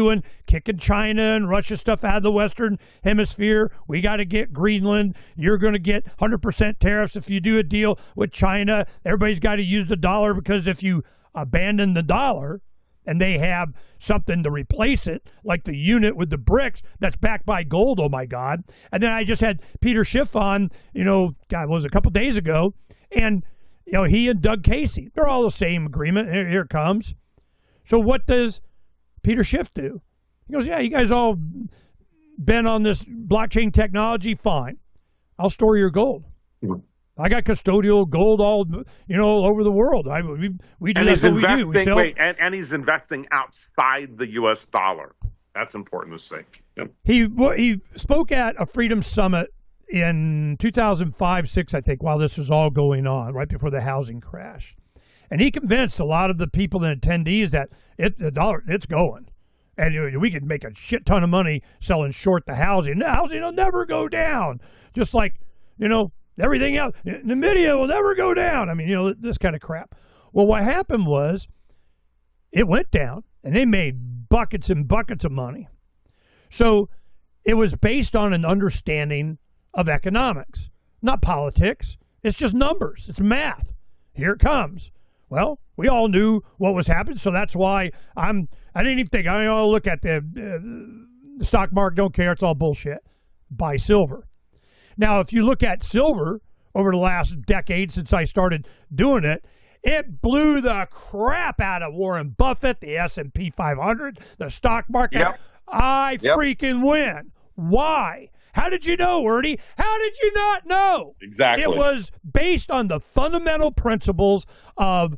kicking China and Russia stuff out of the Western Hemisphere. We got to get Greenland. You're going to get 100% tariffs if you do a deal with China. Everybody's got to use the dollar, because if you abandon the dollar and they have something to replace it, like the unit with the bricks that's backed by gold, oh my God. And then I just had Peter Schiff on, a couple days ago, and, he and Doug Casey, they're all the same agreement. Here it comes. So what does Peter Schiff do? He goes, yeah, you guys all been on this blockchain technology, fine. I'll store your gold. I got custodial gold all over the world. We do. That's what we do. We sell. And he's investing outside the U.S. dollar. That's important to say. Yep. He spoke at a Freedom Summit in 2005-06, I think, while this was all going on, right before the housing crash. And he convinced a lot of the people and attendees that the dollar, it's going. And we could make a shit ton of money selling short the housing. The housing will never go down. Just like, everything else. The media will never go down. I mean, this kind of crap. Well, what happened was it went down, and they made buckets and buckets of money. So it was based on an understanding of economics, not politics. It's just numbers. It's math. Here it comes. Well, we all knew what was happening, so that's why I'm I didn't even think. I don't look at the stock market. Don't care. It's all bullshit. Buy silver. Now, if you look at silver over the last decade since I started doing it, it blew the crap out of Warren Buffett, the S&P 500, the stock market. Yep. I freaking win. Why? How did you know, Ernie? How did you not know? Exactly. It was based on the fundamental principles of,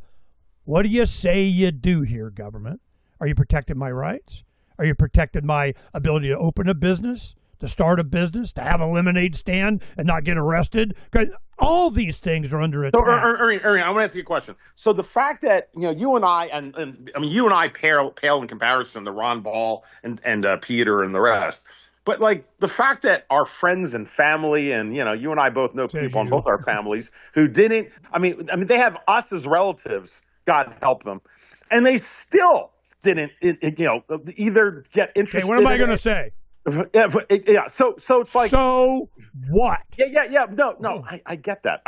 what do you say you do here, government? Are you protecting my rights? Are you protecting my ability to open a business, to start a business, to have a lemonade stand and not get arrested? Because all these things are under attack. So, Ernie, I want to ask you a question. So the fact that you and I, and I mean you and I pale in comparison to Ron Ball and Peter and the rest. But like the fact that our friends and family, and you and I both know people in both our families who didn't. I mean, they have us as relatives. God help them, and they still didn't. Either get interested. Okay, what am I going to say? Yeah. So it's like. So what? Yeah. No. I get that.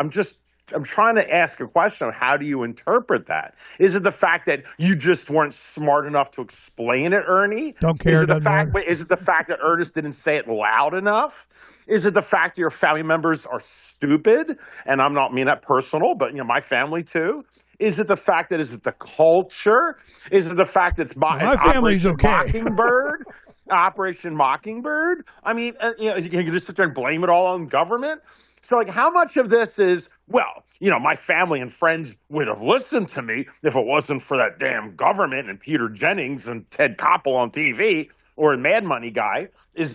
I'm trying to ask a question of how do you interpret that? Is it the fact that you just weren't smart enough to explain it, Ernie? Don't care. Is it the fact that Ernest didn't say it loud enough? Is it the fact that your family members are stupid? And I'm not mean that personal, but my family too. Is it the fact that is it the culture? Is it the fact that it's my family's okay? Mockingbird? Operation Mockingbird? I mean, you can just sit there and blame it all on government. So, like, how much of this is, my family and friends would have listened to me if it wasn't for that damn government and Peter Jennings and Ted Koppel on TV or Mad Money guy?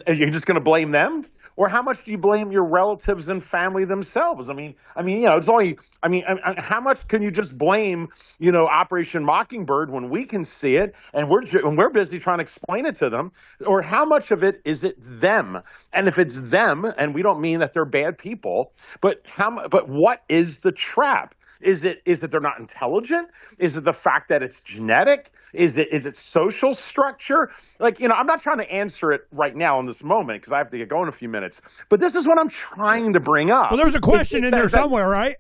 Are you just going to blame them? Or how much do you blame your relatives and family themselves? It's only. How much can you just blame, Operation Mockingbird when we can see it and we're busy trying to explain it to them? Or how much of it is it them? And if it's them, and we don't mean that they're bad people, but what is the trap? Is it they're not intelligent? Is it the fact that it's genetic? Is it social structure? I'm not trying to answer it right now in this moment because I have to get going in a few minutes. But this is what I'm trying to bring up. Well, there's a question in there somewhere, right?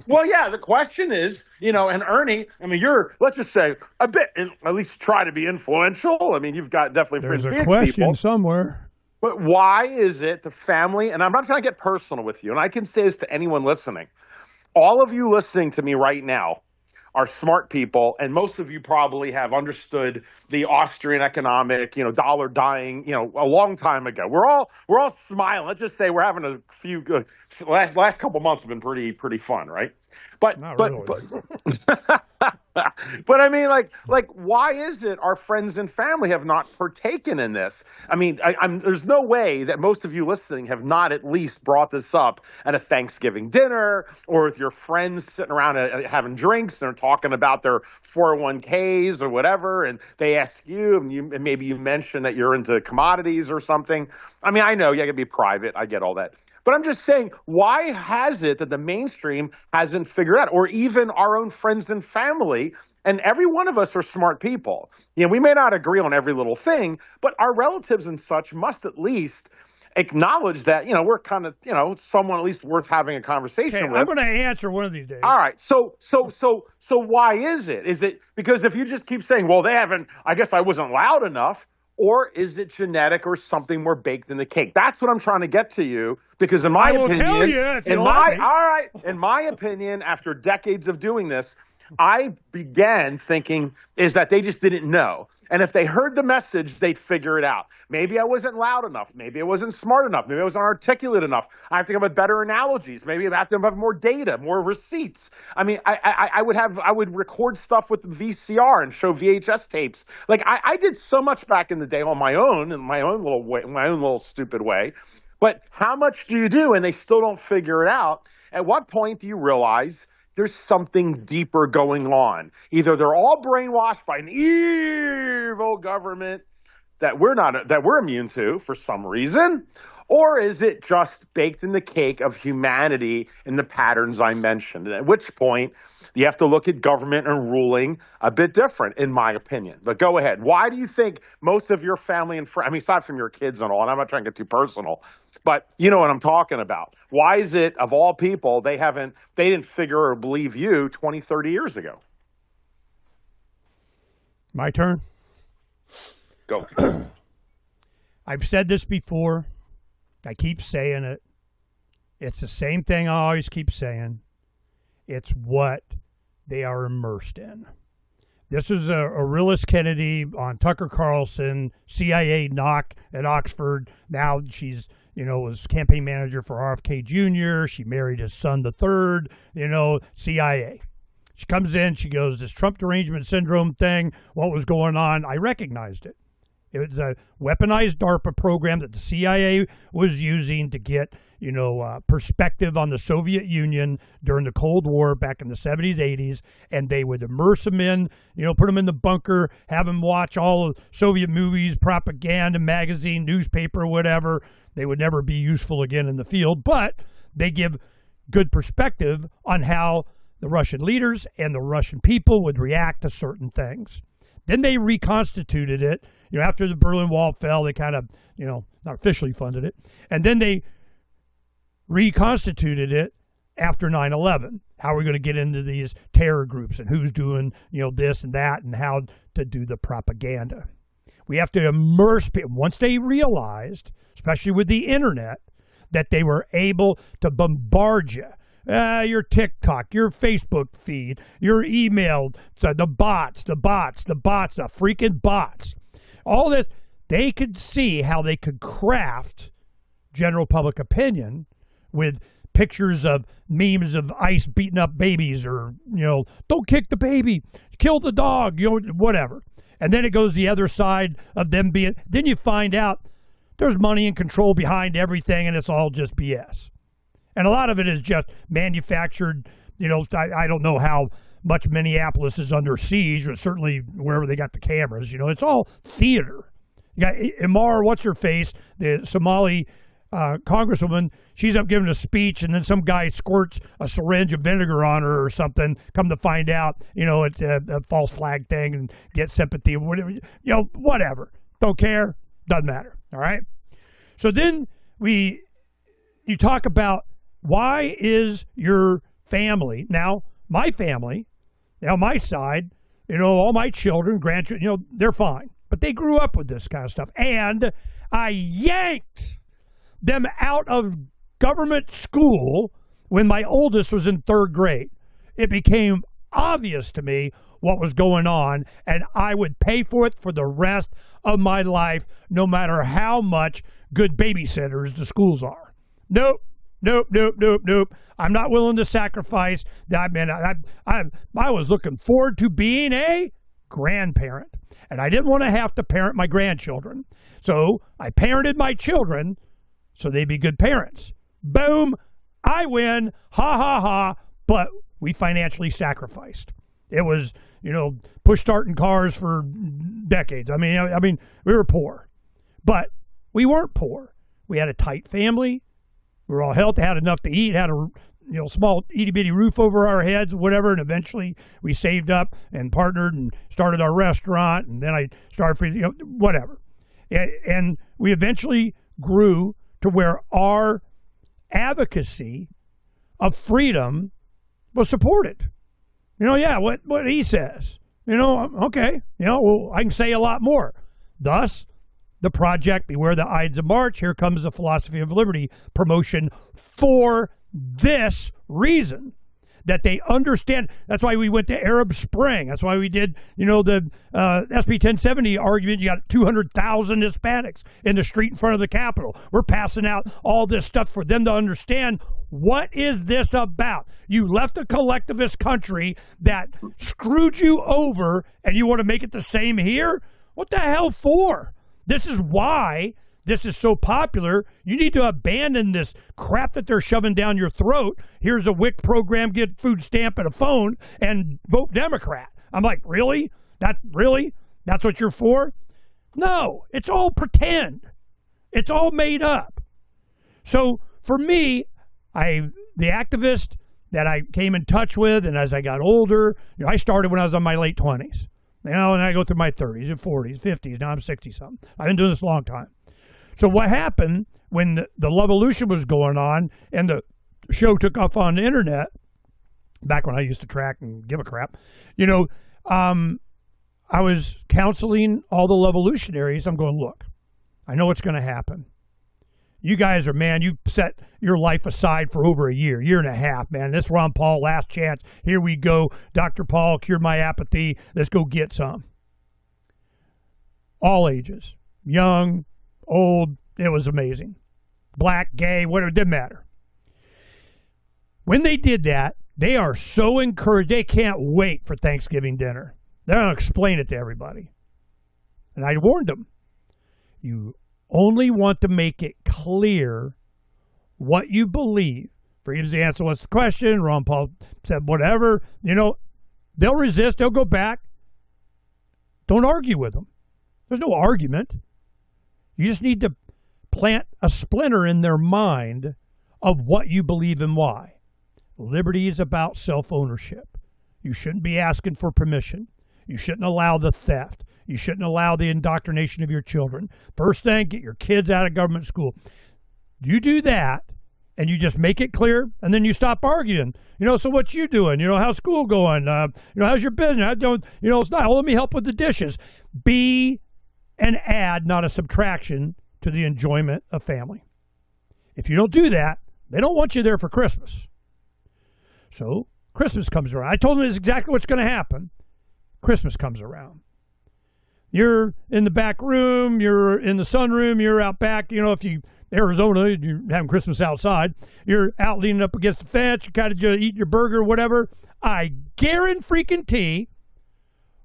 Well, yeah, the question is, and Ernie, you're, let's just say, a bit, at least try to be influential. You've got definitely there's pretty a big question people. Somewhere. But why is it the family, and I'm not trying to get personal with you, and I can say this to anyone listening. All of you listening to me right now are smart people, and most of you probably have understood the Austrian economic, dollar dying, a long time ago. We're all smiling. Let's just say we're having a few good last couple months have been pretty fun, right? But not really. but why is it our friends and family have not partaken in this? There's no way that most of you listening have not at least brought this up at a Thanksgiving dinner or with your friends sitting around having drinks and they're talking about their 401ks or whatever, and they ask you, and maybe you mention that you're into commodities or something. I know you got to be private. I get all that. But I'm just saying, why has it that the mainstream hasn't figured out, or even our own friends and family, and every one of us are smart people. We may not agree on every little thing, but our relatives and such must at least acknowledge that, we're kind of, someone at least worth having a conversation with. I'm going to answer one of these days. All right. So why is it? Is it because if you just keep saying, well, they haven't, I guess I wasn't loud enough, or is it genetic or something more baked in the cake? That's what I'm trying to get to you, because in my opinion, tell you if you let me. In my opinion, after decades of doing this, I began thinking is that they just didn't know. And if they heard the message, they'd figure it out. Maybe I wasn't loud enough. Maybe I wasn't smart enough. Maybe I wasn't articulate enough. I have to come up with better analogies. Maybe I have to have more data, more receipts. I would record stuff with the VCR and show VHS tapes. I did so much back in the day on my own, in my own little way, my own little stupid way. But how much do you do and they still don't figure it out? At what point do you realize there's something deeper going on? Either they're all brainwashed by an evil government that we're immune to for some reason, or is it just baked in the cake of humanity in the patterns I mentioned? At which point you have to look at government and ruling a bit different, in my opinion. But go ahead. Why do you think most of your family and friends, aside from your kids and all, and I'm not trying to get too personal, but you know what I'm talking about. Why is it, of all people, they didn't figure or believe you 20, 30 years ago? My turn? Go. I've said this before. I keep saying it. It's the same thing I always keep saying. It's what they are immersed in. This is a realist Kennedy on Tucker Carlson, CIA knock at Oxford. Now she's, was campaign manager for RFK Jr. She married his son, the third, CIA. She comes in, she goes, this Trump derangement syndrome thing, what was going on? I recognized it. It was a weaponized DARPA program that the CIA was using to get, perspective on the Soviet Union during the Cold War back in the 70s, 80s, and they would immerse them in, put them in the bunker, have them watch all of Soviet movies, propaganda, magazine, newspaper, whatever. They would never be useful again in the field, but they give good perspective on how the Russian leaders and the Russian people would react to certain things. Then they reconstituted it. After the Berlin Wall fell, they kind of, not officially funded it. And then they reconstituted it after 9/11. How are we going to get into these terror groups and who's doing, this and that and how to do the propaganda. We have to immerse people. Once they realized, especially with the internet, that they were able to bombard you. Your TikTok, your Facebook feed, your email, the freaking bots. All this, they could see how they could craft general public opinion with pictures of memes of ICE beating up babies or, don't kick the baby, kill the dog, whatever. And then it goes the other side of them being, then you find out there's money and control behind everything and it's all just BS. And a lot of it is just manufactured, I don't know how much Minneapolis is under siege, but certainly wherever they got the cameras, it's all theater. You got Imar, what's-her-face, the Somali congresswoman, she's up giving a speech, and then some guy squirts a syringe of vinegar on her or something, come to find out, it's a false flag thing and get sympathy, whatever, whatever. Don't care, doesn't matter, all right? So then you talk about why is your family, now my family, my side, all my children, grandchildren, they're fine. But they grew up with this kind of stuff. And I yanked them out of government school when my oldest was in third grade. It became obvious to me what was going on, and I would pay for it for the rest of my life, no matter how much good babysitters the schools are. Nope. I'm not willing to sacrifice that. Man, I was looking forward to being a grandparent, and I didn't want to have to parent my grandchildren. So I parented my children so they'd be good parents. Boom, I win, ha ha ha, but we financially sacrificed. It was, push starting cars for decades. I mean, we were poor, but we weren't poor. We had a tight family. We were all healthy, had enough to eat, had a small itty-bitty roof over our heads, whatever, and eventually we saved up and partnered and started our restaurant, and then I started, whatever. And we eventually grew to where our advocacy of freedom was supported. What he says. Okay, well, I can say a lot more. Thus, the project, Beware the Ides of March, here comes the philosophy of liberty promotion for this reason, that they understand. That's why we went to Arab Spring. That's why we did, the SB 1070 argument. You got 200,000 Hispanics in the street in front of the Capitol. We're passing out all this stuff for them to understand, what is this about? You left a collectivist country that screwed you over, and you want to make it the same here? What the hell for? This is why this is so popular. You need to abandon this crap that they're shoving down your throat. Here's a WIC program, get food stamp and a phone, and vote Democrat. I'm like, really? That's what you're for? No, it's all pretend. It's all made up. So for me, the activist that I came in touch with, and as I got older, I started when I was in my late 20s. And I go through my 30s and 40s, 50s. Now I'm 60-something. I've been doing this a long time. So what happened when the Lovolution was going on and the show took off on the internet, back when I used to track and give a crap, I was counseling all the revolutionaries. I'm going, look, I know what's going to happen. You guys are, man, you set your life aside for over a year and a half, man. This Ron Paul, last chance. Here we go. Dr. Paul, cure my apathy. Let's go get some. All ages, young, old, it was amazing. Black, gay, whatever, it didn't matter. When they did that, they are so encouraged. They can't wait for Thanksgiving dinner. They're going to explain it to everybody. And I warned them. You only want to make it clear what you believe. Freedom's the answer. What's the question? Ron Paul said whatever. You know, they'll resist. They'll go back. Don't argue with them. There's no argument. You just need to plant a splinter in their mind of what you believe and why. Liberty is about self-ownership. You shouldn't be asking for permission. You shouldn't allow the theft. You shouldn't allow the indoctrination of your children. First thing, get your kids out of government school. You do that, and you just make it clear, and then you stop arguing. You know, so what you doing? You know, how's school going? You know, how's your business? I don't, you know, it's not. Oh, let me help with the dishes. Be an add, not a subtraction, to the enjoyment of family. If you don't do that, they don't want you there for Christmas. So Christmas comes around. I told them this is exactly what's going to happen. Christmas comes around. You're in the back room, you're in the sunroom, you're out back, you know, if you, Arizona, you're having Christmas outside, you're out leaning up against the fence, you kind of just eat your burger, whatever. I guarantee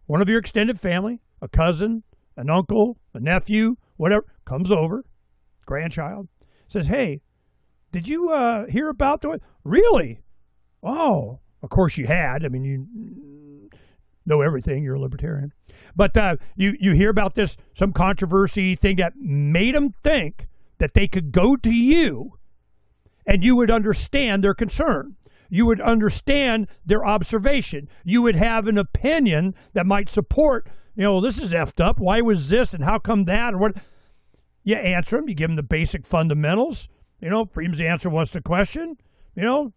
one of your extended family, a cousin, an uncle, a nephew, whatever, comes over, grandchild, says, hey, did you hear about the, really? Oh, of course you had. I mean, you know everything. You're a libertarian. But you hear about this, some controversy thing that made them think that they could go to you and you would understand their concern. You would understand their observation. You would have an opinion that might support, you know, this is effed up. Why was this and how come that? Or what? You answer them. You give them the basic fundamentals. You know, Freedom's answer was the question. You know,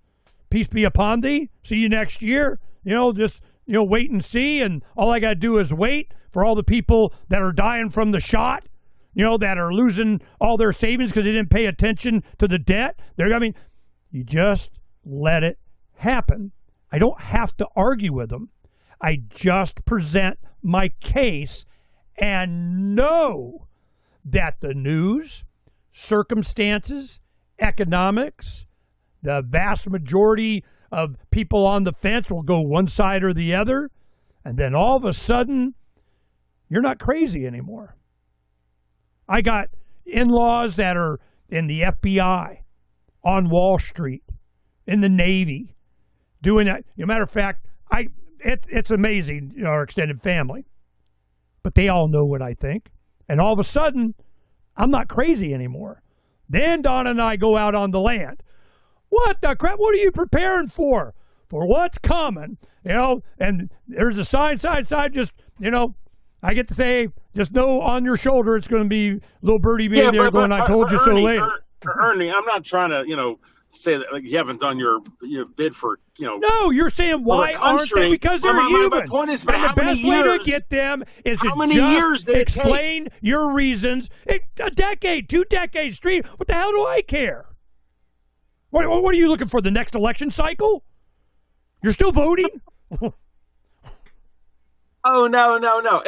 peace be upon thee. See you next year. You know, just, you know, wait and see. And all I got to do is wait for all the people that are dying from the shot, you know, that are losing all their savings because they didn't pay attention to the debt. I mean, you just let it happen. I don't have to argue with them. I just present my case and know that the news, circumstances, economics, the vast majority of people on the fence will go one side or the other, and then all of a sudden, you're not crazy anymore. I got in-laws that are in the FBI, on Wall Street, in the Navy, doing that. As a matter of fact, it's amazing, you know, our extended family. But they all know what I think. And all of a sudden, I'm not crazy anymore. Then Donna and I go out on the land. What the crap? What are you preparing for? For what's coming? You know, and there's a sign, just, you know, I get to say, just know on your shoulder it's going to be little birdie being there going, I told you so later. Ernie, I'm not trying to, you know, say that like you haven't done your bid for, you know. No, you're saying why aren't they? Because they're human. My point is, and the best way to get them is to just explain your reasons. A decade, 2 decades, 3. What the hell do I care? What are you looking for? The next election cycle? You're still voting? Oh no!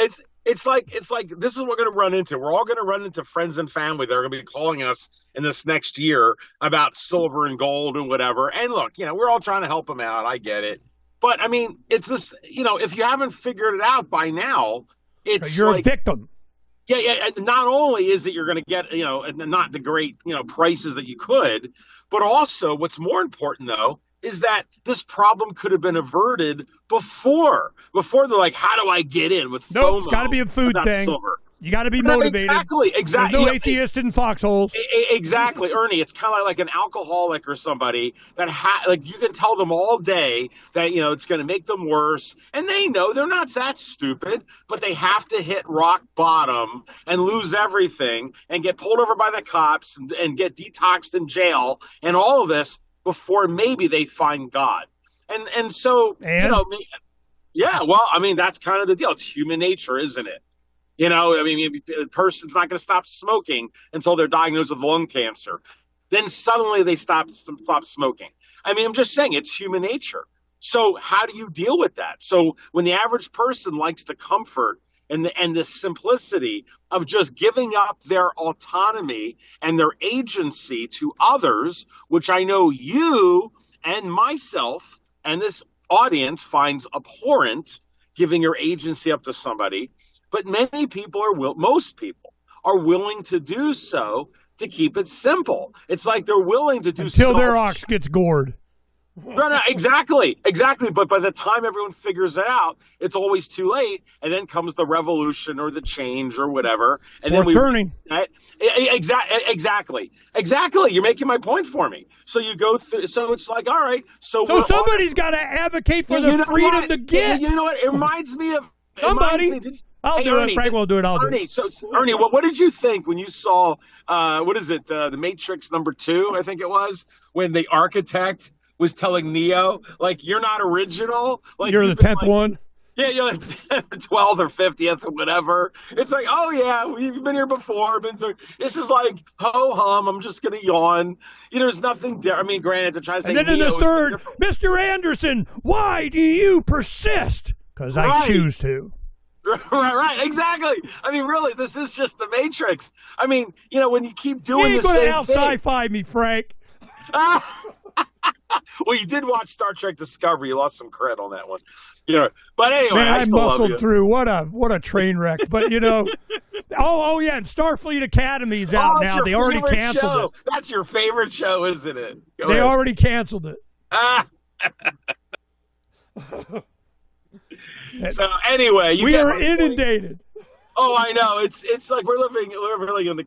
It's like this is what we're going to run into. We're all going to run into friends and family that are going to be calling us in this next year about silver and gold and whatever. And look, you know, we're all trying to help them out. I get it, but I mean, it's this. You know, if you haven't figured it out by now, you're a victim. Yeah. And not only is it you're going to get, you know, not the great, you know, prices that you could, but also what's more important though is that this problem could have been averted before they're like, how do I get in with FOMO? It's got to be a food thing. Silver. You got to be motivated. Exactly. There's no atheist in foxholes. Exactly, Ernie. It's kind of like an alcoholic or somebody that like you can tell them all day that, you know, it's going to make them worse, and they know they're not that stupid, but they have to hit rock bottom and lose everything and get pulled over by the cops and get detoxed in jail and all of this before maybe they find God. And so, you know, Yeah, well, I mean, that's kind of the deal. It's human nature, isn't it? I mean, a person's not going to stop smoking until they're diagnosed with lung cancer. Then suddenly they stop smoking. I mean, I'm just saying it's human nature. So how do you deal with that? So when the average person likes the comfort and the simplicity of just giving up their autonomy and their agency to others, which I know you and myself and this audience finds abhorrent, giving your agency up to somebody, but most people are willing to do so to keep it simple. It's like they're willing to do until their ox gets gored. No, exactly. But by the time everyone figures it out, it's always too late, and then comes the revolution or the change or whatever, and then turning. Exactly. You're making my point for me. So you go through. So it's like, all right. So somebody's got to advocate for the freedom to get. You know what? It reminds me of somebody. I'll do it. Phranq will do it. I'll Ernie, do it. So, Ernie, what did you think when you saw, what is it, The Matrix #2, I think it was, when the architect was telling Neo, like, you're not original. Like, you're the 10th one? Yeah, you're like 12th or 50th or whatever. It's like, oh, yeah, we've been here before. This is like, ho-hum, I'm just going to yawn. There's nothing there. I mean, granted, to try to say and then Neo in the third, Mr. Anderson, why do you persist? Because I choose to. Right, exactly. I mean, really, this is just the Matrix. I mean, when you keep doing the same thing. You ain't going to out-sci-fi me, Phranq. Well, you did watch Star Trek Discovery. You lost some cred on that one. But anyway, man, I still muscled love you. Through. What a train wreck. But, oh, yeah, and Starfleet Academy's out now. They already canceled it. That's your favorite show, isn't it? Go ahead. Already canceled it. So anyway, we are inundated. Oh, I know. It's like we're living in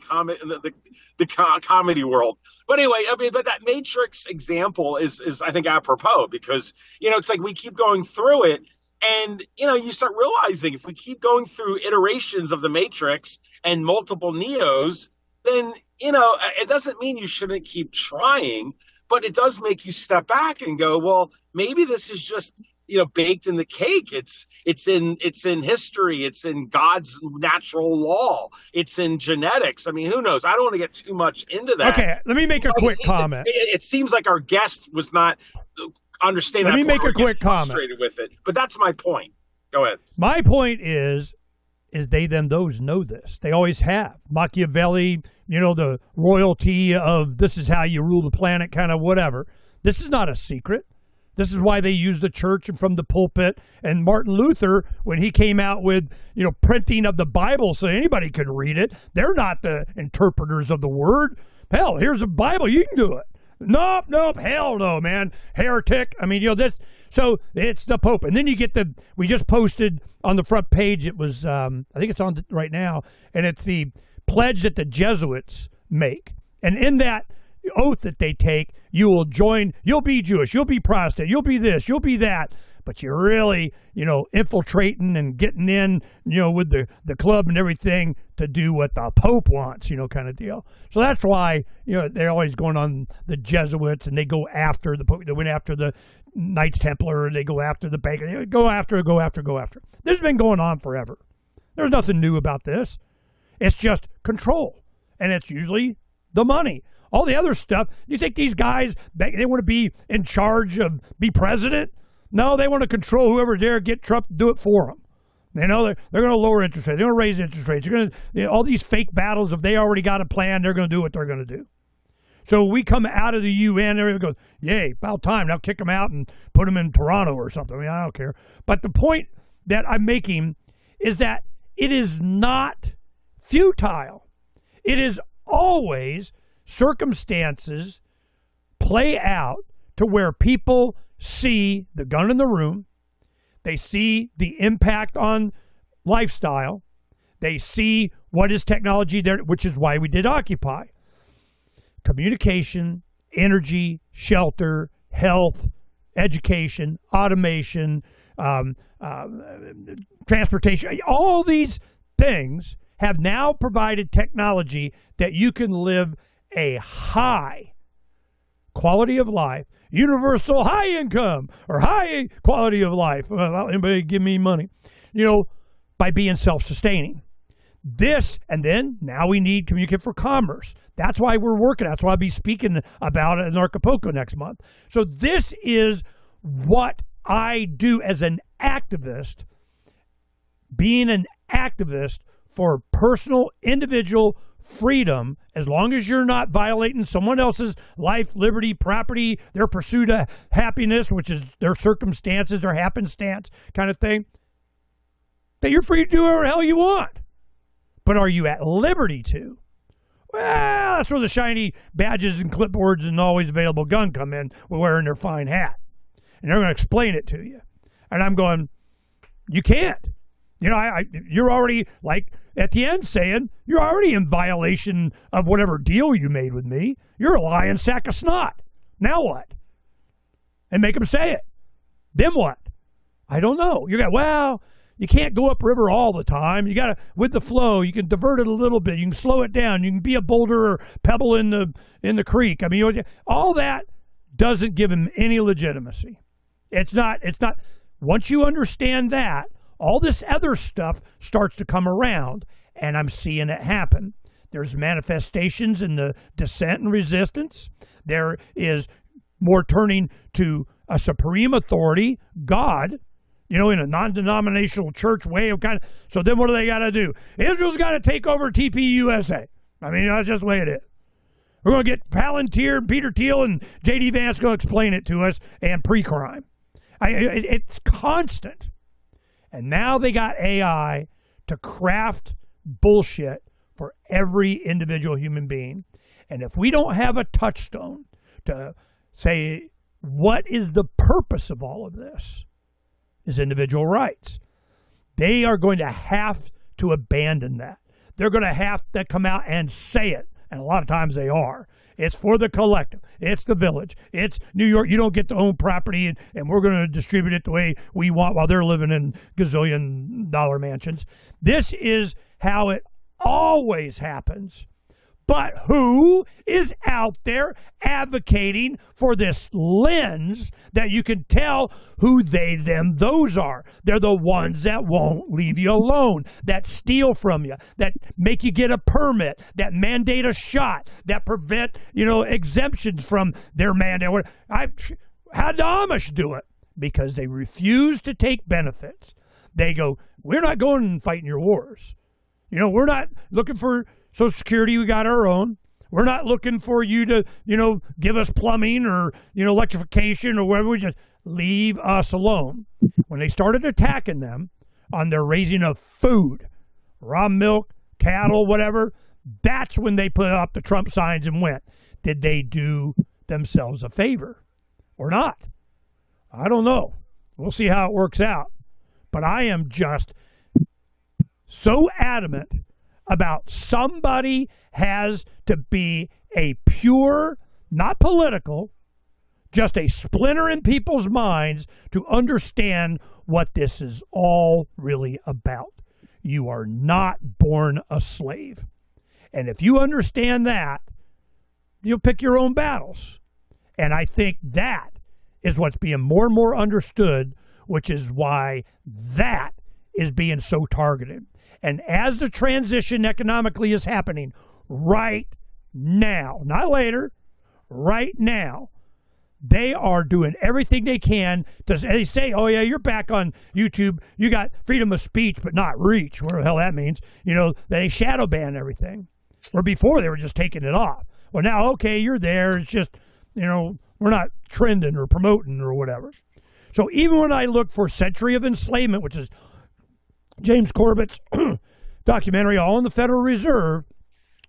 the comedy world. But anyway, I mean, but that Matrix example is I think apropos because it's like we keep going through it, and you start realizing if we keep going through iterations of the Matrix and multiple Neos, then it doesn't mean you shouldn't keep trying, but it does make you step back and go, well, maybe this is just baked in the cake. It's in history. It's in God's natural law. It's in genetics. I mean, who knows? I don't want to get too much into that. Okay, let me make a quick comment. It seems like our guest was not understanding. Let me make a quick comment. Frustrated with it, but that's my point. Go ahead. My point is they, them, those know this. They always have. Machiavelli, the royalty of this is how you rule the planet, kind of whatever. This is not a secret. This is why they use the church and from the pulpit. And Martin Luther, when he came out with, printing of the Bible so anybody could read it, they're not the interpreters of the word. Hell, here's a Bible. You can do it. Nope, hell no, man. Heretic. I mean, this. So it's the Pope. And then you get we just posted on the front page, it was, I think it's on right now, and it's the pledge that the Jesuits make. And in that oath that they take, you'll be Jewish, you'll be Protestant, you'll be this, you'll be that, but you're really, infiltrating and getting in, with the club and everything to do what the Pope wants, kind of deal. So that's why, they're always going on the Jesuits and they go after the Pope, they went after the Knights Templar, they go after the banker, they go after. This has been going on forever. There's nothing new about this. It's just control. And it's usually the money. All the other stuff, you think these guys, they want to be in charge of, be president? No, they want to control whoever's there, get Trump to do it for them. They're going to lower interest rates. They're going to raise interest rates. They're going to, all these fake battles, if they already got a plan, they're going to do what they're going to do. So we come out of the UN, everyone goes, yay, about time. Now kick them out and put them in Toronto or something. I mean, I don't care. But the point that I'm making is that it is not futile. It is always circumstances play out to where people see the gun in the room, they see the impact on lifestyle, they see what is technology there, which is why we did Occupy. Communication, energy, shelter, health, education, automation, transportation, all these things have now provided technology that you can live a high quality of life. universal high income or high quality of life. Well, anybody give me money? By being self-sustaining. This, and then now we need communicate for commerce. That's why we're working. That's why I'll be speaking about it in Acapulco next month. So this is what I do as an activist, being an activist for personal, individual freedom, as long as you're not violating someone else's life, liberty, property, their pursuit of happiness, which is their circumstances, their happenstance kind of thing, that you're free to do whatever the hell you want. But are you at liberty to? Well, that's where the shiny badges and clipboards and always available gun come in with wearing their fine hat. And they're going to explain it to you. And I'm going, you can't. You're already, like Etienne saying, you're already in violation of whatever deal you made with me. You're a lying sack of snot. Now what? And make them say it. Then what? I don't know. You can't go upriver all the time. You got to, with the flow, you can divert it a little bit. You can slow it down. You can be a boulder or pebble in the creek. I mean, all that doesn't give him any legitimacy. It's not. Once you understand that, all this other stuff starts to come around, and I'm seeing it happen. There's manifestations in the dissent and resistance. There is more turning to a supreme authority, God, in a non-denominational church way of kind of. So then what do they got to do? Israel's got to take over TPUSA. I mean, that's just the way it is. We're going to get Palantir, Peter Thiel, and J.D. Vance going to explain it to us, and pre-crime. It's constant. And now they got AI to craft bullshit for every individual human being. And if we don't have a touchstone to say, what is the purpose of all of this? Is individual rights. They are going to have to abandon that. They're going to have to come out and say it. And a lot of times they are. It's for the collective. It's the village. It's New York. You don't get to own property, and we're going to distribute it the way we want while they're living in gazillion-dollar mansions. This is how it always happens. But who is out there advocating for this lens that you can tell who they, them, those are? They're the ones that won't leave you alone, that steal from you, that make you get a permit, that mandate a shot, that prevent, exemptions from their mandate. How'd the Amish do it? Because they refuse to take benefits. They go, we're not going and fighting your wars. We're not looking for Social Security, we got our own. We're not looking for you to, give us plumbing or, electrification or whatever. We just leave us alone. When they started attacking them on their raising of food, raw milk, cattle, whatever, that's when they put up the Trump signs and went. Did they do themselves a favor or not? I don't know. We'll see how it works out. But I am just so adamant about somebody has to be a pure, not political, just a splinter in people's minds to understand what this is all really about. You are not born a slave. And if you understand that, you'll pick your own battles. And I think that is what's being more and more understood, which is why that is being so targeted. And as the transition economically is happening right now, not later, right now, they are doing everything they can to, they say, oh yeah, you're back on YouTube, you got freedom of speech, but not reach, whatever the hell that means. They shadow ban everything. Where before they were just taking it off. Well, now, okay, you're there. It's just, we're not trending or promoting or whatever. So even when I look for Century of Enslavement, which is James Corbett's documentary, all in the Federal Reserve,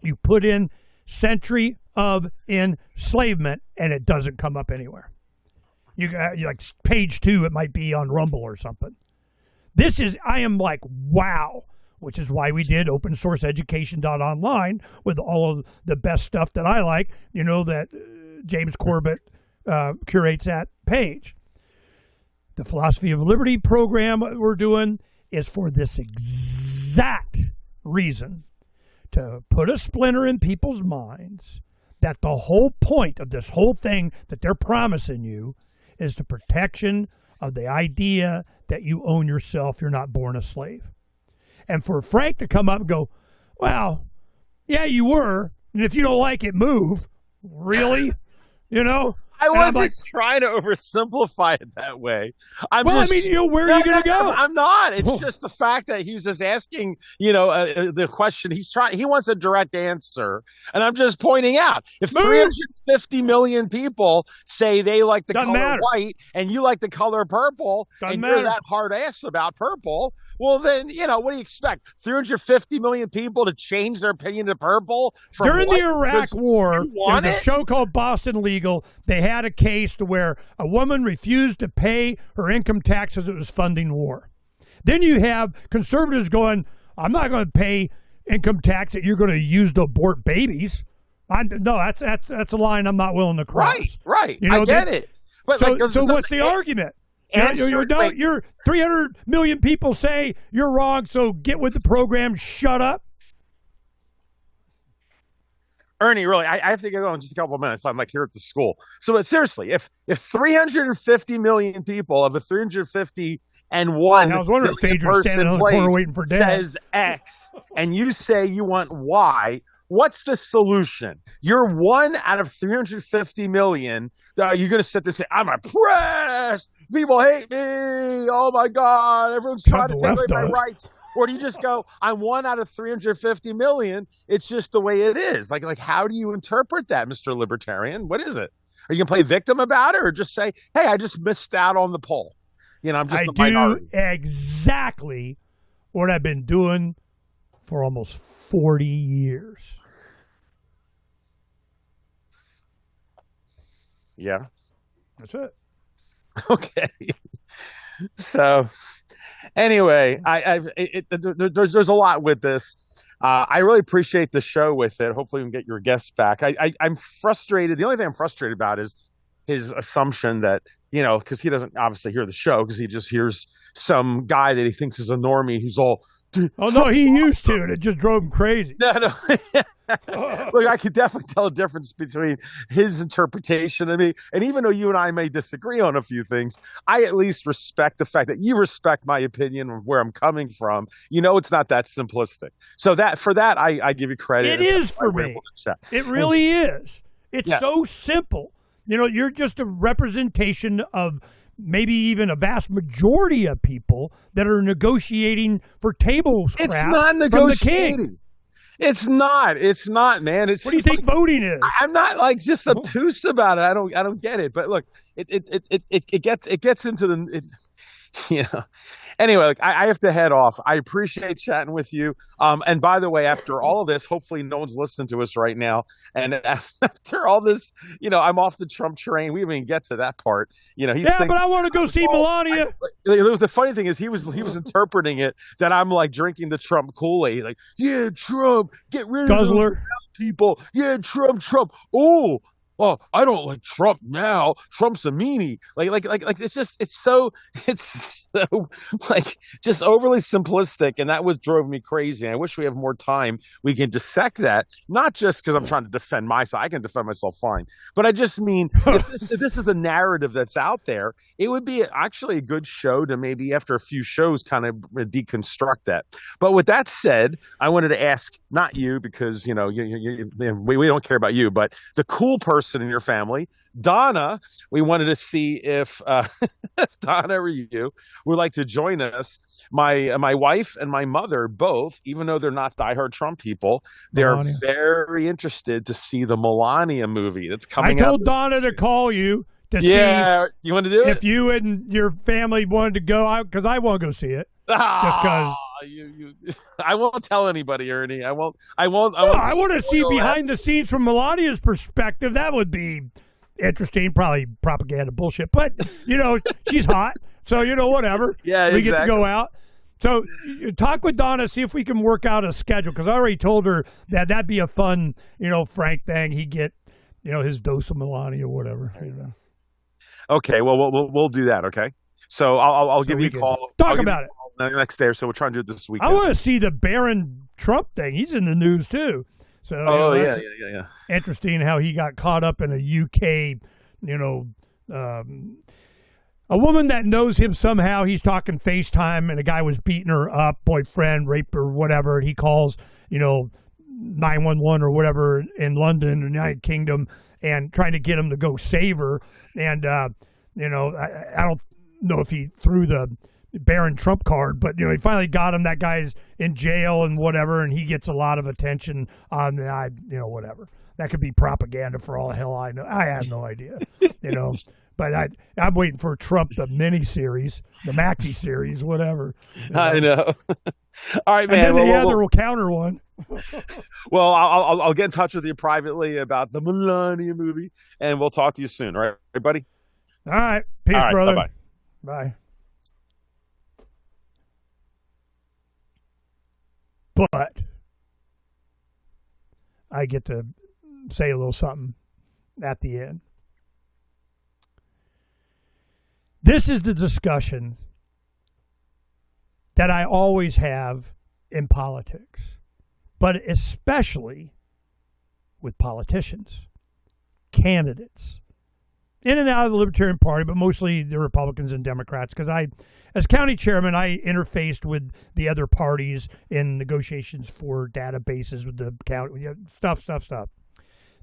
you put in Century of Enslavement, and it doesn't come up anywhere. You like page 2, it might be on Rumble or something. I am like, wow, which is why we did open source education.online with all of the best stuff that I like, that James Corbett curates that page. The Philosophy of Liberty program we're doing is for this exact reason, to put a splinter in people's minds that the whole point of this whole thing that they're promising you is the protection of the idea that you own yourself, you're not born a slave. And for Phranq to come up and go, well, yeah, you were, and if you don't like it, move. Really? You know? I wasn't like, trying to oversimplify it that way. Where are you going to go? I'm not. It's just the fact that he was just asking, the question. He wants a direct answer. And I'm just pointing out, if 350 million people say they like the color white and you like the color purple, you're that hard ass about purple, well, then, what do you expect? 350 million people to change their opinion to purple? During the Iraq War, there's a show called Boston Legal. They had a case to where a woman refused to pay her income tax as it was funding war. Then you have conservatives going, I'm not going to pay income tax that you're going to use to abort babies. No, that's a line I'm not willing to cross. Right. I get it. But so what's the argument? You're 300 million people say you're wrong, so get with the program, shut up. Ernie, really, I have to get on in just a couple of minutes. I'm here at the school. So seriously, if 350 million people of the 351 I was wondering if Phaedra's standing on the corner waiting for Dad says X, and you say you want Y, what's the solution? You're one out of 350 million. You're going to sit there and say, I'm oppressed. People hate me. Oh, my God. Everyone's trying to take away my rights. Or do you just go, I'm one out of 350 million. It's just the way it is. Like, how do you interpret that, Mr. Libertarian? What is it? Are you going to play victim about it or just say, hey, I just missed out on the poll? I'm just the minority. I do exactly what I've been doing for almost 40 years. Yeah. That's it. Okay. So anyway, there's a lot with this. I really appreciate the show with it. Hopefully we can get your guests back. I'm frustrated. The only thing I'm frustrated about is his assumption that, because he doesn't obviously hear the show because he just hears some guy that he thinks is a normie who's all, oh, no, he used to, and it just drove him crazy. No. Look, I could definitely tell a difference between his interpretation of me, and even though you and I may disagree on a few things, I at least respect the fact that you respect my opinion of where I'm coming from. It's not that simplistic. So for that, I give you credit. It is for me. It really is. It's so simple. You're just a representation of maybe even a vast majority of people that are negotiating for table scraps. It's not negotiating. It's not, man. What do you think voting is? I'm not just obtuse about it. I don't get it. But look, it gets into the, Anyway, look, I have to head off. I appreciate chatting with you. And by the way, after all of this, hopefully no one's listening to us right now. And after all this, I'm off the Trump train. We didn't even get to that part. He's but I want to go see Melania. The funny thing is he was interpreting it that I'm drinking the Trump Kool-Aid. Yeah, Trump, get rid of those people. Yeah, Trump. Oh, I don't like Trump now. Trump's a meanie. It's so just overly simplistic, and that drove me crazy. I wish we have more time. We can dissect that, not just because I'm trying to defend myself. I can defend myself fine, but I just mean if this is the narrative that's out there, it would be actually a good show to maybe after a few shows kind of deconstruct that. But with that said, I wanted to ask not you because we don't care about you, but the cool person in your family, Donna. We wanted to see if Donna or you would like to join us. My wife and my mother both, even though they're not diehard Trump people, they're very interested to see the Melania movie that's coming out. I told Donna to call you to see you want to do it? If you and your family wanted to go, because I want to go see it. Just because I won't tell anybody, Ernie. I won't. I want to see behind the scenes from Melania's perspective. That would be interesting. Probably propaganda bullshit, but she's hot, so whatever. Yeah, we get to go out. So talk with Donna, see if we can work out a schedule. Because I already told her that'd be a fun, Phranq thing. He'd get, his dose of Melania, whatever. Okay, well, we'll do that. Okay, so I'll give you a call. Talk about it the next day or so. We'll try and do it this weekend. I want to see the Barron Trump thing. He's in the news too. So Oh, yeah. interesting how he got caught up in a UK, a woman that knows him somehow. He's talking FaceTime, and a guy was beating her up, boyfriend, rape or whatever. And he calls, 911 or whatever in London, United Kingdom, and trying to get him to go save her. And I don't know if he threw the Barron Trump card, but he finally got him. That guy's in jail and whatever, and he gets a lot of attention on whatever. That could be propaganda for all the hell I know. I have no idea, But I'm waiting for Trump, the mini-series, the Maxi series, whatever. I know. All right, man. And then the other counter one. Well, I'll get in touch with you privately about the Melania movie, and we'll talk to you soon. All right, buddy? All right. Peace, all right, brother. Bye-bye. Bye. But I get to say a little something at the end. This is the discussion that I always have in politics, but especially with politicians, candidates, in and out of the Libertarian Party, but mostly the Republicans and Democrats, because as county chairman, I interfaced with the other parties in negotiations for databases with the county, stuff.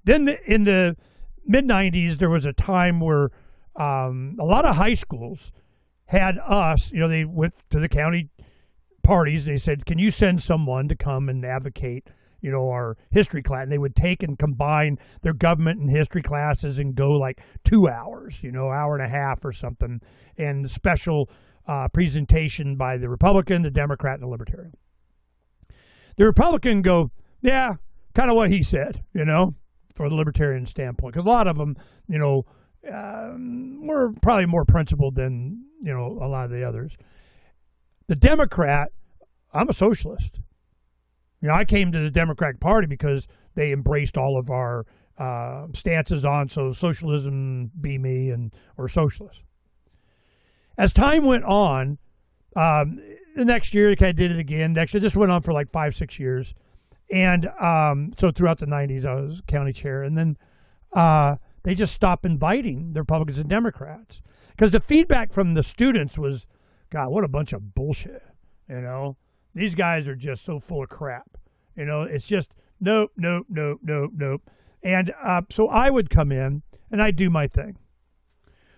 Then in the mid-'90s, there was a time where a lot of high schools had us, they went to the county parties. They said, can you send someone to come and advocate, our history class? And they would take and combine their government and history classes and go like 2 hours, hour and a half or something, and special presentation by the Republican, the Democrat, and the Libertarian. The Republican go, yeah, kind of what he said, for the Libertarian standpoint. Because a lot of them, were probably more principled than, a lot of the others. The Democrat, I'm a socialist. I came to the Democratic Party because they embraced all of our stances on socialism, be me, or socialist. As time went on, the next year, they kind of did it again. Next year, this went on for like 5-6 years. And so throughout the 90s, I was county chair. And then they just stopped inviting the Republicans and Democrats. Because the feedback from the students was, God, what a bunch of bullshit, These guys are just so full of crap. It's just nope. And so I would come in and I'd do my thing.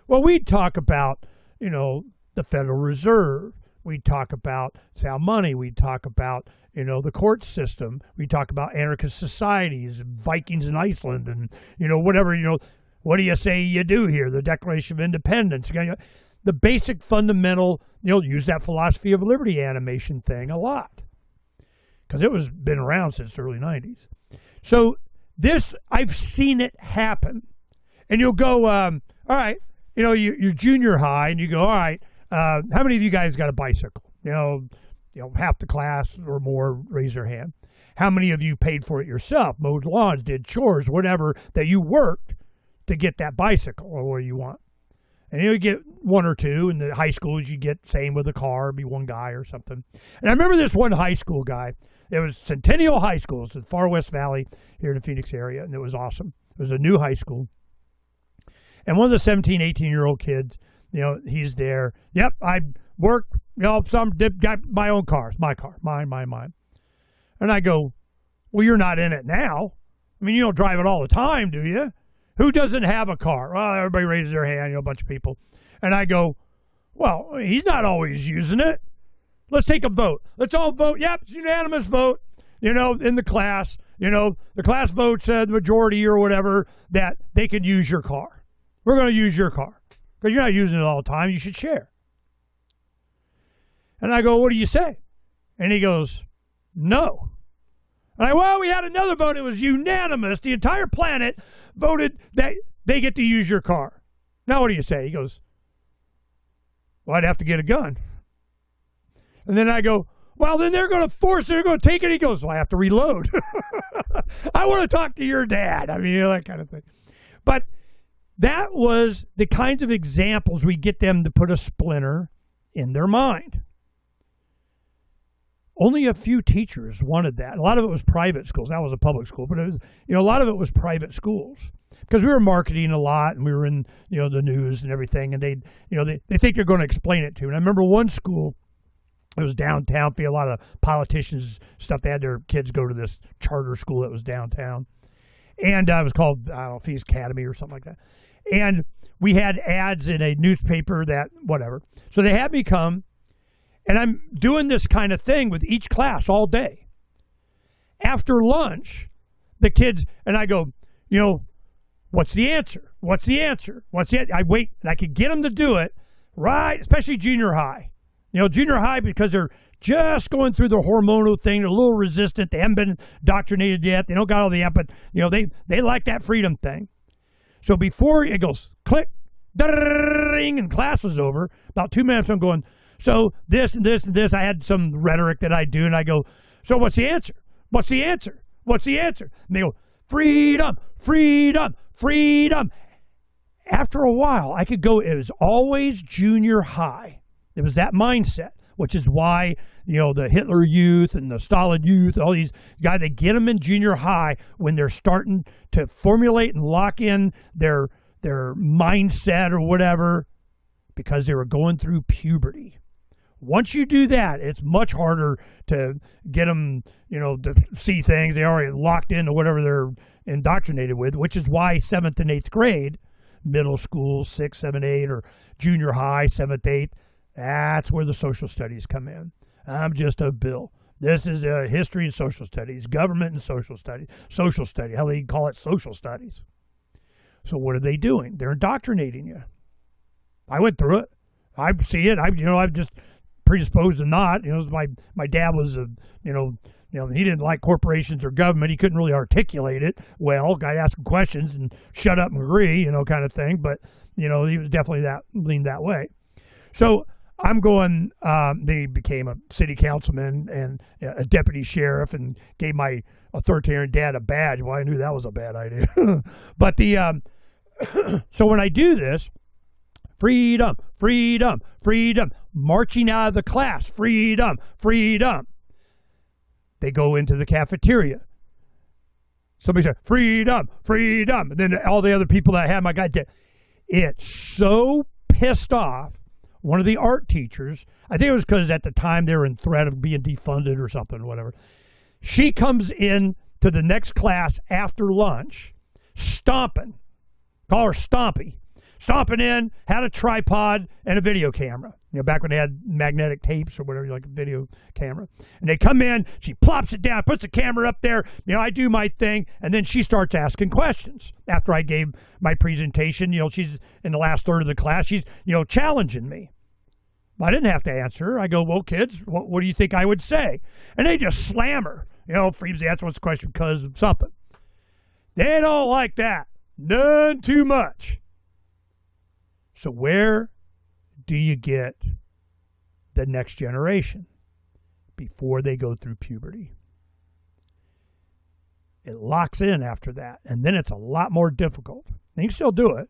Well, we'd talk about, the Federal Reserve. We'd talk about sound money. We'd talk about, the court system. We'd talk about anarchist societies, Vikings in Iceland, and, whatever, what do you say you do here? The Declaration of Independence. The basic fundamental, use that philosophy of liberty animation thing a lot. Because it was been around since the early 90s. So this, I've seen it happen. And you'll go, all right, you're junior high, and you go, all right, how many of you guys got a bicycle? Half the class or more raise their hand. How many of you paid for it yourself, mowed lawns, did chores, whatever, that you worked to get that bicycle or what you want? And you get one or two. In the high schools, you get same with a car, be one guy or something. And I remember this one high school guy. It was Centennial High School. It's in the Far West Valley here in the Phoenix area, and it was awesome. It was a new high school. And one of the 17, 18-year-old kids, he's there. Yep, I worked, got my own car. It's my car, mine. And I go, well, you're not in it now. I mean, you don't drive it all the time, do you? Who doesn't have a car? Well, everybody raises their hand, a bunch of people. And I go, well, he's not always using it. Let's take a vote. Let's all vote. Yep, it's unanimous vote, in the class. The class votes the majority or whatever that they could use your car. We're going to use your car because you're not using it all the time. You should share. And I go, what do you say? And he goes, no. And well, we had another vote. It was unanimous. The entire planet voted that they get to use your car. Now, what do you say? He goes, well, I'd have to get a gun. And then I go, well, then they're going to force it. They're going to take it. He goes, well, I have to reload. I want to talk to your dad. I mean, that kind of thing. But that was the kinds of examples we get them to put a splinter in their mind. only a few teachers wanted that. A lot of it was private schools. That was a public school, but it was, a lot of it was private schools because we were marketing a lot and we were in, the news and everything. And they think you're going to explain it to. And I remember one school, it was downtown. A lot of politicians stuff. They had their kids go to this charter school that was downtown, and it was called, I don't know, Fees Academy or something like that. And we had ads in a newspaper that whatever. So they had me come. And I'm doing this kind of thing with each class all day. After lunch, the kids, and I go, what's the answer? What's the answer? What's the answer? I wait, and I could get them to do it, right? Especially junior high. Junior high, because they're just going through the hormonal thing. They're a little resistant. They haven't been indoctrinated yet. They don't got all the but they like that freedom thing. So before it goes click, ding, and class was over, about 2 minutes, I'm going, so this and this and this, I had some rhetoric that I do, and I go, so what's the answer? What's the answer? What's the answer? And they go, freedom, freedom, freedom. After a while, I could go, it was always junior high. It was that mindset, which is why, the Hitler Youth and the Stalin Youth, all these guys, they get them in junior high when they're starting to formulate and lock in their mindset or whatever, because they were going through puberty. Once you do that, it's much harder to get them, to see things. They already locked into whatever they're indoctrinated with, which is why 7th and 8th grade, middle school, 6, 7, 8, or junior high, 7th, 8th, that's where the social studies come in. I'm just a Bill. This is history and social studies, government and social studies, how they call it social studies. So what are they doing? They're indoctrinating you. I went through it. I see it. I'm just predisposed to not. My dad was he didn't like corporations or government. He couldn't really articulate it well. Guy asked him questions and shut up and agree, kind of thing. But he was definitely leaned that way. So I'm going. They became a city councilman and a deputy sheriff, and gave my authoritarian dad a badge. Well, I knew that was a bad idea. But so when I do this. Freedom, freedom, freedom. Marching out of the class. Freedom, freedom. They go into the cafeteria. Somebody said, freedom, freedom. And then all the other people that had my guy did. It so pissed off one of the art teachers. I think it was because at the time they were in threat of being defunded or something, whatever. She comes in to the next class after lunch, stomping. Call her Stompy. Stomping in, had a tripod and a video camera. Back when they had magnetic tapes or whatever, like a video camera. And they come in, she plops it down, puts the camera up there. I do my thing, and then she starts asking questions. After I gave my presentation, she's in the last third of the class. She's, challenging me. I didn't have to answer her. I go, well, kids, what do you think I would say? And they just slam her. Freems answer what's the question because of something. They don't like that. None too much. So where do you get the next generation before they go through puberty? It locks in after that, and then it's a lot more difficult. You can still do it.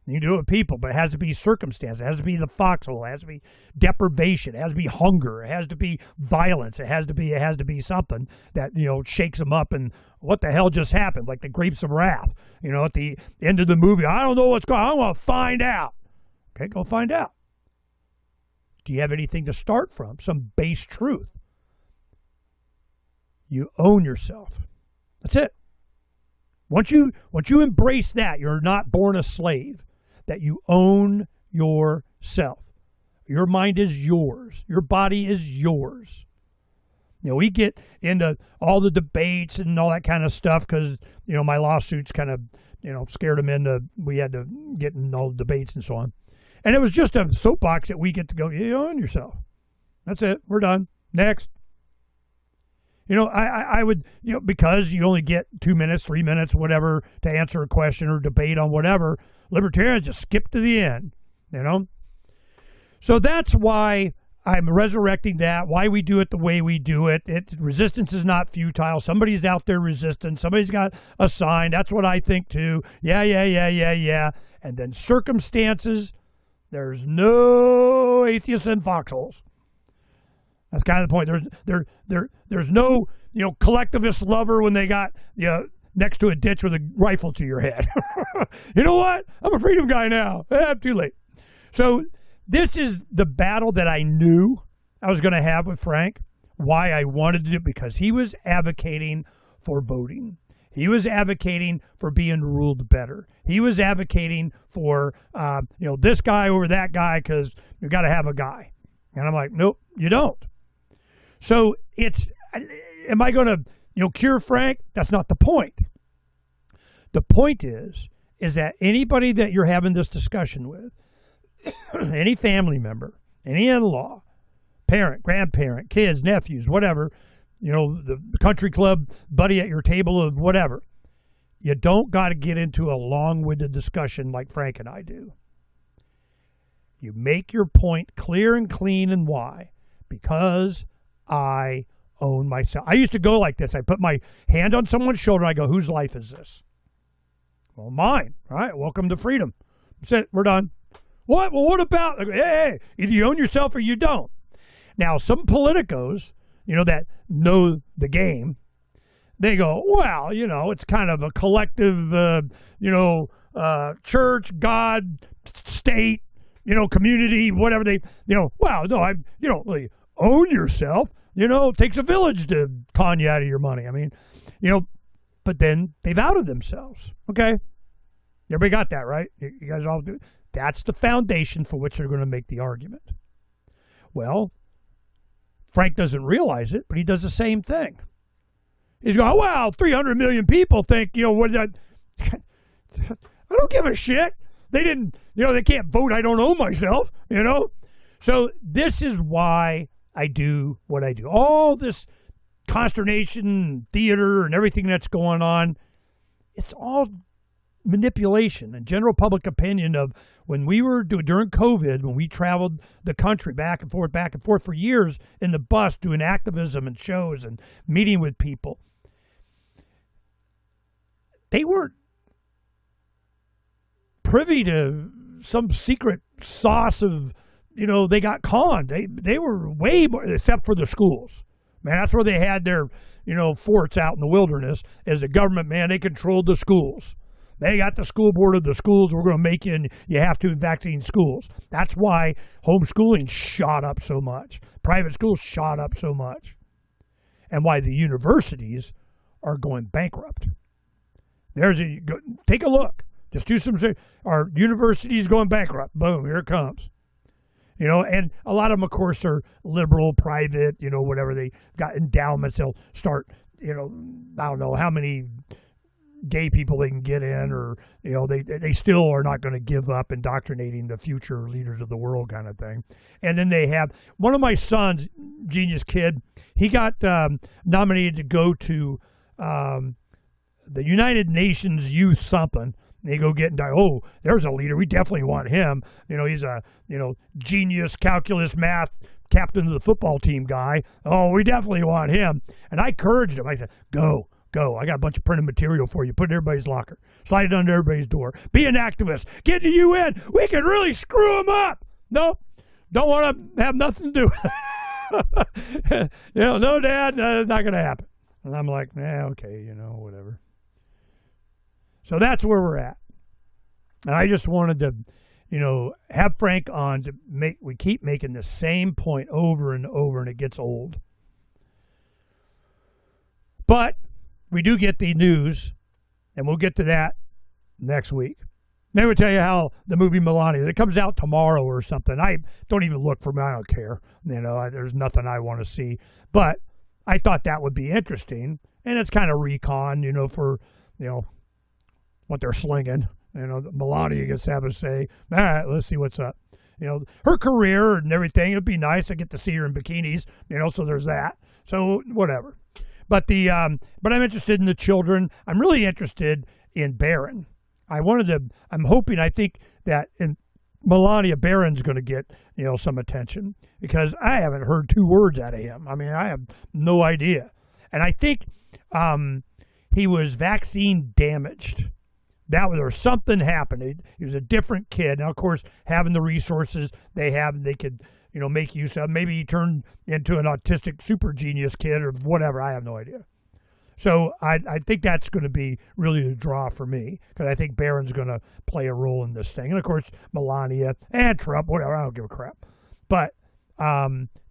You can do it with people, but it has to be circumstance. It has to be the foxhole. It has to be deprivation. It has to be hunger. It has to be violence. It has to be something that, shakes them up. And what the hell just happened? Like the grapes of wrath. At the end of the movie, I don't know what's going on. I want to find out. Okay, go find out. Do you have anything to start from? Some base truth. You own yourself. That's it. Once you embrace that, you're not born a slave. That you own yourself. Your mind is yours. Your body is yours. We get into all the debates and all that kind of stuff because, my lawsuits kind of, scared them into, we had to get in all the debates and so on. And it was just a soapbox that we get to go, you own yourself. That's it. We're done. Next. I would, because you only get 2 minutes, 3 minutes, whatever, to answer a question or debate on whatever, libertarians just skip to the end, So that's why I'm resurrecting that, why we do it the way we do it. Resistance is not futile. Somebody's out there resisting. Somebody's got a sign. That's what I think too. Yeah. And then circumstances, there's no atheists in foxholes. That's kind of the point. There's no collectivist lover when they got next to a ditch with a rifle to your head. You know what? I'm a freedom guy now. Too late. So this is the battle that I knew I was going to have with Phranq. Why I wanted to do it, because he was advocating for voting. He was advocating for being ruled better. He was advocating for this guy over that guy because you got to have a guy. And I'm like, nope, you don't. So am I going to cure Phranq? That's not the point. The point is that anybody that you're having this discussion with, any family member, any in-law, parent, grandparent, kids, nephews, whatever, the country club buddy at your table of whatever, you don't got to get into a long-winded discussion like Phranq and I do. You make your point clear and clean and why. Because I own myself. I used to go like this. I put my hand on someone's shoulder and I go, whose life is this? Well, mine. All right, welcome to freedom. That's it. We're done. What? Well, what about? Hey, either you own yourself or you don't. Now, some politicos, that know the game, they go, well, it's kind of a collective, church, God, state, community, whatever they, well, no, you don't really own yourself. It takes a village to con you out of your money. I mean, but then they've outed themselves. Okay. Everybody got that, right? You guys all do. That's the foundation for which they're going to make the argument. Well, Phranq doesn't realize it, but he does the same thing. He's going, wow, 300 million people think, what that? I don't give a shit. They didn't, they can't vote. I don't own myself, So this is why I do what I do. All this consternation, theater, and everything that's going on, it's all manipulation and general public opinion of when we were during COVID, when we traveled the country back and forth for years in the bus doing activism and shows and meeting with people. They weren't privy to some secret sauce of, they got conned. They were way more, except for the schools. Man, that's where they had their, forts out in the wilderness. As the government, man, they controlled the schools. They got the school board of the schools. We're going to make you, and you have to vaccine schools. That's why homeschooling shot up so much. Private schools shot up so much. And why the universities are going bankrupt. Take a look. Just do some, our universities going bankrupt. Boom, here it comes. And a lot of them, of course, are liberal, private, whatever. They got endowments. They'll start, I don't know how many gay people they can get in, or, they still are not going to give up indoctrinating the future leaders of the world kind of thing. And then they have one of my sons, genius kid, he got nominated to go to the United Nations Youth something. They go get and die. Oh, there's a leader. We definitely want him. He's a, genius, calculus, math, captain of the football team guy. Oh, we definitely want him. And I encouraged him. I said, go. I got a bunch of printed material for you. Put it in everybody's locker. Slide it under everybody's door. Be an activist. Get to the UN. We can really screw them up. Nope. Don't want to have nothing to do with it. No, Dad, it's not going to happen. And I'm like, okay, whatever. So that's where we're at. And I just wanted to, have Phranq on to we keep making the same point over and over, and it gets old. But we do get the news, and we'll get to that next week. Maybe we'll tell you how the movie Melania, it comes out tomorrow or something. I don't even look for me. I don't care. There's nothing I want to see. But I thought that would be interesting. And it's kind of recon, for, what they're slinging. Melania gets to have a say. All right, let's see what's up. Her career and everything. It'd be nice. I get to see her in bikinis. So there's that. So whatever. But but I'm interested in the children. I'm really interested in Barron. I think that in Melania, Barron's going to get, some attention, because I haven't heard 2 words out of him. I mean, I have no idea. And I think he was vaccine damaged there was something happened. He was a different kid. Now, of course, having the resources they have, they could, make use of. Maybe he turned into an autistic super genius kid or whatever. I have no idea. So I think that's going to be really the draw for me, because I think Barron's going to play a role in this thing. And, of course, Melania and Trump, whatever. I don't give a crap. But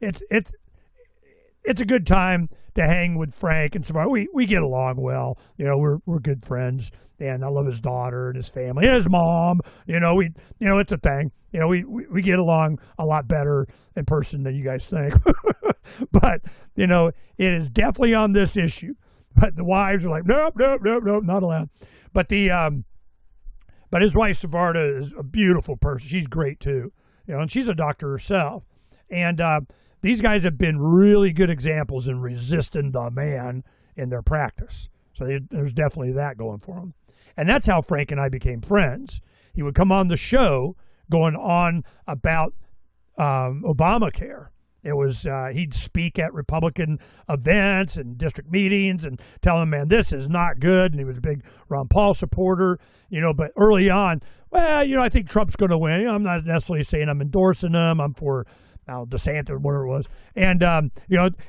it's a good time to hang with Phranq and Savard. We get along well. We're good friends, and I love his daughter and his family and his mom. It's a thing. We get along a lot better in person than you guys think. But it is definitely on this issue. But the wives are like, nope, not allowed. But but his wife Savarda is a beautiful person. She's great too, and she's a doctor herself. And these guys have been really good examples in resisting the man in their practice. So there's definitely that going for them. And that's how Phranq and I became friends. He would come on the show going on about Obamacare. It was he'd speak at Republican events and district meetings and tell them, man, this is not good. And he was a big Ron Paul supporter, But early on, I think Trump's going to win. I'm not necessarily saying I'm endorsing him. I'm for DeSantis, whatever it was, and and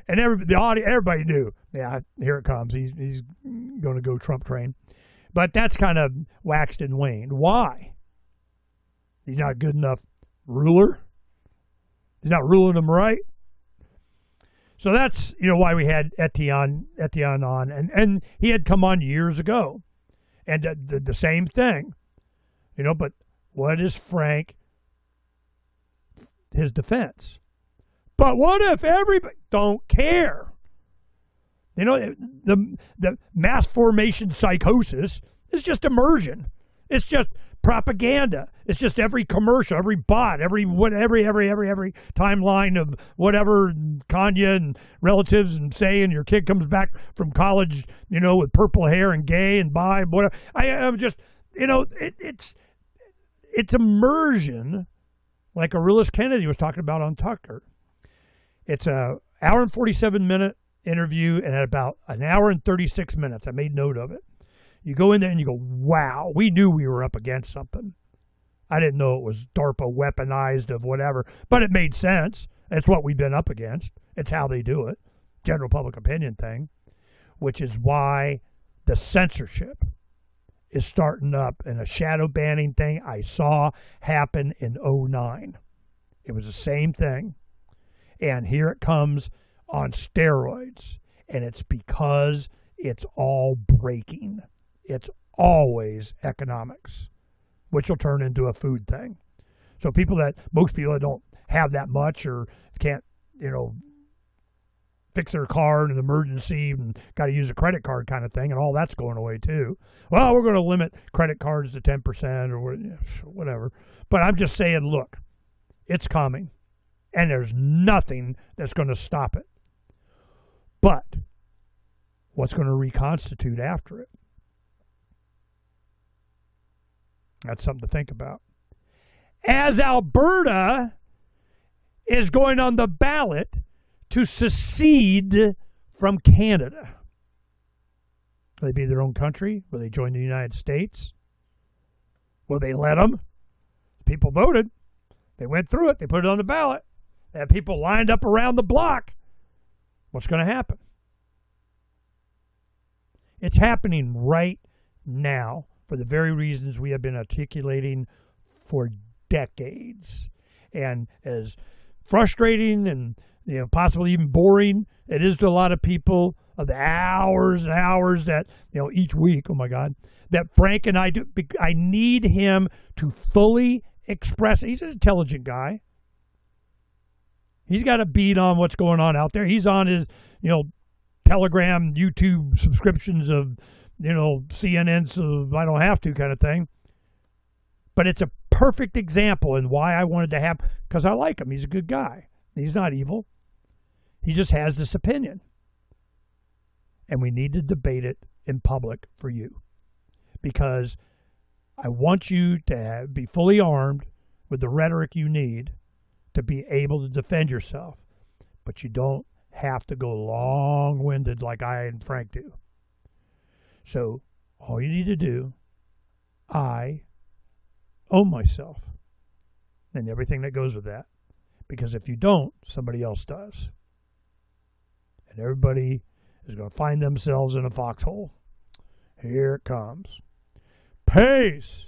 everybody knew, yeah, here it comes. He's going to go Trump train, but that's kind of waxed and waned. Why? He's not a good enough ruler. He's not ruling them right. So that's why we had Etienne on, and he had come on years ago, and the same thing, But what is Phranq? His defense. But what if everybody don't care? The mass formation psychosis is just immersion. It's just propaganda. It's just every commercial, every bot, every timeline of whatever Kanye and relatives and saying your kid comes back from college, with purple hair and gay and bi, whatever. I'm just, it's immersion. Like Aurelius Kennedy was talking about on Tucker. It's an hour and 47-minute interview, and at about an hour and 36 minutes, I made note of it. You go in there and you go, wow, we knew we were up against something. I didn't know it was DARPA weaponized of whatever, but it made sense. It's what we've been up against. It's how they do it. General public opinion thing, which is why the censorship is starting up, and a shadow banning thing I saw happen in 2009. It was the same thing. And here it comes on steroids. And it's because it's all breaking. It's always economics, which will turn into a food thing. So most people that don't have that much or can't, fix their car in an emergency and got to use a credit card kind of thing, and all that's going away too. Well, we're going to limit credit cards to 10% or whatever. But I'm just saying, look, it's coming, and there's nothing that's going to stop it. But what's going to reconstitute after it? That's something to think about. As Alberta is going on the ballot to secede from Canada. Will they be their own country? Will they join the United States? Will they let them? People voted. They went through it. They put it on the ballot. They had people lined up around the block. What's going to happen? It's happening right now for the very reasons we have been articulating for decades. And as frustrating and possibly even boring it is to a lot of people, of the hours and hours that, each week, oh my God, that Phranq and I do. I need him to fully express. He's an intelligent guy. He's got a beat on what's going on out there. He's on his, Telegram, YouTube subscriptions of, CNN, so I don't have to kind of thing. But it's a perfect example and why I wanted to have, because I like him. He's a good guy. He's not evil. He just has this opinion. And we need to debate it in public for you. Because I want you to be fully armed with the rhetoric you need to be able to defend yourself. But you don't have to go long-winded like I and Phranq do. So all you need to do own myself and everything that goes with that. Because if you don't, somebody else does. And everybody is going to find themselves in a foxhole. Here it comes. Peace.